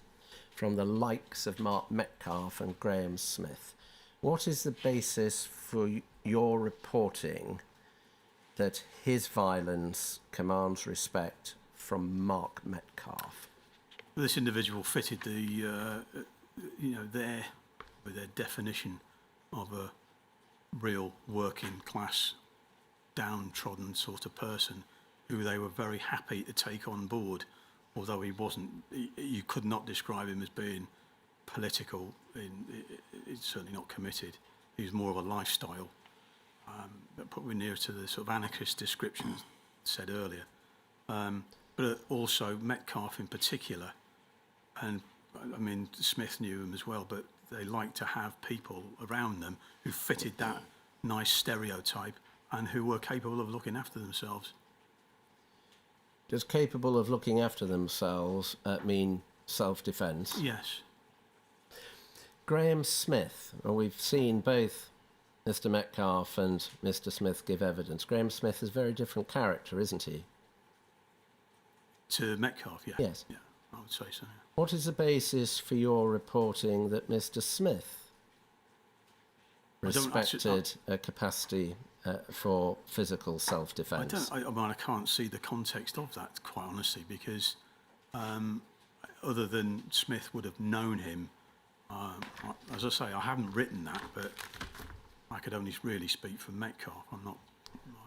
from the likes of Mark Metcalfe and Graham Smith. What is the basis for your reporting that his violence commands respect from Mark Metcalfe? This individual fitted their definition of a real working class, downtrodden sort of person who they were very happy to take on board, although he wasn't. You could not describe him as being political. He's certainly not committed. He was more of a lifestyle. That probably nearer to the sort of anarchist description said earlier. But also Metcalfe in particular, and I mean Smith knew him as well, but they liked to have people around them who fitted that nice stereotype and who were capable of looking after themselves. Does capable of looking after themselves mean self-defence? Yes. Graham Smith, well, we've seen both Mr. Metcalfe and Mr. Smith give evidence. Graham Smith is a very different character, isn't he? To Metcalfe, yeah. Yes. Yeah, I would say so. Yeah. What is the basis for your reporting that Mr. Smith respected a capacity for physical self-defence? I mean, I can't see the context of that, quite honestly, because other than Smith would have known him, as I say, I haven't written that, but I could only really speak for Metcalfe.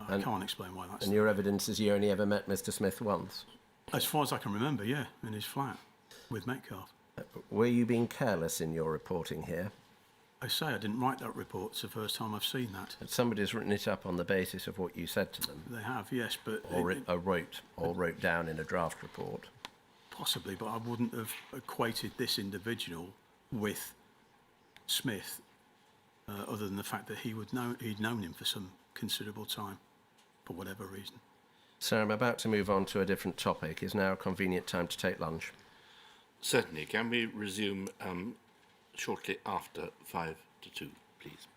I can't explain why that's. And your evidence is you only ever met Mr. Smith once? As far as I can remember, yeah, in his flat with Metcalfe. Were you being careless in your reporting here? I say I didn't write that report. It's the first time I've seen that. Somebody's written it up on the basis of what you said to them. They have, yes, but wrote down in a draft report. Possibly, but I wouldn't have equated this individual with Smith, other than the fact that he'd known him for some considerable time, for whatever reason. Sir, I'm about to move on to a different topic. Is now a convenient time to take lunch? Certainly. Can we resume shortly after 1:55, please?